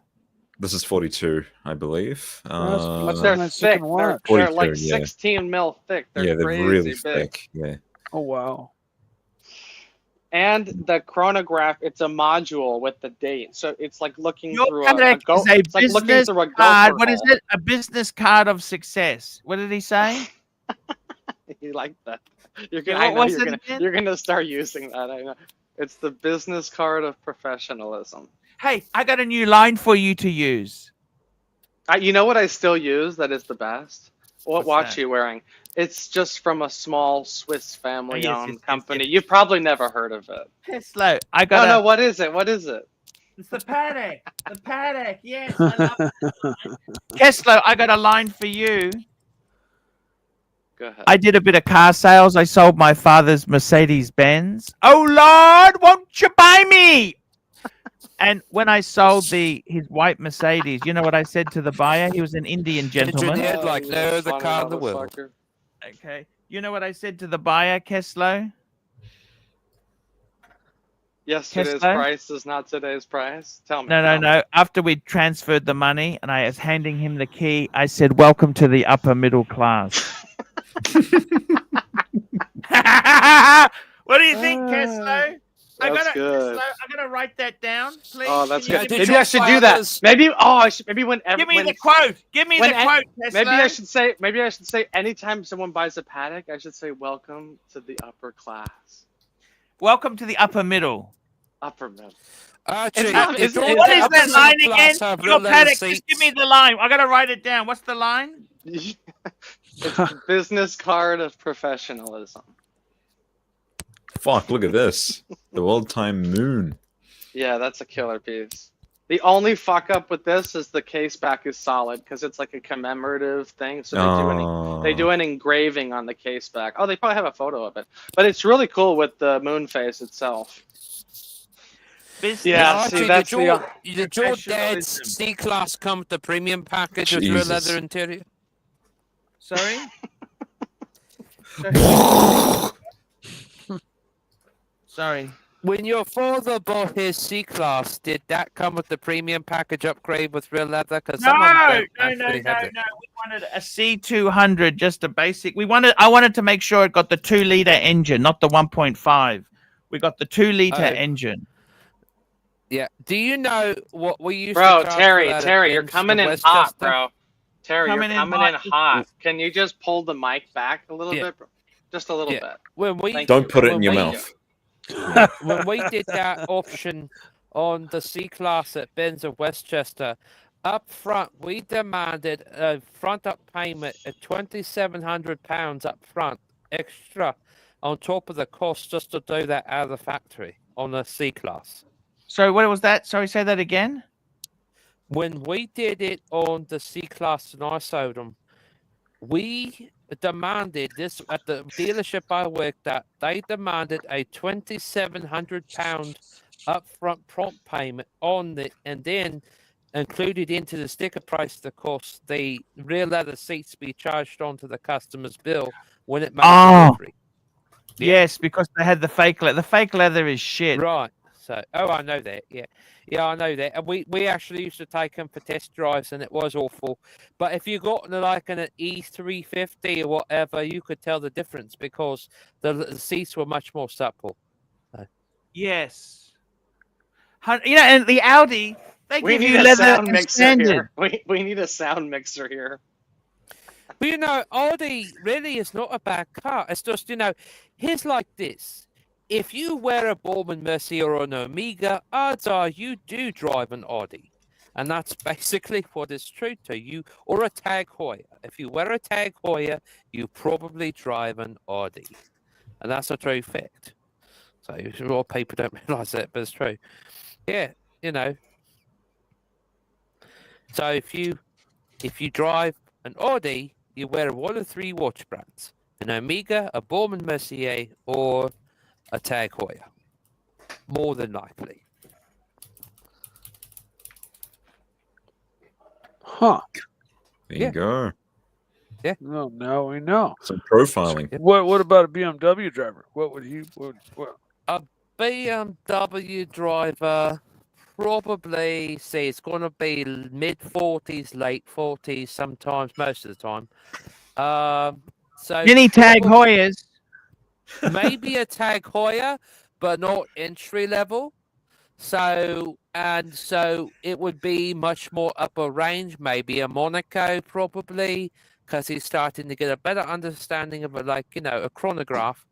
This is 42, I believe. They're thick. They're like 16 mil thick. They're they're really thick. Yeah. Oh, wow. And the chronograph, it's a module with the date. So it's like looking through a business card. What is it? A business card of success. What did he say? You like that? You're gonna start using that. I know. It's the business card of professionalism. Hey, I got a new line for you to use. You know what I still use that is the best? What watch are you wearing? It's just from a small Swiss family-owned company. You've probably never heard of it. Keslo, I got. No, what is it? What is it? It's the Patek. The Patek. Yes, I love it. Keslo, I got a line for you. Go ahead. I did a bit of car sales. I sold my father's Mercedes Benz. Oh Lord, won't you buy me? And when I sold his white Mercedes, you know what I said to the buyer? He was an Indian gentleman. Engineered like no other car in the world. Okay. You know what I said to the buyer, Keslo? Yesterday's Keslo? price is not today's price. Tell me. No. After we transferred the money and I was handing him the key, I said, "Welcome to the upper middle class." What do you think, Keslo? That's good. I'm gonna write that down, please. Oh, that's good. Did Maybe your I should do that. Maybe. Oh, I should. Maybe when. Give me the quote. Give me the quote, Keslo. Maybe I should say. Maybe I should say. Anytime someone buys a Patek, I should say, "Welcome to the upper class." Welcome to the upper middle. Upper middle. Archie, What is that line again? Your Patek. Just give me the line. I gotta write it down. What's the line? It's the business card of professionalism. Fuck, look at this. The old-time moon. Yeah, that's a killer piece. The only fuck up with this is the case back is solid because it's like a commemorative thing. So they do an engraving on the case back. Oh, they probably have a photo of it, but it's really cool with the moon face itself. Yeah, Archie, see, that's did your dad's C-Class come with the premium package with real leather interior? Sorry? Sorry. When your father bought his C-Class, did that come with the premium package upgrade with real leather? No. We wanted a C200, just a basic. I wanted to make sure it got the 2-liter engine, not the 1.5. We got the 2-liter engine. Yeah. Do you know what we used to to Terry, you're coming in hot, bro. Terry, you're coming in hot. Can you just pull the mic back a little bit, bro? Just a little bit. Don't put it in your mouth. When we did that option on the C-Class at Benz of Westchester, up front, we demanded a front-up payment of £2,700 up front, extra on top of the cost just to do that out of the factory on the C-Class. Sorry, what was that? Sorry, say that again. When we did it on the C-Class and I sold them, we demanded this at the dealership I worked at. They demanded a £2,700 upfront prompt payment on it, and then included into the sticker price the cost the real leather seats be charged onto the customer's bill when it made delivery. Yes, because they had the fake leather. The fake leather is shit. Right. So, I know that. Yeah, I know that. And we actually used to take them for test drives, and it was awful. But if you got like an E350 or whatever, you could tell the difference because the seats were much more supple. So. Yes. And the Audi, they give you leather extended. We need a sound mixer here. But Audi really is not a bad car. It's just here's like this. If you wear a Bowman Mercy or an Omega, odds are you do drive an Audi. And that's basically what is true to you. Or a Tag Heuer. If you wear a Tag Heuer, you probably drive an Audi. And that's a true fact. So a lot of people don't realise that, but it's true. Yeah, So if you drive an Audi, you wear one of 3 watch brands. An Omega, a Bowman Mercier, or a Tag Heuer, more than likely. Huh. There you go. Yeah. No, now we know. Some profiling. What about a BMW driver? What would he? A BMW driver probably say it's going to be mid-40s, late 40s, sometimes most of the time. So any Tag Heuers? Maybe a Tag Heuer, but not entry level. So it would be much more upper range. Maybe a Monaco, probably, because he's starting to get a better understanding of a chronograph,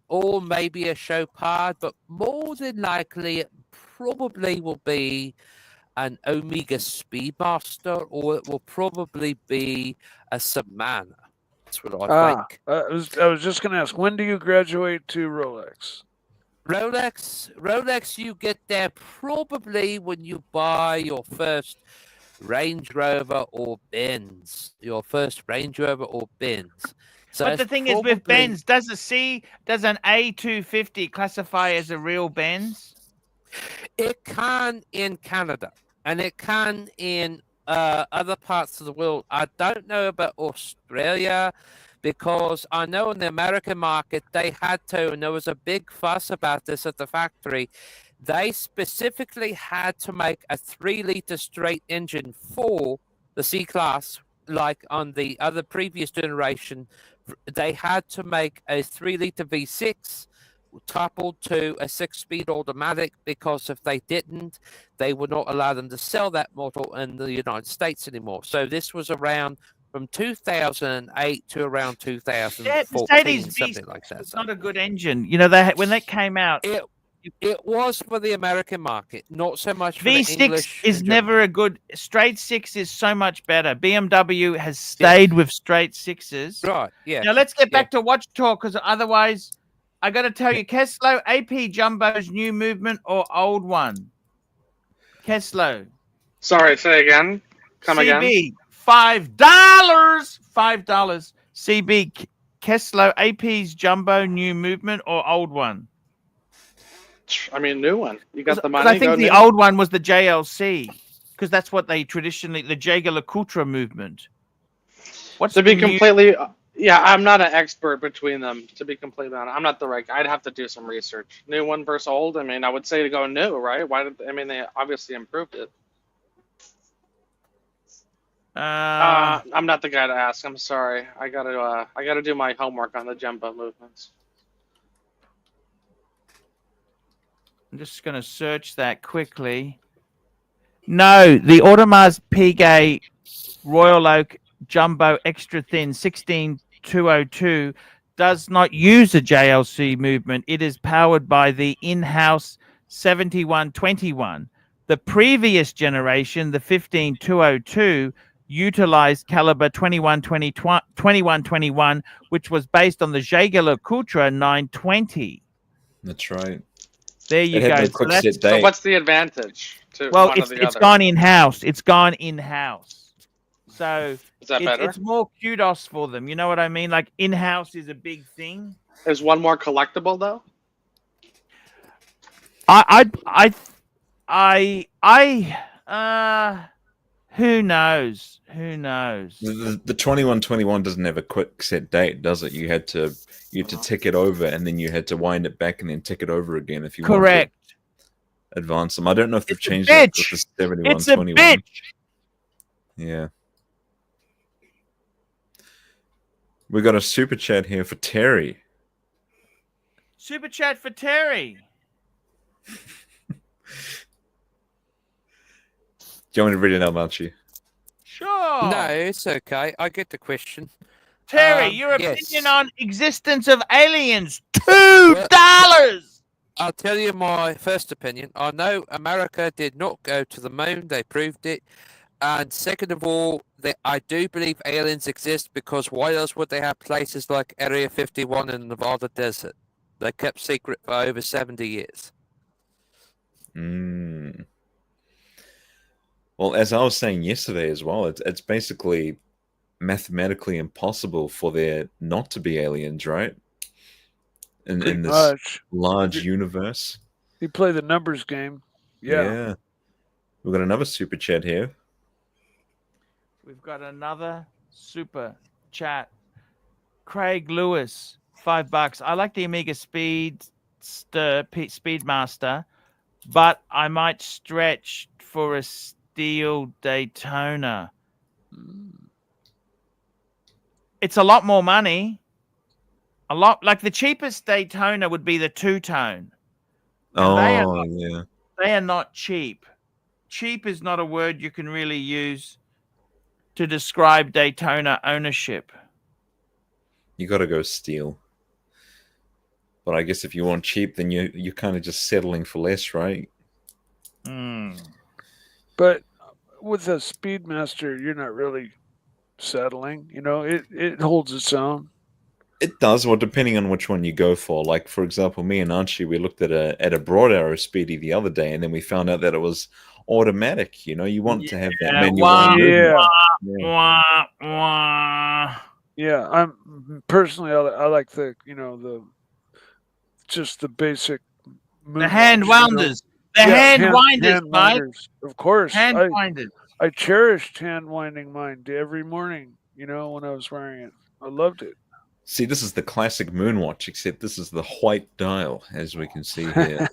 or maybe a Chopard. But more than likely, it probably will be an Omega Speedmaster, or it will probably be a Submariner. That's what I think. I was just going to ask, when do you graduate to Rolex? Rolex, you get there probably when you buy your first Range Rover or Benz. So but the thing is with Benz, does an A250 classify as a real Benz? It can in Canada, and it can in other parts of the world. I don't know about Australia, because I know in the American market they had to, and there was a big fuss about this at the factory. They specifically had to make a 3-liter straight engine for the C-Class, like on the other previous generation. They had to make a 3-liter V6 coupled to a 6-speed automatic, because if they didn't, they would not allow them to sell that model in the United States anymore. So this was around from 2008 to around 2014, something like that. It's not a good engine. You know, when that came out, it was for the American market, not so much for the V6 English. is never a good. Straight six is so much better. BMW has stayed with straight sixes. Right. Yeah. Now let's get back to watch talk, because otherwise, I got to tell you, Keslo, AP Jumbo's new movement or old one? Keslo. Sorry, say again. Come CB, again. $5. $5. CB Keslo, AP's Jumbo new movement or old one? I mean, new one. You got the money. I think the old one was the JLC, because that's what they traditionally, the Jaeger-LeCoultre movement. What's to be completely, yeah, I'm not an expert between them. To be completely honest, I'm not the right guy. I'd have to do some research. New one versus old. I mean, I would say to go new, right? Why did I mean they obviously improved it? I'm not the guy to ask. I'm sorry. I gotta do my homework on the jumbo movements. I'm just going to search that quickly. No, the Audemars Piguet Royal Oak Jumbo Extra Thin 16202 does not use a JLC movement. It is powered by the in-house 7121. The previous generation, the 15202, utilized caliber 2121, which was based on the Jaeger-LeCoultre 920. That's right. There you go. So what's the advantage? Well, it's gone in-house. It's gone in-house. So is that better? It's more kudos for them. You know what I mean? Like in-house is a big thing. Is one more collectible though? Who knows? Who knows? The 2121 doesn't have a quick set date, does it? You had to tick it over, and then you had to wind it back and then tick it over again if you correct. Want to advance them. I don't know if they've changed it with the 7121. It's a bitch. Yeah. We got a super chat here for Terry. Super chat for Terry. Do you want me to read it out, Archie? Sure. No, it's okay. I get the question. Terry, your opinion on existence of aliens? $2. I'll tell you my first opinion. I know America did not go to the moon. They proved it. And second of all, I do believe aliens exist, because why else would they have places like Area 51 in the Nevada desert? They kept secret for over 70 years. Well, as I was saying yesterday as well, it's basically mathematically impossible for there not to be aliens, right? In this large universe. You play the numbers game. Yeah. We've got another super chat here. We've got another super chat. Craig Lewis, $5. I like the Omega Speedmaster, but I might stretch for a steel Daytona. It's a lot more money. A lot, like the cheapest Daytona would be the two-tone. Yeah. They are not cheap. Cheap is not a word you can really use to describe Daytona ownership. You got to go steel. But I guess if you want cheap, then you're kind of just settling for less, right? But with a Speedmaster, you're not really settling. You know, it holds its own. It does, well, depending on which one you go for. Like, for example, me and Archie, we looked at a broad arrow Speedy the other day, and then we found out that it was automatic. You know, you want to have that manual. Yeah, I'm personally, I like the, you know, just the basic. The hand wounders. hand winders, hand Mike. winders, of course. Hand winders. I cherished hand winding mine every morning. You know, when I was wearing it, I loved it. See, this is the classic moon watch, except this is the white dial, as we can see here.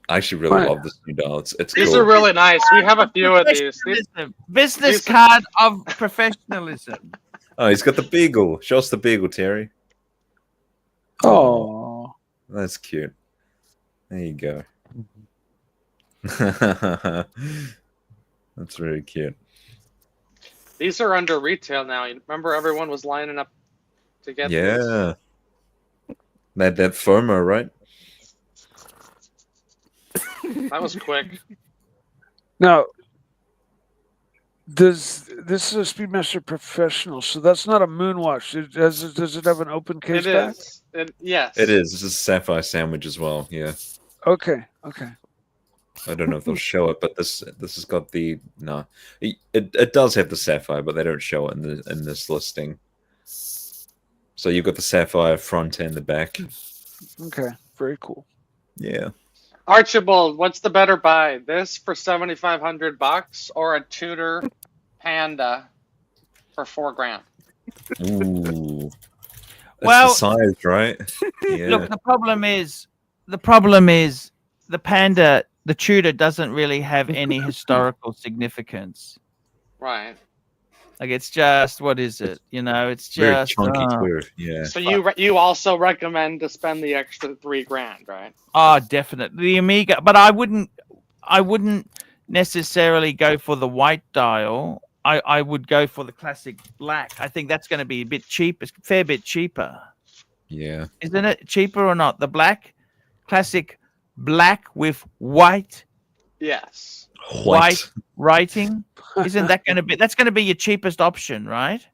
I actually really love this new dial. It's These cool. are really nice. We have a few of these. Business card of professionalism. Oh, he's got the beagle. Show us the beagle, Terry. Oh, that's cute. There you go. That's very cute. These are under retail now. You remember everyone was lining up to get these? Yeah. That FOMO, right? That was quick. Now, this is a Speedmaster Professional, so that's not a moon watch. Does it have an open case back? Yes. It is. This is a sapphire sandwich as well. Yeah. Okay. I don't know if they'll show it, but this has got the no. It does have the sapphire, but they don't show it in this listing. So you've got the sapphire front and the back. Okay, very cool. Yeah. Archibald, what's the better buy? This for $7,500 or a Tudor Panda for $4,000? Ooh. Well, the size, right? Yeah. Look, the problem is the Panda, the Tudor doesn't really have any historical significance. Right. Like it's just, what is it? You know, it's just very chunky too. Yeah. So you also recommend to spend the extra $3,000, right? Oh, definitely the Omega, but I wouldn't necessarily go for the white dial. I would go for the classic black. I think that's going to be a bit cheap, a fair bit cheaper. Yeah. Isn't it cheaper or not? The classic black with white. Yes. White writing. Isn't that going to be? That's going to be your cheapest option, right?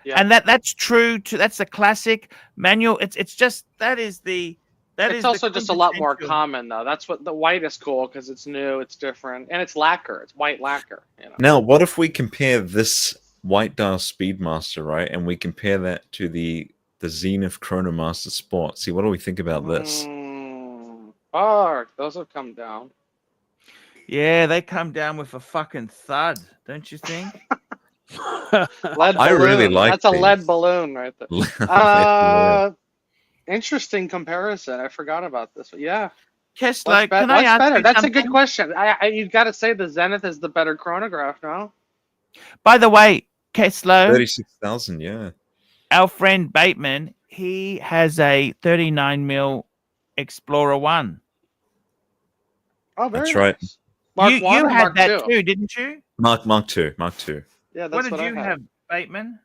Yeah. And that's true too. That's a classic manual. It's just it's also just a lot more common though. That's what the white is cool because it's new, it's different, and it's lacquer. It's white lacquer. You know? Now, what if we compare this white dial Speedmaster, right, and we compare that to the Zenith Chronomaster Sport? See, what do we think about this? Those have come down. Yeah, they come down with a fucking thud, don't you think? I really like that's a lead balloon right there. Interesting comparison. I forgot about this. Yeah. Keslo, can I ask better? That's a good question. You've got to say the Zenith is the better chronograph now. By the way, Keslo, 36,000. Yeah. Our friend Bateman, he has a 39mm Explorer 1. Oh, very That's right. Nice. You had that too, didn't you? Mark II. Yeah, that's what did you have, Bateman?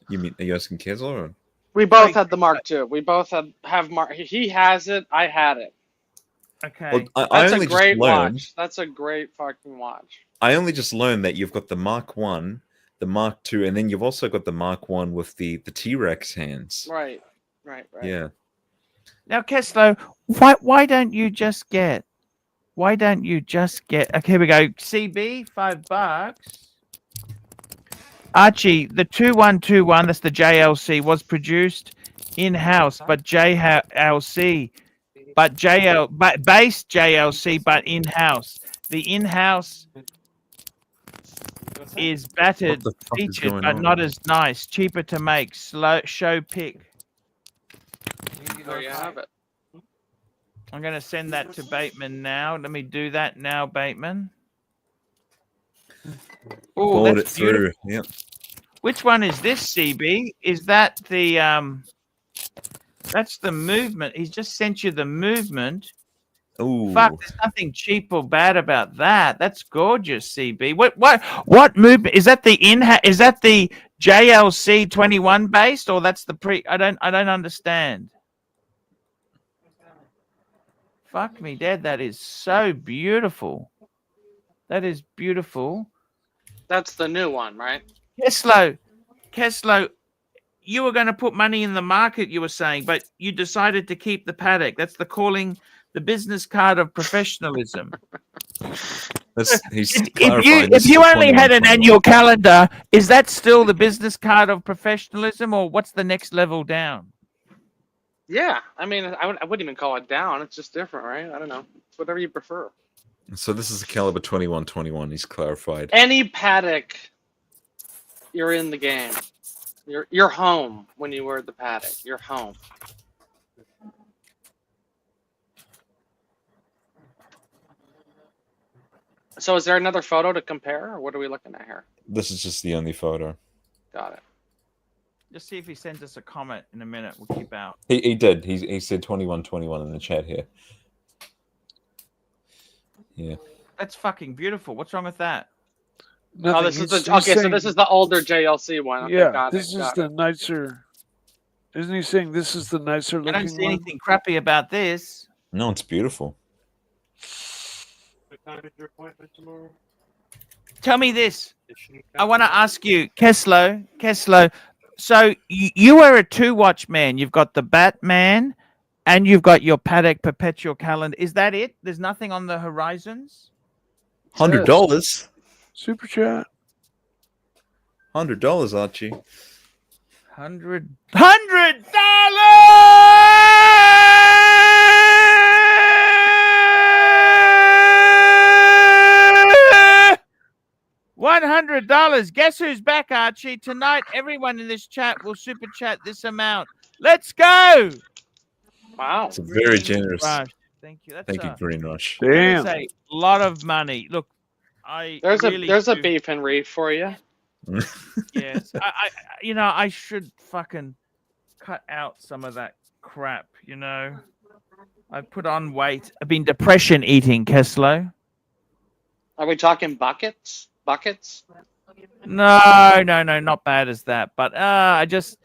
You mean, are you asking Keslo? Or? We both had the Mark II. We both have Mark. He has it. I had it. Okay. Well, that's a great watch. That's a great fucking watch. I only just learned that you've got the Mark I, the Mark II, and then you've also got the Mark I with the T-Rex hands. Right. Yeah. Now, Keslo, why don't you just get? Okay, here we go. CB, $5. Archie, the 2121, that's the JLC, was produced in-house, but JLC, but base JLC, but in-house. The in-house is battered, featured, but not as nice. Cheaper to make. Show pick. There you have it. I'm going to send that to Bateman now. Let me do that now, Bateman. Oh, that's beautiful. Yep. Which one is this, CB? Is that the that's the movement? He's just sent you the movement. Ooh. Fuck, there's nothing cheap or bad about that. That's gorgeous, CB. What movement? Is that the is that the JLC 21 based, or that's the pre? I don't understand. Fuck me dead. That is so beautiful. That is beautiful. That's the new one, right? Keslo, you were going to put money in the market, you were saying, but you decided to keep the Patek. That's the business card of professionalism. He's if you only had an annual calendar, is that still the business card of professionalism, or what's the next level down? Yeah, I mean, I wouldn't even call it down. It's just different, right? I don't know. It's whatever you prefer. So this is a caliber 2121. He's clarified. Any Patek, you're in the game. You're home when you wear the Patek. You're home. So is there another photo to compare, or what are we looking at here? This is just the only photo. Got it. Just see if he sends us a comment in a minute. We'll keep out. He did. He said 2121 in the chat here. Yeah. That's fucking beautiful. What's wrong with that? Nothing. Oh, this is the okay. So this is the older JLC one. Okay, Yeah, this is the nicer. Isn't he saying this is the nicer looking one? I don't see anything crappy about this. No, it's beautiful. What time is your appointment tomorrow? Tell me this. I want to ask you, Keslo. So you are a 2-watch man. You've got the Batman, and you've got your Patek perpetual calendar. Is that it? There's nothing on the horizons? $100. Super chat. $100, Archie. $100. $100. Guess who's back, Archie? Tonight, everyone in this chat will super chat this amount. Let's go. Wow. It's very generous. Rush. Thank you. Thank you, Green Rush. Damn. That's a lot of money. Look, there's a beef and reef for you. Yes. I should fucking cut out some of that crap, I put on weight. I've been depression eating, Keslo. Are we talking buckets? No, not bad as that. But I just,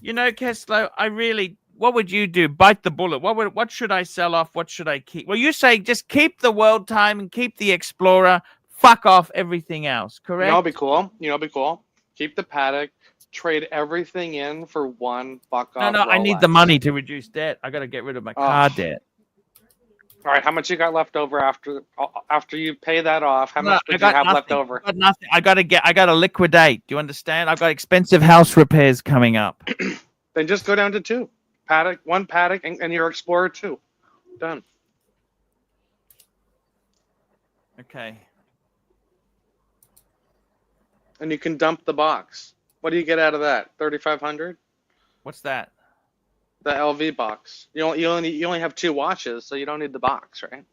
Keslo, what would you do? Bite the bullet. What should I sell off? What should I keep? Well, you say just keep the World Time and keep the Explorer. Fuck off everything else, correct? You know, it'd be cool. Keep the Patek. Trade everything in for one fuck off. No, Rolex. I need the money to reduce debt. I got to get rid of my car debt. All right, how much you got left over after you pay that off? How much did you have left over? I got nothing. I got to liquidate. Do you understand? I've got expensive house repairs coming up. Then just go down to 2. Patek, 1 Patek, and your Explorer 2. Done. Okay. And you can dump the box. What do you get out of that? 3,500? What's that? The LV box. You only have 2 watches, so you don't need the box, right?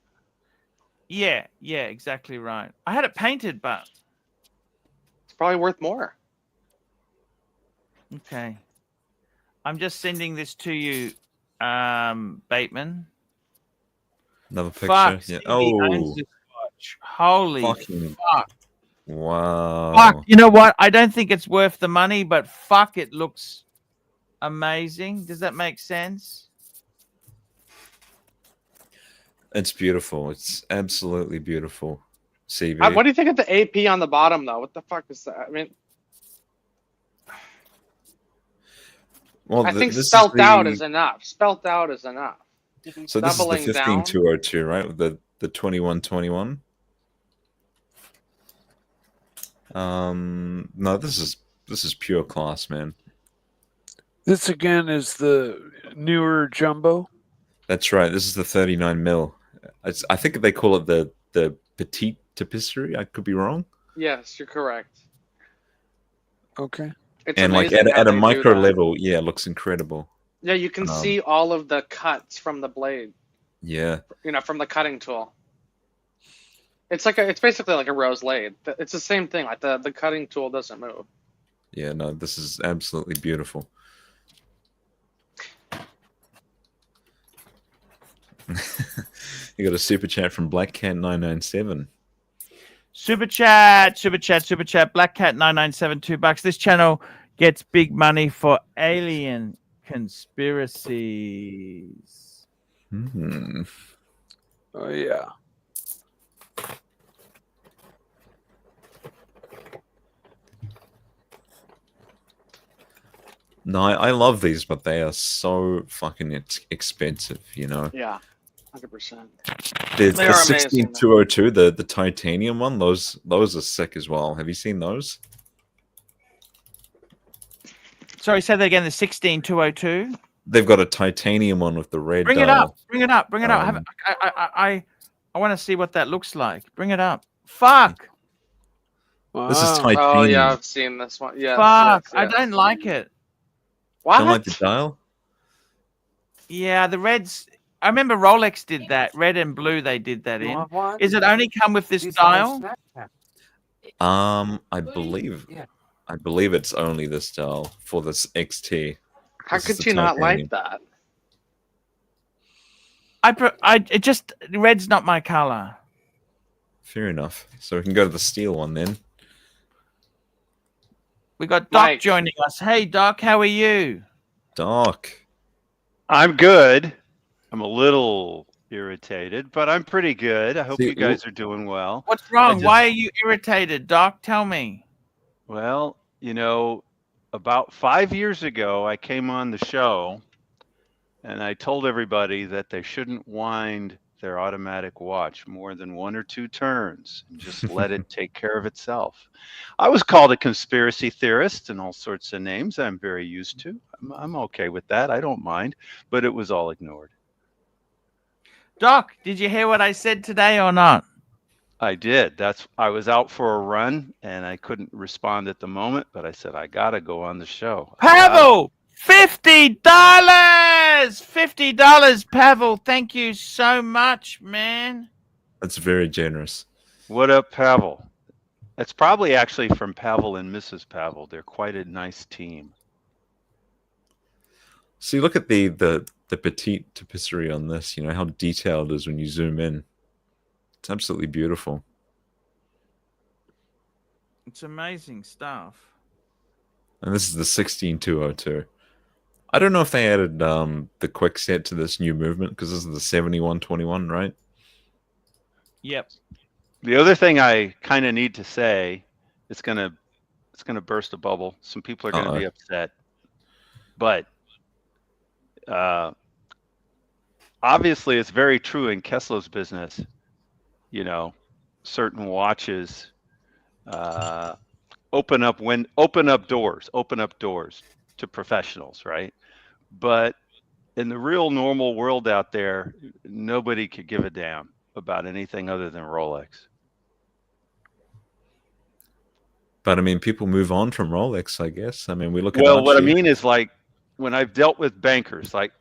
Yeah, exactly right. I had it painted, but it's probably worth more. Okay. I'm just sending this to you, Bateman. Another picture. Fuck, Yeah. owns this watch. Holy fuck. Wow. Fuck. You know what? I don't think it's worth the money, but fuck, it looks amazing. Does that make sense? It's beautiful. It's absolutely beautiful. CV. What do you think of the AP on the bottom, though? What the fuck is that? I mean, well, I think spelt out is enough. Spelt out is enough. So this is the 15202, right? With the 2121. No, this is pure class, man. This again is the newer jumbo. That's right. This is the 39 mil. I think they call it the petite tapisserie. I could be wrong. Yes, you're correct. Okay. It's and like at a micro level, yeah, it looks incredible. Yeah, you can see all of the cuts from the blade. Yeah. From the cutting tool. It's basically like a rose lathe. It's the same thing. Like the cutting tool doesn't move. Yeah, no, this is absolutely beautiful. You got a super chat from Black Cat 997. Super chat. Black Cat 997, $2. This channel gets big money for alien conspiracies. Oh yeah. No, I love these, but they are so fucking expensive, Yeah. 100%. The They are amazing. 16202, the titanium one, those are sick as well. Have you seen those? Sorry, say that again. The 16202. They've got a titanium one with the red Bring it dial. up. Bring it up. Bring it up. I want to see what that looks like. Bring it up. Fuck. Wow. This is titanium. Oh yeah, I've seen this one. Yes, Fuck. yes, I yes. don't like it. What? Don't like the dial? Yeah, the reds. I remember Rolex did that. Red and blue, they did that in. Is it only come with this dial? I believe it's only this dial for this XT. How This is could the you not titanium. like that? It just red's not my color. Fair enough. So we can go to the steel one then. We got Doc Mike. joining us. Hey Doc, how are you? Doc. I'm good. I'm a little irritated, but I'm pretty good. I hope See, you guys are doing well. What's wrong? just- Why are you irritated, Doc? Tell me. Well, you know, about 5 years ago, I came on the show and I told everybody that they shouldn't wind their automatic watch more than 1 or 2 turns and just let it take care of itself. I was called a conspiracy theorist and all sorts of names I'm very used to. I'm okay with that. I don't mind, but it was all ignored. Doc, did you hear what I said today or not? I did. I was out for a run and I couldn't respond at the moment, but I said I gotta go on the show. Pavel, $50. $50, Pavel. Thank you so much, man. That's very generous. What up, Pavel? That's probably actually from Pavel and Mrs. Pavel. They're quite a nice team. See, look at the petite tapisserie on this. You know how detailed it is when you zoom in. It's absolutely beautiful. It's amazing stuff. And this is the 16202. I don't know if they added the quick set to this new movement because this is the 7121, right? Yep. The other thing I kind of need to say, it's gonna burst a bubble. Some people are gonna be upset, but obviously it's very true in Keslo's business. You know, certain watches open up doors to professionals, right? But in the real normal world out there, nobody could give a damn about anything other than Rolex. But I mean, people move on from Rolex, I guess. I mean, we look at Well, what I Archie. mean is, like, when I've dealt with bankers, like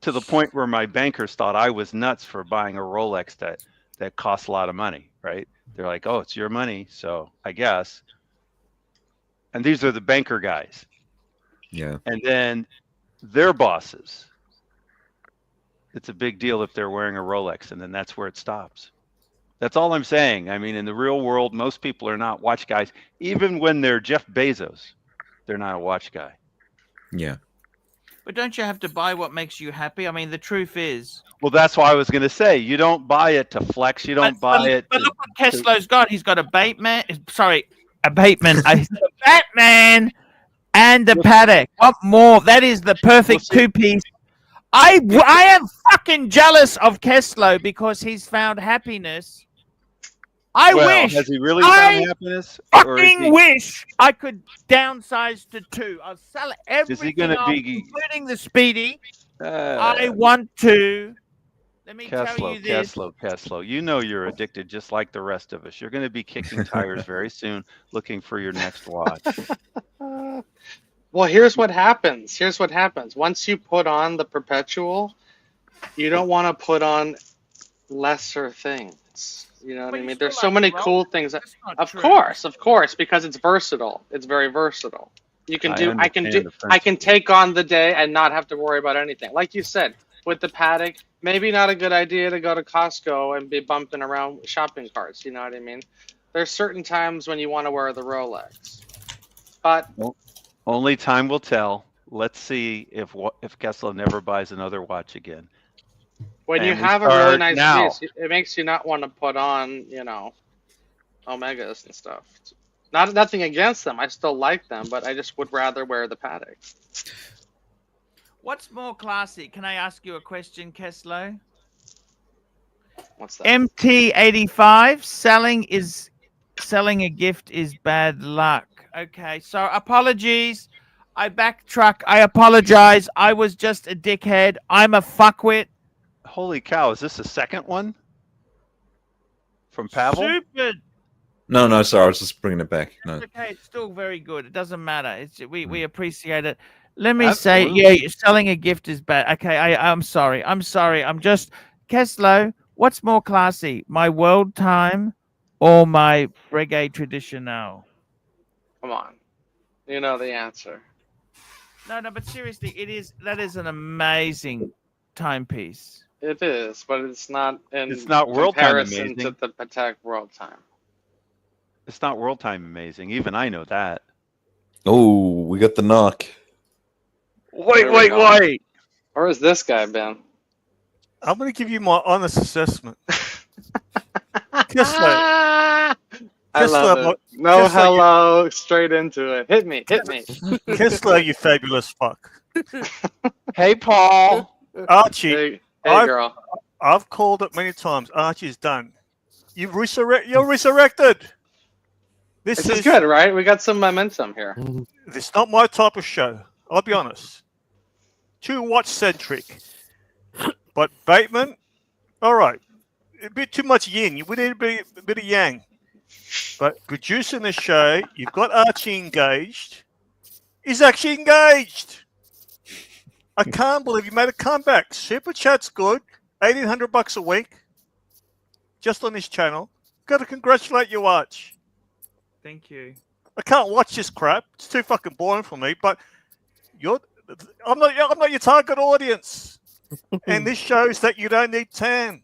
to the point where my bankers thought I was nuts for buying a Rolex that costs a lot of money, right? They're like, oh, it's your money, so I guess. And these are the banker guys. Yeah. And then their bosses. It's a big deal if they're wearing a Rolex, and then that's where it stops. That's all I'm saying. I mean, in the real world, most people are not watch guys. Even when they're Jeff Bezos, they're not a watch guy. Yeah. But don't you have to buy what makes you happy? I mean, the truth is. Well, that's why I was going to say, you don't buy it to flex. You don't buy it. But look what Keslo's got. He's got a Bateman. Sorry, a Bateman. A Batman and the Patek. What more? That is the perfect two-piece. I am fucking jealous of Keslo because he's found happiness. I wish. Has he really found happiness? Fucking wish I could downsize to 2. I'll sell everything, including the Speedy. I want to. Let me tell you this. Keslo. You know you're addicted just like the rest of us. You're going to be kicking tires very soon, looking for your next watch. Well, here's what happens. Once you put on the perpetual, you don't want to put lesser things. You know what I mean? There's so many cool things. Of course, because it's versatile. It's very versatile. You can do. I can take on the day and not have to worry about anything. Like you said, with the Patek, maybe not a good idea to go to Costco and be bumping around shopping carts. You know what I mean? There's certain times when you want to wear the Rolex, but only time will tell. Let's see if Keslo never buys another watch again. When you have a really nice piece, it makes you not want to put on, Omegas and stuff. Nothing against them. I still like them, but I just would rather wear the Patek. What's more classy? Can I ask you a question, Keslo? What's that? MT85. Selling a gift is bad luck. Okay, so apologies. I backtrack. I apologize. I was just a dickhead. I'm a fuckwit. Holy cow! Is this the second one from Pavel? Super. No, sorry, I was just bringing it back. No. Okay, it's still very good. It doesn't matter. We appreciate it. Let me say, Absolutely. selling a gift is bad. Okay, I'm sorry. I'm just Keslo. What's more classy, my world time or my Breguet traditional? Come on, you know the answer. No, but seriously, that is an amazing timepiece. It is, but it's not in It's not world time comparison amazing. to the Patek World Time. It's not world time amazing. Even I know that. Oh, we got the knock. Wait. Where has this guy been? I'm going to give you my honest assessment. Keslo. I love it. No hello, straight into it. Hit me. Keslo, you fabulous fuck. Hey, Paul. Archie, Hey girl. I've called it many times. Archie's done. You're resurrected. This is good, right? We got some momentum here. This is not my type of show. I'll be honest. Too watch-centric. But Bateman, all right. A bit too much yin. We need a bit of yang. But producing the show, you've got Archie engaged. He's actually engaged. I can't believe you made a comeback. Super Chat's good. $1,800 a week. Just on this channel. Got to congratulate you, Arch. Thank you. I can't watch this crap. It's too fucking boring for me. But I'm not your target audience. And this shows that you don't need tan.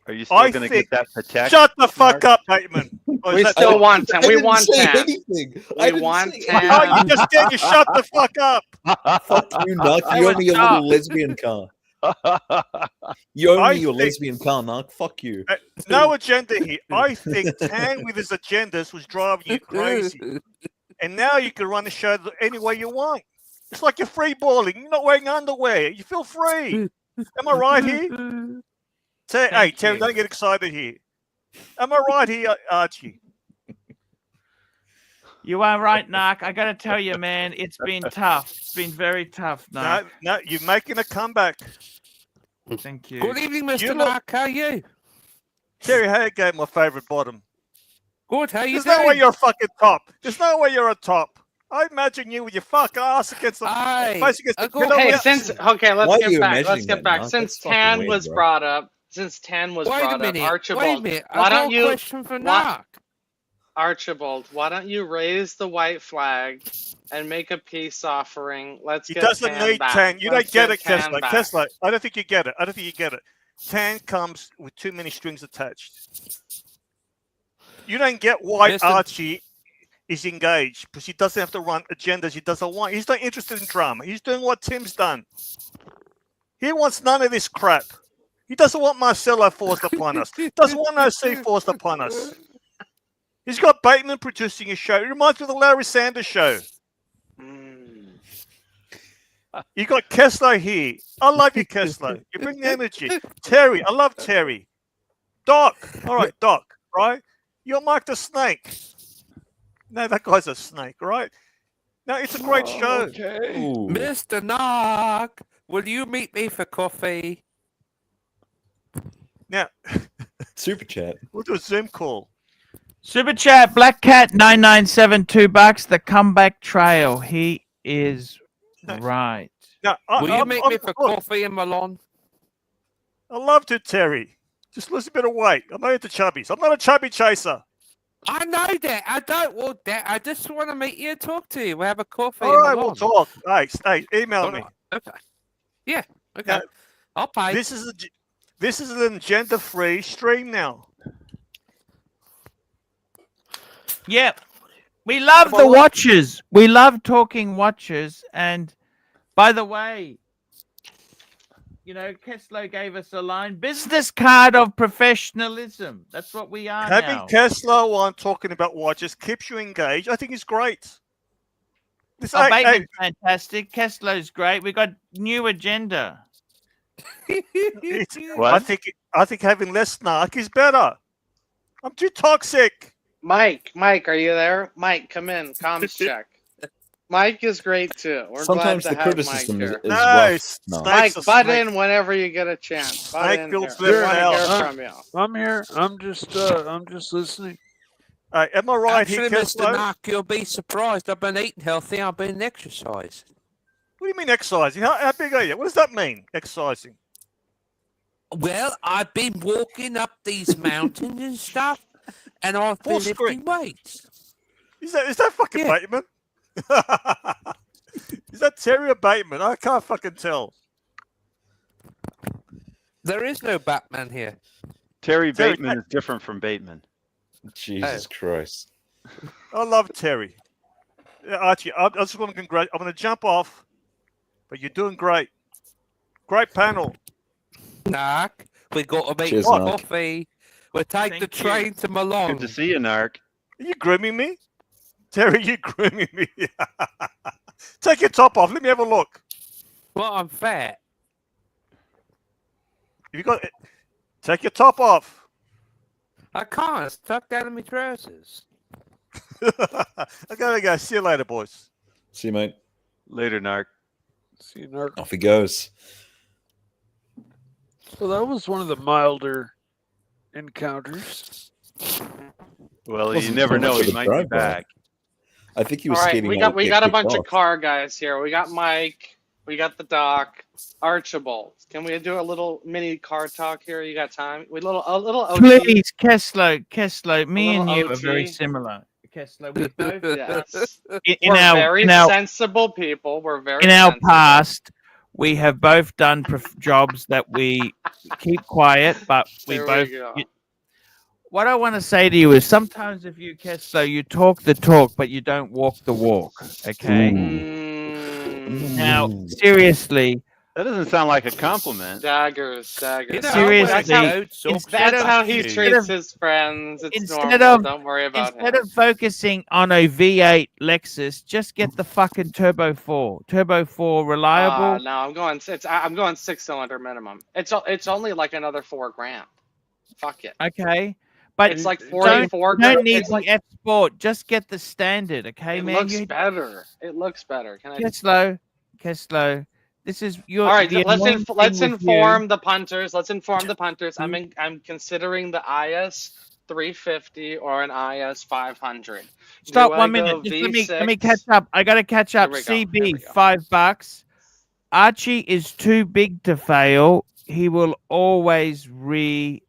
Are you still going to get that Patek? Shut the fuck up, Bateman. We still want tan. We want tan. We want tan. Oh, you just did. You shut the fuck up. Fuck you, Knock. You owe me a little lesbian car. You owe me your lesbian car, Knock. Fuck you. No agenda here. I think Tan with his agendas was driving you crazy. And now you can run the show any way you want. It's like you're free balling. You're not wearing underwear. You feel free. Am I right here? Hey, Terry, don't get excited here. Am I right here, Archie? You are right, Narc. I got to tell you, man, it's been tough. It's been very tough, Narc. No, you're making a comeback. Thank you. Good evening, Mr. Narc. How are you? Terry Haygate, my favourite bottom. Good, how you There's doing? no way you're a fucking top. There's no way you're a top. I imagine you with your fucking ass against the face against the pillow. Hey, let's get back. Since Tan was brought up, Archibald, why don't you question for Narc? Archibald, why don't you raise the white flag and make a peace offering? He doesn't need Tan. You don't get it, Keslo. Keslo, I don't think you get it. Tan comes with too many strings attached. You don't get why Archie is engaged because he doesn't have to run agendas he doesn't want. He's not interested in drama. He's doing what Tim's done. He wants none of this crap. He doesn't want Marcelo forced upon us. He doesn't want OC forced upon us. He's got Bateman producing a show. It reminds me of the Larry Sanders show. You got Keslo here. I love you, Keslo. You bring the energy. Terry, I love Terry. Doc. All right, Doc, right? You're Mike the Snake. No, that guy's a snake, right? No, it's a great show. Okay. Mr. Narc, will you meet me for coffee? Now, Super Chat. We'll do a Zoom call. Super Chat, Black Cat 997, $2. The comeback trail. He is right. Now, will you meet me for coffee in Milan? I love to, Terry. Just lose a bit of weight. I'm not into chubbies. I'm not a chubby chaser. I know that. I don't want that. I just want to meet you and talk to you. We'll have a coffee. All right, we'll talk. Hey, email me. Okay. Yeah. Okay. Now, I'll pay. This is an agenda-free stream now. Yep. We love the watches. We love talking watches. And by the way, you know, Keslo gave us a line, business card of professionalism. That's what we are Having now. Keslo on talking about watches keeps you engaged. I think it's great. Bateman's fantastic. Keslo's great. We got new agenda. I think I think having less snark is better. I'm too toxic. Mike, are you there? Mike, come in. Comms check. Mike is great too. We're Sometimes glad the to have criticism Mike is here. rough. No. Mike, butt in whenever you get a chance. Butt in here. We want to hear from you. I'm here. I'm just listening. Am I right Actually, here, Mr. Keslo? Nark, you'll be surprised. I've been eating healthy. I've been exercising. What do you mean exercising? How big are you? What does that mean, exercising? Well, I've been walking up these mountains and stuff, and I've been lifting weights. Is that fucking Bateman? Is that Terry or Bateman? I can't fucking tell. There is no Batman here. Terry Bateman is different from Bateman. Jesus Christ. I love Terry. Yeah, Archie, I just want to congratulate. I'm going to jump off, but you're doing great. Great panel. Nark, we got to make Cheers, coffee. We'll take the train to Milan. Good to see you, Nark. Are you grooming me? Terry, you grooming me. Take your top off. Let me have a look. Well, I'm fat. You got it. Take your top off. I can't. It's tucked out of my trousers. I gotta go. See you later, boys. See you, mate. Later, Nark. See you, Nark. Off he goes. Well, that was one of the milder encounters. Well, you never know. He might be back. I think he was All right, skating. we got a bunch of car guys here. We got Mike. We got the Doc. Archibald. Can we do a little mini car talk here? You got time? A little OT. Please, Keslo. Me and you are very similar. Keslo, we both yes. We're very sensible people. We're very in our sensible. past. We have both done jobs that we keep quiet, but we both. What I want to say to you is sometimes if you, Keslo, you talk the talk, but you don't walk the walk. Okay. Now, seriously. That doesn't sound like a compliment. Daggers. You know, Seriously, that's how he treats his friends. It's instead normal. of Don't worry about instead him. of focusing on a V8 Lexus, just get the fucking Turbo 4. Turbo 4 reliable. No, I'm going 6-cylinder minimum. It's only like another $4,000. Fuck it. Okay. But it's like 44. You don't need the F Sport. Just get the standard, okay, it man. Looks better. It looks better. Can I? Keslo. This is your. All right. Let's inform the punters. Let's inform the punters. I'm considering the IS 350 or an IS 500. Stop 1 minute. Just let me catch up. I gotta catch up. CB $5. Archie is too big to fail. He will always resurface.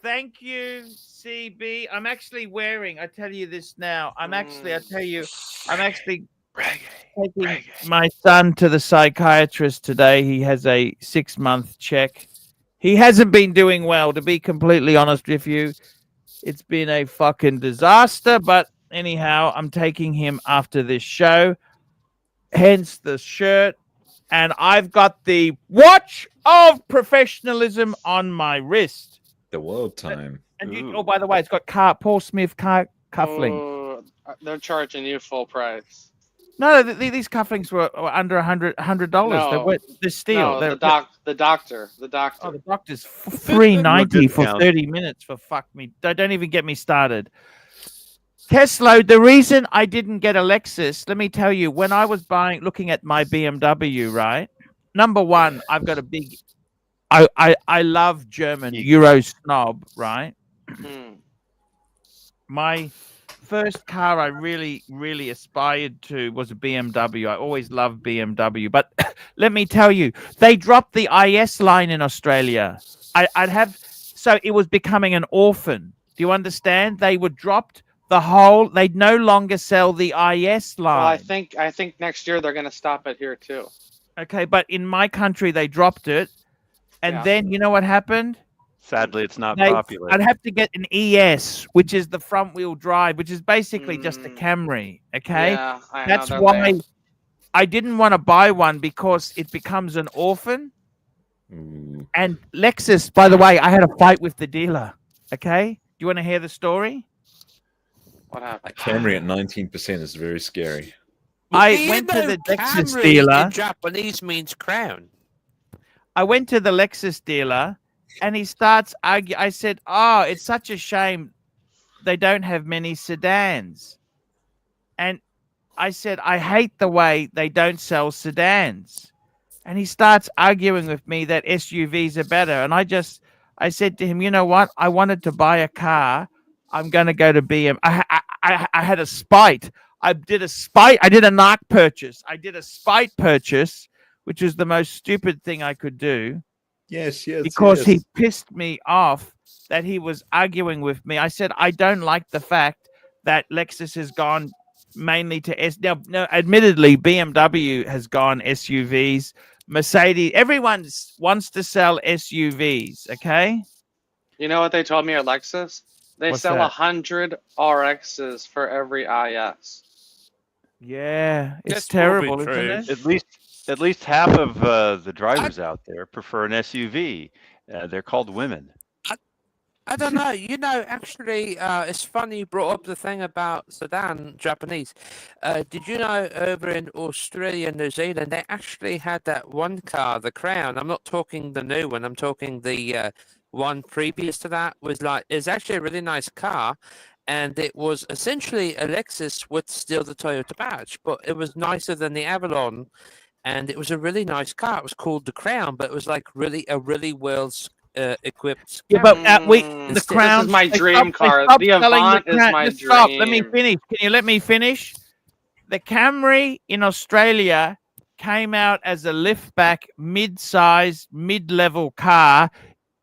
Thank you, CB. I'm actually wearing. I tell you this now. I'm actually taking my son to the psychiatrist today. He has a 6-month check. He hasn't been doing well, to be completely honest with you. It's been a fucking disaster. But anyhow, I'm taking him after this show. Hence the shirt. And I've got the watch of professionalism on my wrist. The world time. And by the way, it's got Paul Smith cufflinks. They're charging you full price. No, these cufflinks were under $100. No, they're steel. No, the doctor. Oh, the doctor's $3.90 for 30 minutes. For fuck me. Don't even get me started. Keslo, the reason I didn't get a Lexus, let me tell you, when I was looking at my BMW, right? Number one, I've got a big. I love German Euro snob, right? My first car I really, really aspired to was a BMW. I always loved BMW. But let me tell you, they dropped the IS line in Australia. So it was becoming an orphan. Do you understand? They were dropped the whole. They'd no longer sell the IS line. Well, I think next year they're going to stop it here too. Okay, but in my country they dropped it. And then you know what happened? Sadly, it's not popular. I'd have to get an ES, which is the front wheel drive, which is basically just a Camry. Okay, yeah, that's why I didn't want to buy one, because it becomes an orphan. And Lexus, by the way, I had a fight with the dealer. Okay, do you want to hear the story? What happened? A Camry at 19% is very scary. I went to the Lexus dealer. In Japanese means crown. I went to the Lexus dealer, and he starts arguing. I said, "Oh, it's such a shame they don't have many sedans." And I said, "I hate the way they don't sell sedans." And he starts arguing with me that SUVs are better. And I said to him, "You know what? I wanted to buy a car. I'm going to go to BM. I had a spite. I did a spite. I did a narc purchase. I did a spite purchase, which was the most stupid thing I could do. Yes, Because he pissed me off that he was arguing with me. I said, I don't like the fact that Lexus has gone mainly to No, admittedly, BMW has gone SUVs. Mercedes, everyone wants to sell SUVs, okay? You know what they told me at Lexus? They What's sell that? 100 RXs for every IS. Yeah, it's That's terrible, probably isn't true. it? At least half of the drivers out there prefer an SUV. They're called women. I don't know. You know, actually, it's funny you brought up the thing about sedan Japanese. Did you know over in Australia and New Zealand, they actually had that one car, the Crown. I'm not talking the new one. I'm talking the one previous to that. It's actually a really nice car. And it was essentially a Lexus with still the Toyota badge, but it was nicer than the Avalon. And it was a really nice car. It was called the Crown, but it was like a really well equipped. Yeah, but the This Crown. is my dream they car. stopped The selling Avant is Crown. my Just stop. Let me dream. finish. Can you let me finish? The Camry in Australia came out as a liftback, mid-size, mid-level car,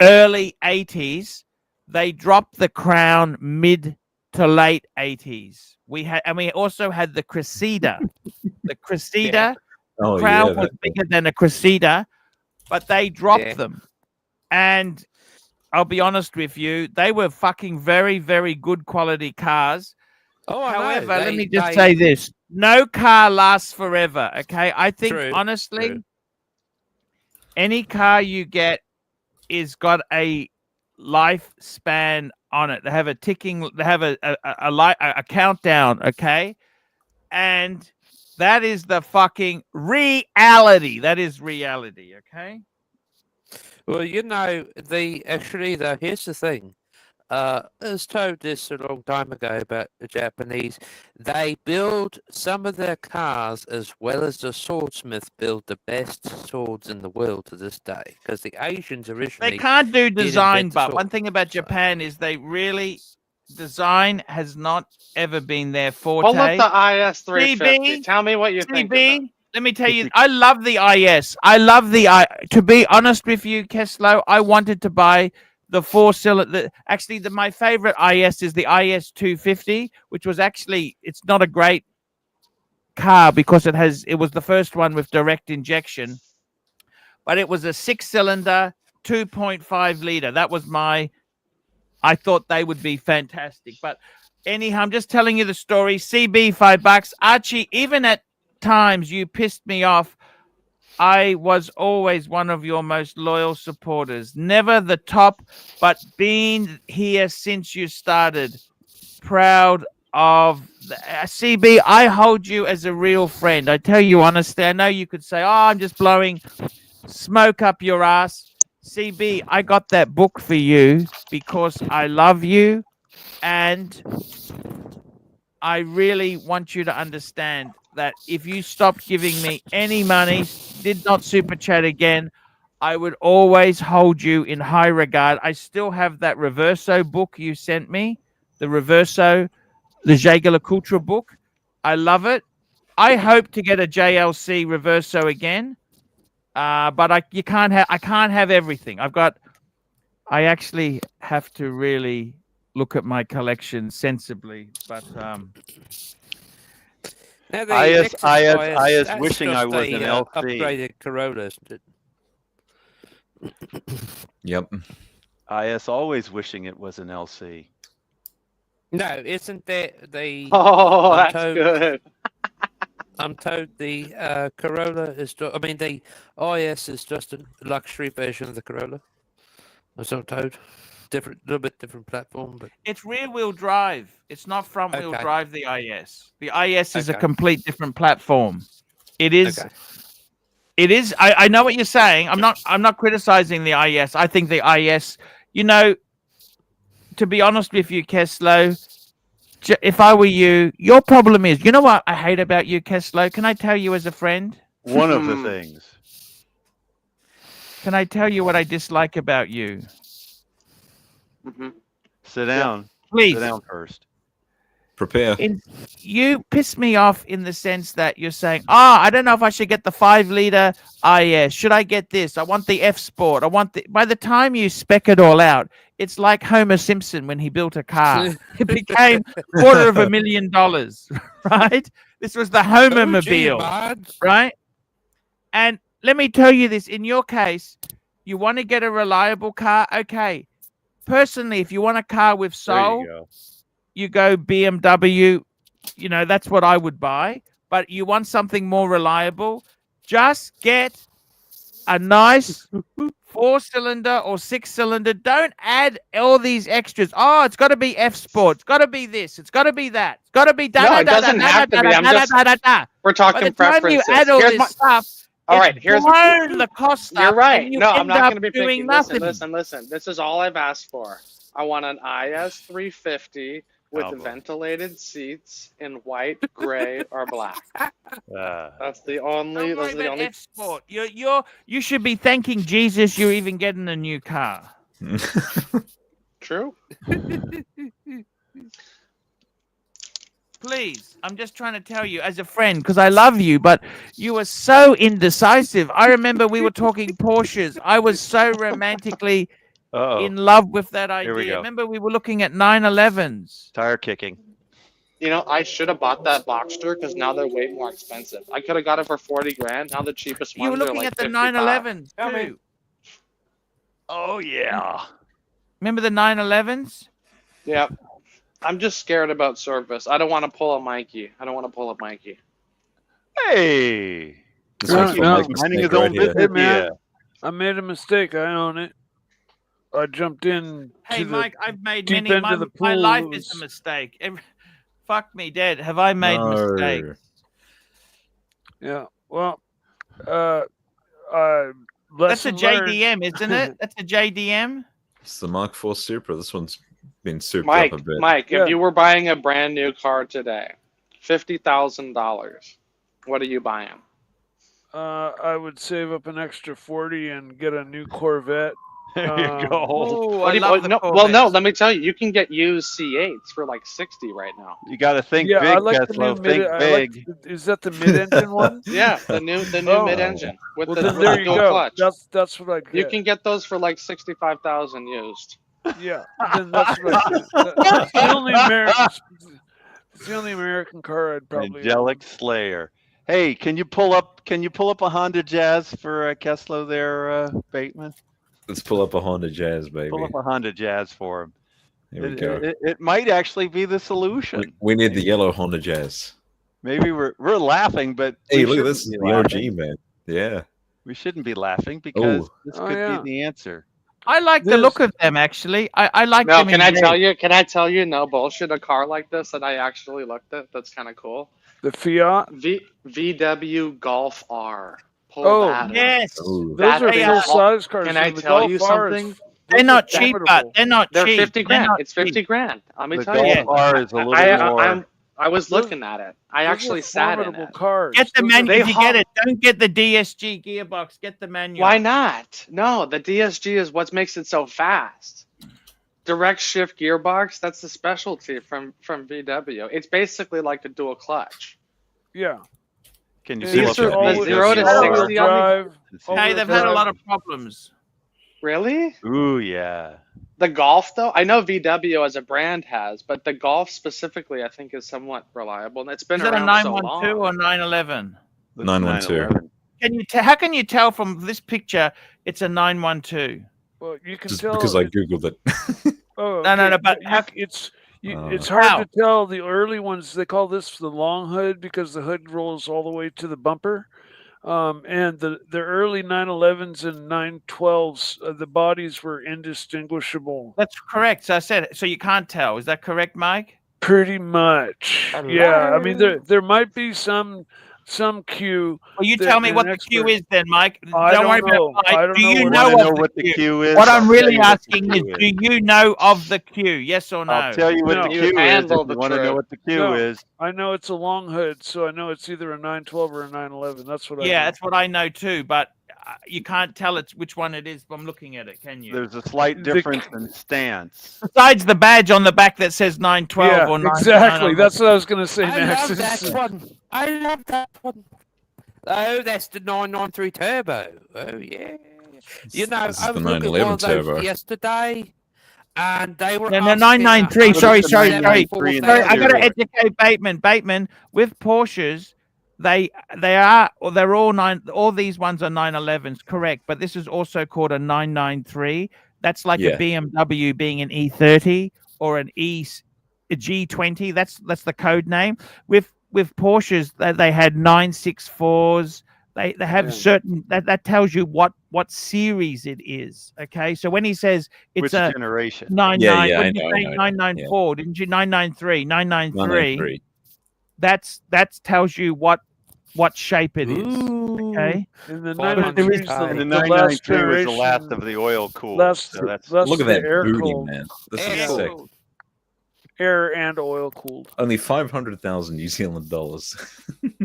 early 80s. They dropped the Crown mid to late 80s. We also had the Cressida. The Cressida Crown was bigger than a Cressida, but they dropped them. And I'll be honest with you, they were fucking very, very good quality cars. However, let me just say this. No car lasts forever, okay? I think, honestly, any car you get is got a lifespan on it. They have a ticking, they have a countdown, okay? And that is the fucking reality. That is reality, okay? Well, you know, here's the thing. I was told this a long time ago about the Japanese. They build some of their cars as well as the swordsmith build the best swords in the world to this day. Because the Asians originally they can't do design, but sword. one thing about Japan is design has not ever been their forte. Pull up the IS350. Tell me what you think of it. Let me tell you, I love the IS. To be honest with you, Keslo, I wanted to buy the 4-cylinder. Actually, my favorite IS is the IS 250, which was actually, it's not a great car because it was the first one with direct injection, but it was a 6-cylinder, 2.5 liter. That was I thought they would be fantastic. But anyhow, I'm just telling you the story. CB, $5. Archie, even at times you pissed me off. I was always one of your most loyal supporters. Never the top, but been here since you started. Proud of CB. I hold you as a real friend. I tell you honestly. I know you could say, "Oh, I'm just blowing smoke up your ass." CB, I got that book for you because I love you, and I really want you to understand that if you stopped giving me any money, did not super chat again, I would always hold you in high regard. I still have that Reverso book you sent me, the Reverso, the JLuxury book. I love it. I hope to get a JLC Reverso again, but I can't have everything. I actually have to really look at my collection sensibly, but I was wishing I was an LC. Upgraded Corolla. Yep. IS always wishing it was an LC. No, isn't that the? Oh, that's good. I'm told the Corolla is. The IS is just a luxury version of the Corolla. As I'm told. Little bit different platform, but it's rear-wheel drive. It's not front-wheel drive. The IS. The IS is a complete different platform. It is. It is. I know what you're saying. I'm not criticizing the IS. I think the IS, you know, to be honest with you, Keslo, if I were you, your problem is, you know what I hate about you, Keslo? Can I tell you as a friend? One of the things. Can I tell you what I dislike about you? Sit down. Please. Sit down first. Prepare. You piss me off in the sense that you're saying, I don't know if I should get the 5-liter IS. Should I get this? I want the F Sport. I want the. By the time you spec it all out, it's like Homer Simpson when he built a car. It became $250,000, right? This was the Homer-mobile, right? And let me tell you this: in your case, you want to get a reliable car. Okay, personally, if you want a car with soul, you go BMW, you know, that's what I would buy. But you want something more reliable, just get a nice 4-cylinder or 6-cylinder. Don't add all these extras. Oh, it's got to be F Sport. It's got to be this. It's got to be that. It's got to be da da da da da da da da. We're talking preferences. By the time you add all this stuff, all right, here's the cost. You're right. You no, I'm not going to be doing picky. nothing. Listen. This is all I've asked for. I want an IS 350 with ventilated seats in white, gray, or black. That's the only. Those are the only. F-Sport. You should be thanking Jesus you're even getting a new car. True. Please, I'm just trying to tell you as a friend because I love you, but you were so indecisive. I remember we were talking Porsches. I was so romantically in love with that idea. Remember we were looking at 911s. Tire kicking. You know, I should have bought that Boxster because now they're way more expensive. I could have got it for 40 grand. Now the cheapest ones You were looking like at the 55. 911s too. Oh yeah. Remember the 911s? Yeah. I'm just scared about service. I don't want to pull a Mikey. Hey. Minding his own business. Man, I made a mistake. I own it. I jumped in. Hey, Mike, I've made many. My life is a mistake. Fuck me dead. Have I made mistakes? Yeah. Well, that's a JDM, isn't it? That's a JDM. It's the Mark IV Supra. This one's been souped up a bit. Mike, if you were buying a brand new car today, $50,000, what are you buying? I would save up an extra 40 and get a new Corvette. There you go. No, let me tell you, you can get used C8s for like 60 right now. You got to think big, Keslo. Think big. Is that the mid-engine one? Yeah, the new mid-engine with the there you dual go. clutch. That's what I get. You can get those for like 65,000 used. Yeah, then that's what I get. That's the only American. It's the only American car I'd probably. Angelic Slayer. Hey, can you pull up a Honda Jazz for Keslo there, Bateman? Let's pull up a Honda Jazz, baby. Pull up a Honda Jazz for him. Here we go. It might actually be the solution. We need the yellow Honda Jazz. Maybe we're laughing, but hey, look at this, the OG, man. Yeah, we shouldn't be laughing because this could be the answer. I like the look of them, actually. I like them. Can I tell you? No bullshit. A car like this that I actually looked at. That's kind of cool. The Fiat VW Golf R. Pull that yes. Those are full-size cars. Can I tell you something? They're not cheap, but they're not cheap. They're 50 grand. It's 50 grand. Let me tell you. The Golf R is a little more. I was looking at it. I actually sat in it. Cars. Get the manual. If you get it, don't get the DSG gearbox. Get the manual. Why not? No, the DSG is what makes it so fast. Direct shift gearbox. That's the specialty from VW. It's basically like the dual clutch. Yeah. Can you see the 0 to 60 drive? Hey, they've had a lot of problems. Really? Ooh, yeah. The Golf, though, I know VW as a brand has, but the Golf specifically, I think, is somewhat reliable, and it's been around so long. Is it a 912 or 911? 912. Can you how can you tell from this picture it's a 912? Well, you can just tell because I googled it. No, but it's hard to tell. The early ones, they call this the long hood because the hood rolls all the way to the bumper. And the early 911s and 912s, the bodies were indistinguishable. That's correct. So I said, so you can't tell. Is that correct, Mike? Pretty much. Yeah. I mean, there might be some some Q. Well, you tell me what the Q is then, Mike. Don't worry know. about Mike. I don't Do know you what know of what the Q is? What I'm really what the asking is, Q do you know of the Q? Yes or no? I'll tell you what No. the You Q is if handle you the want to know truth. what the Q No. is. I know it's a long hood, so I know it's either a 912 or a 911. That's what I know. Yeah, that's what I know too, but you can't tell which one it is from looking at it, can you? There's a slight difference in stance. Besides the badge on the back that says 912 or 9. Exactly. That's what I was going to say I next. love that one. I love that one. Oh, that's the 993 Turbo. Oh, yeah. You know, This is I the was looking at one 911 of those Turbo. yesterday, and they were No, asking 993. Sorry. 174,000. I got to educate Bateman. Bateman, with Porsches, they're all these ones are 911s, correct? But this is also called a 993. That's like a BMW being an E30 or a G20. That's the code name. With Porsches, they had 964s. They have certain that tells you what series it is. Okay, so when he says it's Which a generation? 99, I what did you say? 994, didn't you? 993, 993. That's tells you what shape it is. Okay, And the 993 993 was the last of the oil cooled. That's so that's Look at the that air booty, cooled. man. This Air is sick. cooled. Air and oil cooled. Only 500,000 New Zealand dollars.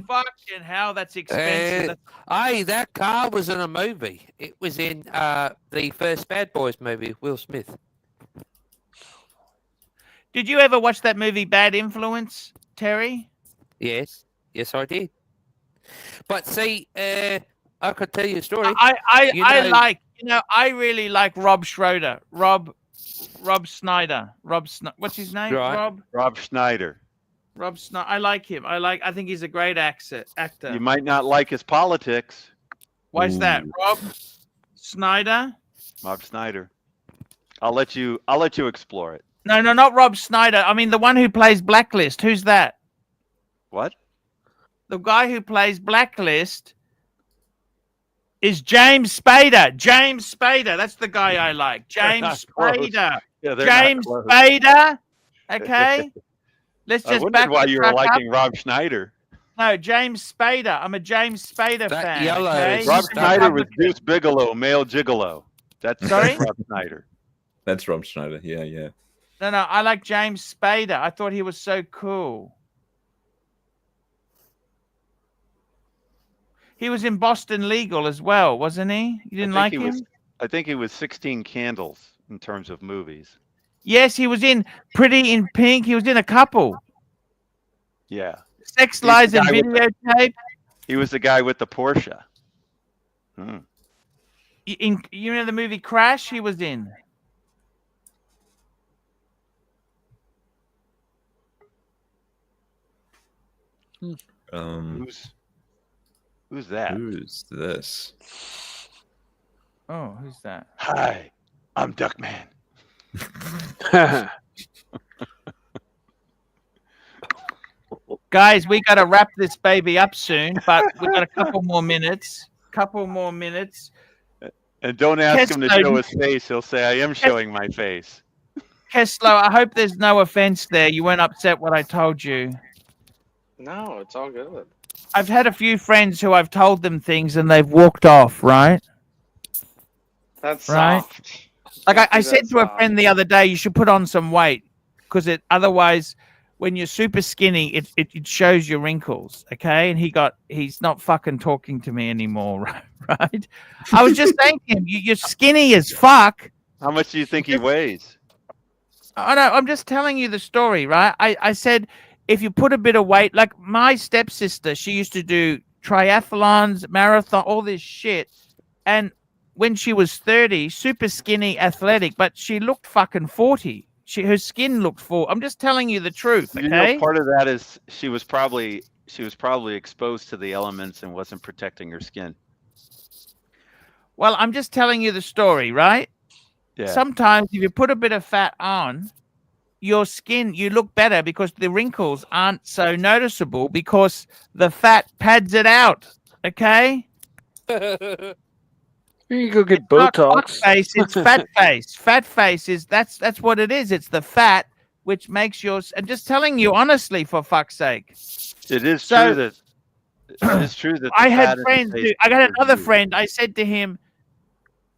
fucking hell, that's expensive. Hey, that car was in a movie. It was in the first Bad Boys movie, Will Smith. Did you ever watch that movie Bad Influence, Terry? Yes, I did. But see, I could tell you a story. I really like Rob Schroeder. Rob Snyder. What's his name? Right. Rob Schneider. Rob Snyder. I like him. I think he's a great actor. You might not like his politics. Why's that? Rob Snyder? Rob Schneider. I'll let you explore it. No, not Rob Snyder. I mean the one who plays Blacklist. Who's that? What? The guy who plays Blacklist is James Spader. James Spader. That's the guy I like. James Spader. Yeah, James Spader. Okay. Let's just back why you were up. liking Rob Schneider. No, James Spader. I'm a James Spader fan. yellow Okay? Rob Schneider was Deuce Bigelow, male gigolo. That's Rob Schneider. That's Rob Schneider. Yeah. No, I like James Spader. I thought he was so cool. He was in Boston Legal as well, wasn't he? You didn't like him? I think he was 16 Candles in terms of movies. Yes, he was in Pretty in Pink. He was in a couple. Yeah. Sex, Lies, and Videotape. He was the guy with the Porsche. You know the movie Crash he was in? Who's that? Who's this? Oh, who's that? Hi, I'm Duckman. Guys, we got to wrap this baby up soon, but we got a couple more minutes. And don't ask him to show his face. He'll say, I am showing my face. Keslo, I hope there's no offense there. You weren't upset what I told you. No, it's all good. I've had a few friends who I've told them things and they've walked off, right? That's right. Soft. Like I said to a friend the other day, you should put on some weight because otherwise when you're super skinny, it shows your wrinkles. Okay. And he's not fucking talking to me anymore. Right. I was just saying to him, you're skinny as fuck. How much do you think he weighs? I know. I'm just telling you the story, right? I said, if you put a bit of weight, like my stepsister, she used to do triathlons, marathon, all this shit. And when she was 30, super skinny, athletic, but she looked fucking 40. Her skin looked full. I'm just telling you the truth, okay? You know, part of that is she was probably exposed to the elements and wasn't protecting her skin. Well, I'm just telling you the story, right? Yeah. Sometimes if you put a bit of fat on, your skin, you look better because the wrinkles aren't so noticeable because the fat pads it out, okay? You go get It's Botox. Not fuck face, it's fat face. Fat face is that's what it is. It's the fat which makes yours. I'm just telling you honestly, for fuck's sake. It is true that It's true that I had friends. I got another friend. I said to him,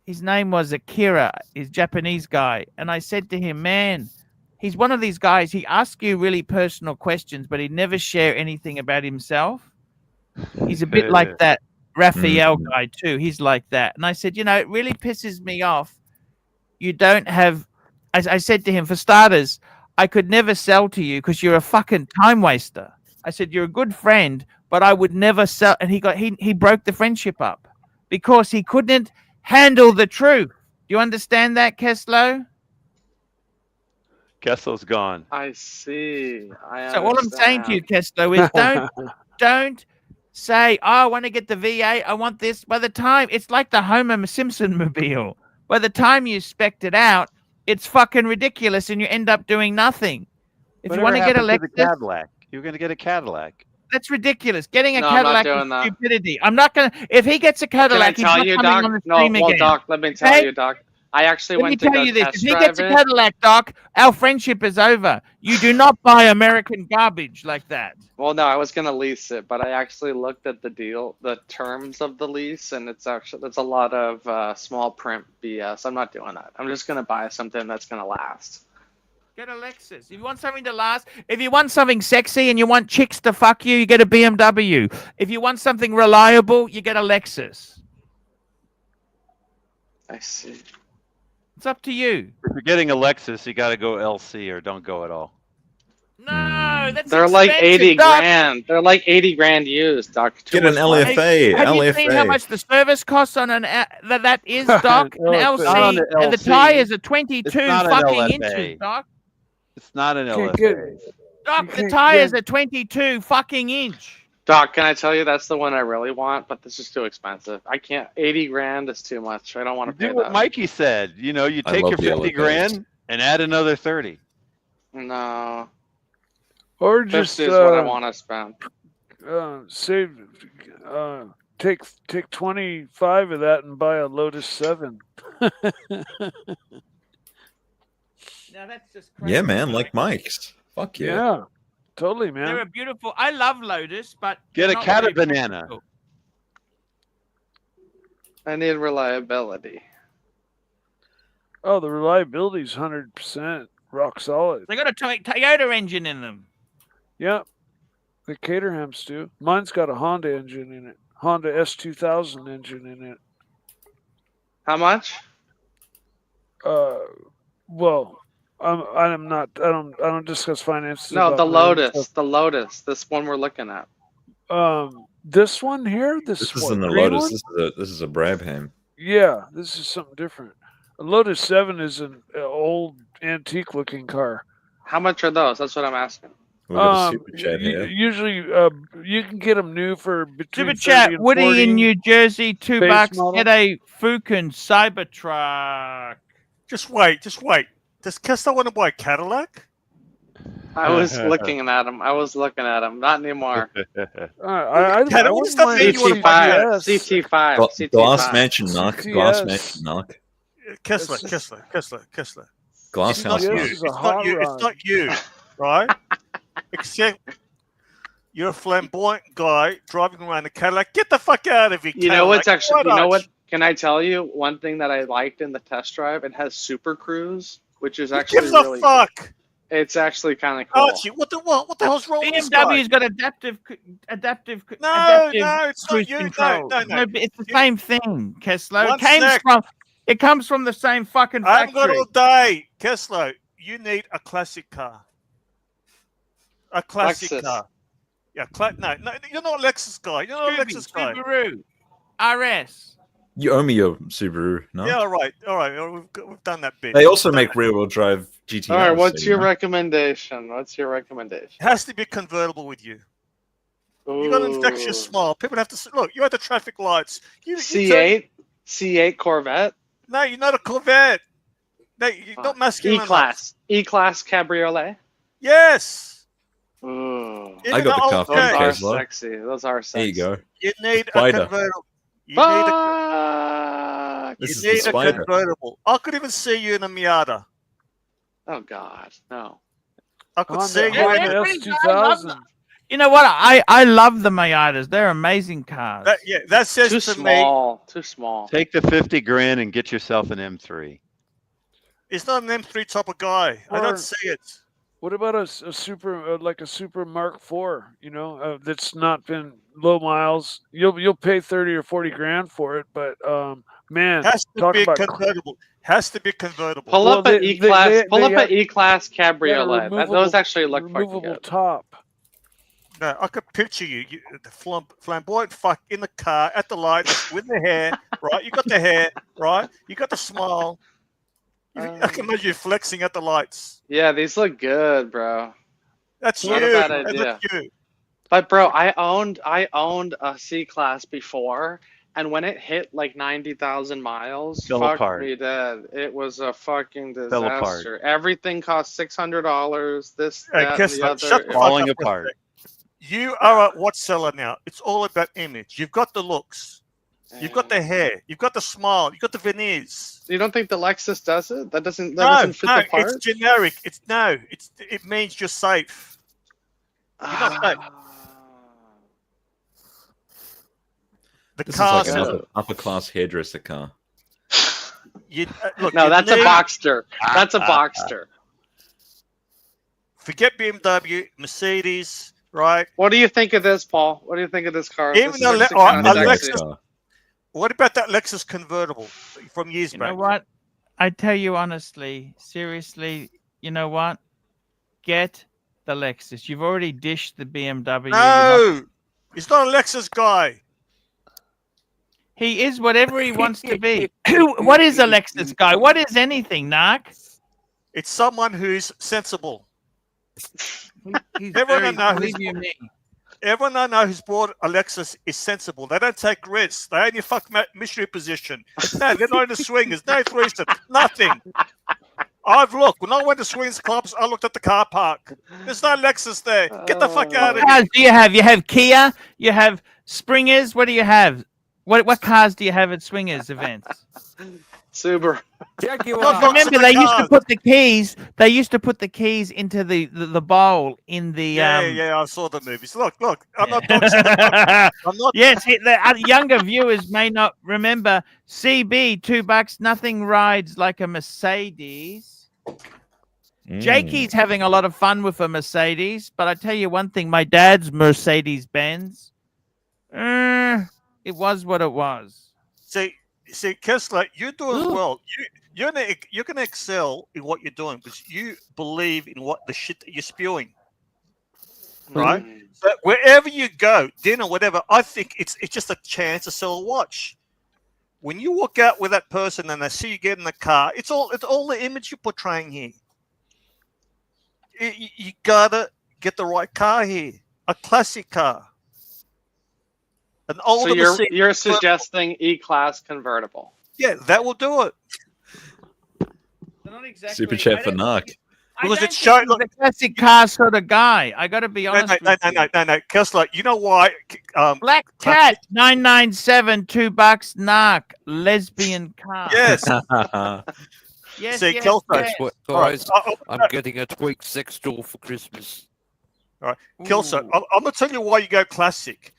his name was Akira, he's a Japanese guy. And I said to him, man, he's one of these guys. He asks you really personal questions, but he never share anything about himself. He's a bit like that Raphael guy too. He's like that. And I said, you know, it really pisses me off. You don't have, I said to him, for starters, I could never sell to you because you're a fucking time waster. I said, you're a good friend, but I would never sell. And he broke the friendship up because he couldn't handle the truth. Do you understand that, Keslo? Keslo's gone. I see. So all I'm saying to you, Keslo, is don't say, oh, I want to get the V8. I want this. By the time, it's like the Homer Simpson mobile. By the time you spec'd it out, it's fucking ridiculous and you end up doing nothing. If you want to get a Lexus, Cadillac, you're going to get a Cadillac. That's ridiculous. Getting a Cadillac is stupidity. I'm not going to. If he gets a Cadillac, he's not coming on the stream again. Doc, let me tell you, Doc. I actually went to go test drive it. If he gets a Cadillac, Doc, our friendship is over. You do not buy American garbage like that. Well, no, I was going to lease it, but I actually looked at the terms of the lease, and it's a lot of small print BS. I'm not doing that. I'm just going to buy something that's going to last. Get a Lexus. If you want something to last, if you want something sexy and you want chicks to fuck you, you get a BMW. If you want something reliable, you get a Lexus. I see. It's up to you. If you're getting a Lexus, you got to go LC or don't go at all. No, that's they're like 80 grand. They're like 80 grand used, Doc. Get an LFA. Have you seen how much the service costs on an that is, Doc? An LC. And the tires are 22 fucking inches, Doc. It's not an LFA. Doc, the tires are 22 fucking inch. Doc, can I tell you that's the one I really want, but this is too expensive. I can't. 80 grand is too much. I don't want to pay that. Do what Mikey said. You know, you take your 50 grand and add another 30. No. Or just 50 is what I want to spend. Save. Take 25 of that and buy a Lotus 7. Now that's just crazy. Yeah, man, like Mike's. Fuck yeah. Yeah, totally, man. They're a beautiful. I love Lotus, but get a Cata Banana. I need reliability. Oh, the reliability's 100%, rock solid. They got a Toyota engine in them. Yep, the Caterhams do. Mine's got a Honda engine in it. Honda S2000 engine in it. How much? Well. I'm not. I don't discuss finances. No, the Lotus. The Lotus. This one we're looking at. This one here. This isn't a Lotus. This is a Brabham. Yeah, this is something different. A Lotus 7 is an old antique looking car. How much are those? That's what I'm asking. Super chat here. Usually, you can get them new for between Super chat. Woody 40 in New Jersey, $2. model. Get a Fukin Cybertruck. Just wait. Does Keslo want to buy a Cadillac? I was looking at him. Not anymore. I wouldn't mind CT5. Glass Mansion knock. Glass Mansion knock. Keslo. Glass House knock. It's not you, right? Except you're a flamboyant guy driving around a Cadillac. Get the fuck out of here, Cadillac. You know what's actually? You know what? Can I tell you one thing that I liked in the test drive? It has Super Cruise, which is actually really fuck. It's actually kind of cool. Archie, what the hell's wrong with this guy? BMW's got adaptive. No, it's not you. No. It's the same thing, Keslo. It comes from the same fucking factory. I haven't got all day, Keslo. You need a classic car. A classic Lexus. car. Yeah, no, you're not a Lexus guy. You're not a Lexus guy. Subaru, RS. You owe me your Subaru, no? Yeah, all right. We've done that bit. They also make rear-wheel drive GTRs. All right, what's your recommendation? It has to be convertible with you. Ooh. You got an infectious smile. People have to look. You're at the traffic lights. C8 Corvette. No, you're not a Corvette. No, you're not masculine. E-Class Cabriolet. Yes. Ooh. I got the car for you, Keslo. Sexy. Those are sexy. There you go. You need a convertible. You need a convertible. I could even see you in a Miata. Oh God, no. I could see you in a S2000. You know what? I love the Miatas. They're amazing cars. That says Too to me, small. Too small. Take the 50 grand and get yourself an M3. it's not an M3 type of guy. I Or- don't see it. What about a super like a Super Mark IV? You know, that's not been low miles. You'll pay 30 or 40 grand for it, but man, Has to talk be about convertible. Has to be convertible. Pull Well, up an they- E-Class. they- Pull they up an have- E-Class they got a cabriolet. Those actually look fucking removable good. top. No, I could picture you the flamboyant fuck in the car at the lights with the hair, right? You got the hair, right? You got the smile. I can imagine you flexing at the lights. Yeah, these look good, bro. That's Not you. a bad man, idea. that's you. But bro, I owned a C-Class before, and when it hit like 90,000 miles, Fell fuck apart. me dead. It was a fucking Fell apart. disaster. Everything cost $600. This, Hey, that, and the Keslo, other. shut the fuck Falling up for a apart. sec. You are a watch seller now. It's all about image. You've got the looks. You've got the hair. You've got the smile. You've got the veneers. You don't think the Lexus does it? That doesn't No, fit the part. it's generic. It means you're safe. You're not safe. The This is car. like an upper class hairdresser car. Look, No, you that's a need- Boxster. That's a Boxster. Forget BMW, Mercedes, right? What do you think of this, Paul? What do you think of this car? Even This though is Le- actually kinda a sexy. Lexus- What about that Lexus convertible from years You back? know what? I tell you honestly, seriously, you know what? Get the Lexus. You've already dished the BMW. No, he's not a Lexus guy. He is whatever he wants to be. What is a Lexus guy? What is anything, Nark? It's someone who's sensible. He's Everyone very, knows- believe you me. Everyone I know who's bought a Lexus is sensible. They don't take risks. They only fuck mystery position. No, they're not in the swingers. No threesome. Nothing. I've looked. When I went to swings clubs, I looked at the car park. There's no Lexus there. Get the fuck out of What here. cars do you have? You have Kia. You have Springers. What do you have? What cars do you have at Swingers events? Subaru. Jaguar. Remember, they used to put the keys. They used to put the keys into the bowl in the. Yeah, I saw the movies. Look. I'm not talking I'm not. Yes, the younger viewers may not remember. CB, $2. Nothing rides like a Mercedes. Jakey's having a lot of fun with a Mercedes, but I tell you one thing: my dad's Mercedes Benz. It was what it was. See, Keslo, you're doing well. You're gonna excel in what you're doing because you believe in what the shit that you're spewing, right? But wherever you go, dinner, whatever, I think it's just a chance to sell a watch. When you walk out with that person and they see you get in the car, it's all the image you're portraying here. You gotta get the right car here, a classic car. An older So you're suggesting E-Class convertible? Yeah, that will do it. Not exactly. Super chat for Narc. Because it's showing. The classic car sort of guy. I got to be honest. No, Keslo, you know why? Black Cat 997 $2 Narc lesbian car. Yes. Yes. See, yes, Kelso. yes. What, All guys? right. I'm getting a tweaked sex doll for Christmas. All right, Kelso, I'm going to tell you why you go classic.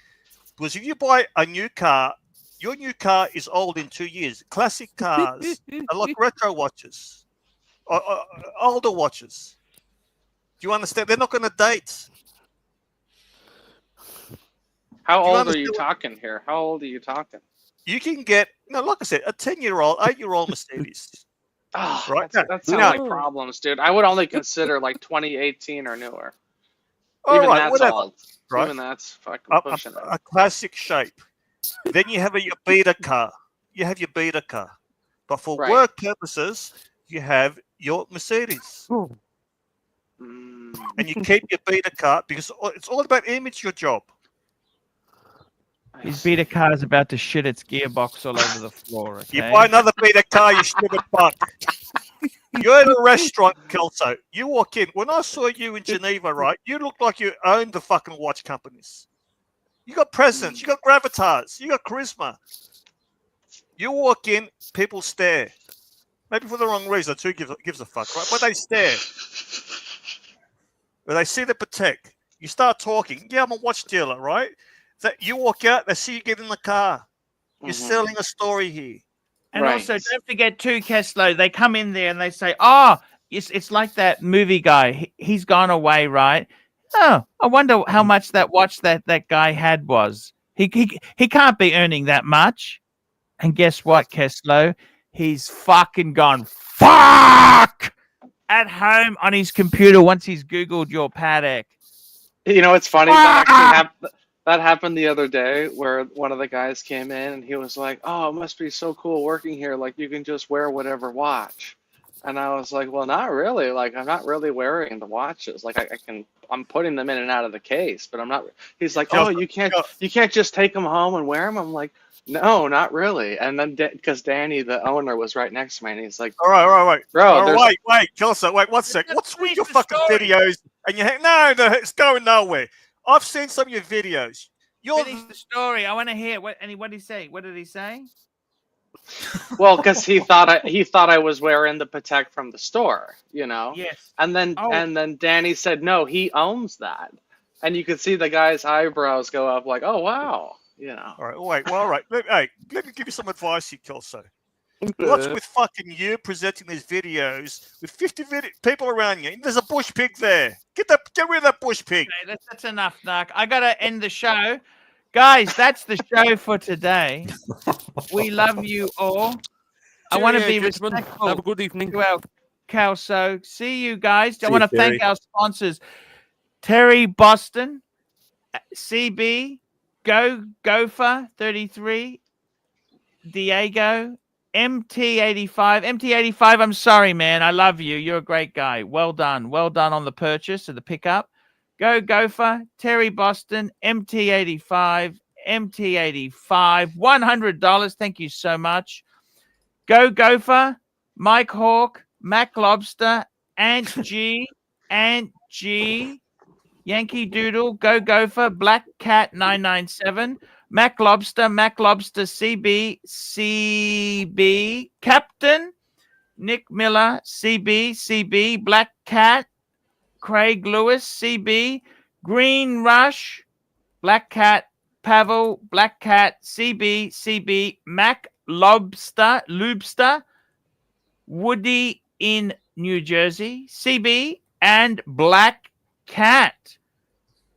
Because if you buy a new car, your new car is old in 2 years. Classic cars are like retro watches, older watches. Do you understand? They're not going to date. How Do you old are you understand talking here? How old are you talking? You can get, like I said, a 10-year-old, 8-year-old Mercedes. Oh, Right. that sounds like problems, dude. I would only consider like 2018 or newer. All Even right, that's whatever. old. Right. Even that's fucking pushing it. A classic shape. Then you have your beta car. You have your beta car. But for Right. work purposes, you have your Mercedes. Mm. And you keep your beta car because it's all about image, your job. His beta car is about to shit its gearbox all over the floor. Okay? You buy another beta car, you stupid fuck. You're in a restaurant, Kelso. You walk in. When I saw you in Geneva, right, you looked like you owned the fucking watch companies. You got presence. You got gravitas. You got charisma. You walk in, people stare. Maybe for the wrong reason. Who gives a fuck, right? But they stare. When they see the Patek, You start talking. Yeah, I'm a watch dealer, right? That you walk out, they see you get in the car. You're selling a story here. And also, don't forget too, Keslo. They come in there and they say, "Oh, it's like that movie guy. He's gone away, right? Oh, I wonder how much that watch that guy had was. He can't be earning that much." And guess what, Keslo? He's fucking gone fuck at home on his computer once he's Googled your Patek. You know, it's funny. That happened the other day where one of the guys came in and he was like, "Oh, it must be so cool working here. Like, you can just wear whatever watch." And I was like, "Well, not really. Like, I'm not really wearing the watches. Like, I'm putting them in and out of the case, but I'm not." He's like, "Oh, you can't just take them home and wear them." I'm like, "No, not really." And then because Danny, the owner, was right next to me, and he's like, "All right, bro, wait, Kelso, wait 1 sec. What's with your fucking videos?" And you no, it's going nowhere. I've seen some of your videos. Finish the story. I want to hear what did he say? What did he say? Well, because he thought I was wearing the Patek from the store, you know. Yes. And then Danny said, "No, he owns that," and you could see the guy's eyebrows go up, like, "Oh wow," you know. All right. Let me give you some advice here, Kelso. What's with fucking you presenting these videos with 50 people around you? There's a bush pig there. Get rid of that bush pig. Okay, that's enough, Narc. I gotta end the show. Guys, that's the show for today. We love you all. I want to be respectful. Have a good evening. To our Kelso. See you guys. I want to thank our sponsors. Terry Boston, CB, Gopher 33, Diego, MT85. MT85, I'm sorry, man. I love you. You're a great guy. Well done. Well done on the purchase of the pickup. Go Gopher, Terry Boston, MT85, MT85, $100. Thank you so much. Go Gopher, Mike Hawk, Mac Lobster, Ant G, Yankee Doodle, Go Gopher, Black Cat 997, Mac Lobster, CB, Captain, Nick Miller, CB, Black Cat, Craig Lewis, CB, Green Rush, Black Cat, Pavel, Black Cat, CB, Mac Lobster, Woody in New Jersey, CB, and Black Cat.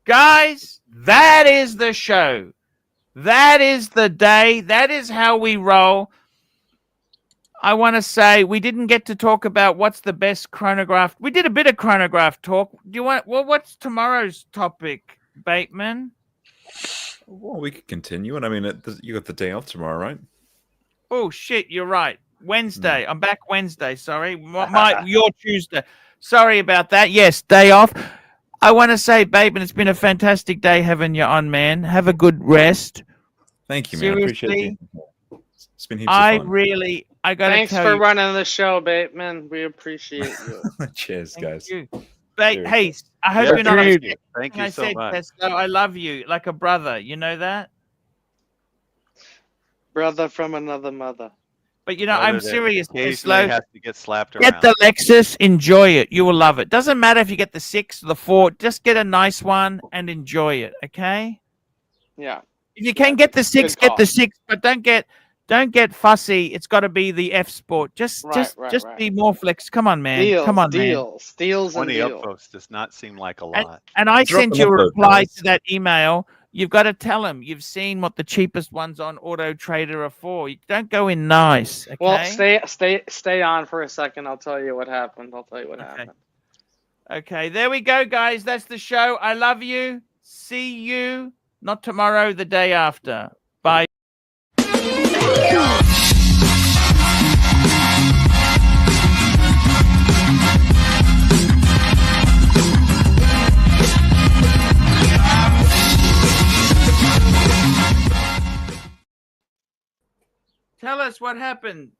Guys, that is the show. That is the day. That is how we roll. I want to say we didn't get to talk about what's the best chronograph. We did a bit of chronograph talk. Do you want? Well, what's tomorrow's topic, Bateman? Well, we could continue, and I mean, you got the day off tomorrow, right? Oh shit, you're right. Wednesday. I'm back Wednesday. Sorry, your Tuesday. Sorry about that. Yes, day off. I want to say, Bateman, it's been a fantastic day having you on, man. Have a good rest. Thank you, man. Seriously, I appreciate it. It's been heaps of fun. I got to Thanks for running the show, Bateman. We appreciate you. Cheers, guys. Hey, I hope you're not upset. Thank you so much. Keslo, I love you like a brother. You know that? Brother from another mother. But, you know, I'm serious. Occasionally has to get slapped around. Get the Lexus. Enjoy it. You will love it. Doesn't matter if you get the 6 or the 4. Just get a nice one and enjoy it, okay? Yeah. If you can get the 6, get the 6. But don't get fussy. It's got to be the F Sport. Just be more flex. Come on, man. Come on, man. Steals 20 upvotes does not seem like a lot. And I sent you a reply to that email. You've got to tell them you've seen what the cheapest ones on Auto Trader are for. You don't go in nice. Okay? Well, stay on for a second. I'll tell you what happened. Happened. Okay, there we go, guys. That's the show. I love you. See you not tomorrow, the day after. Bye. Tell us what happened.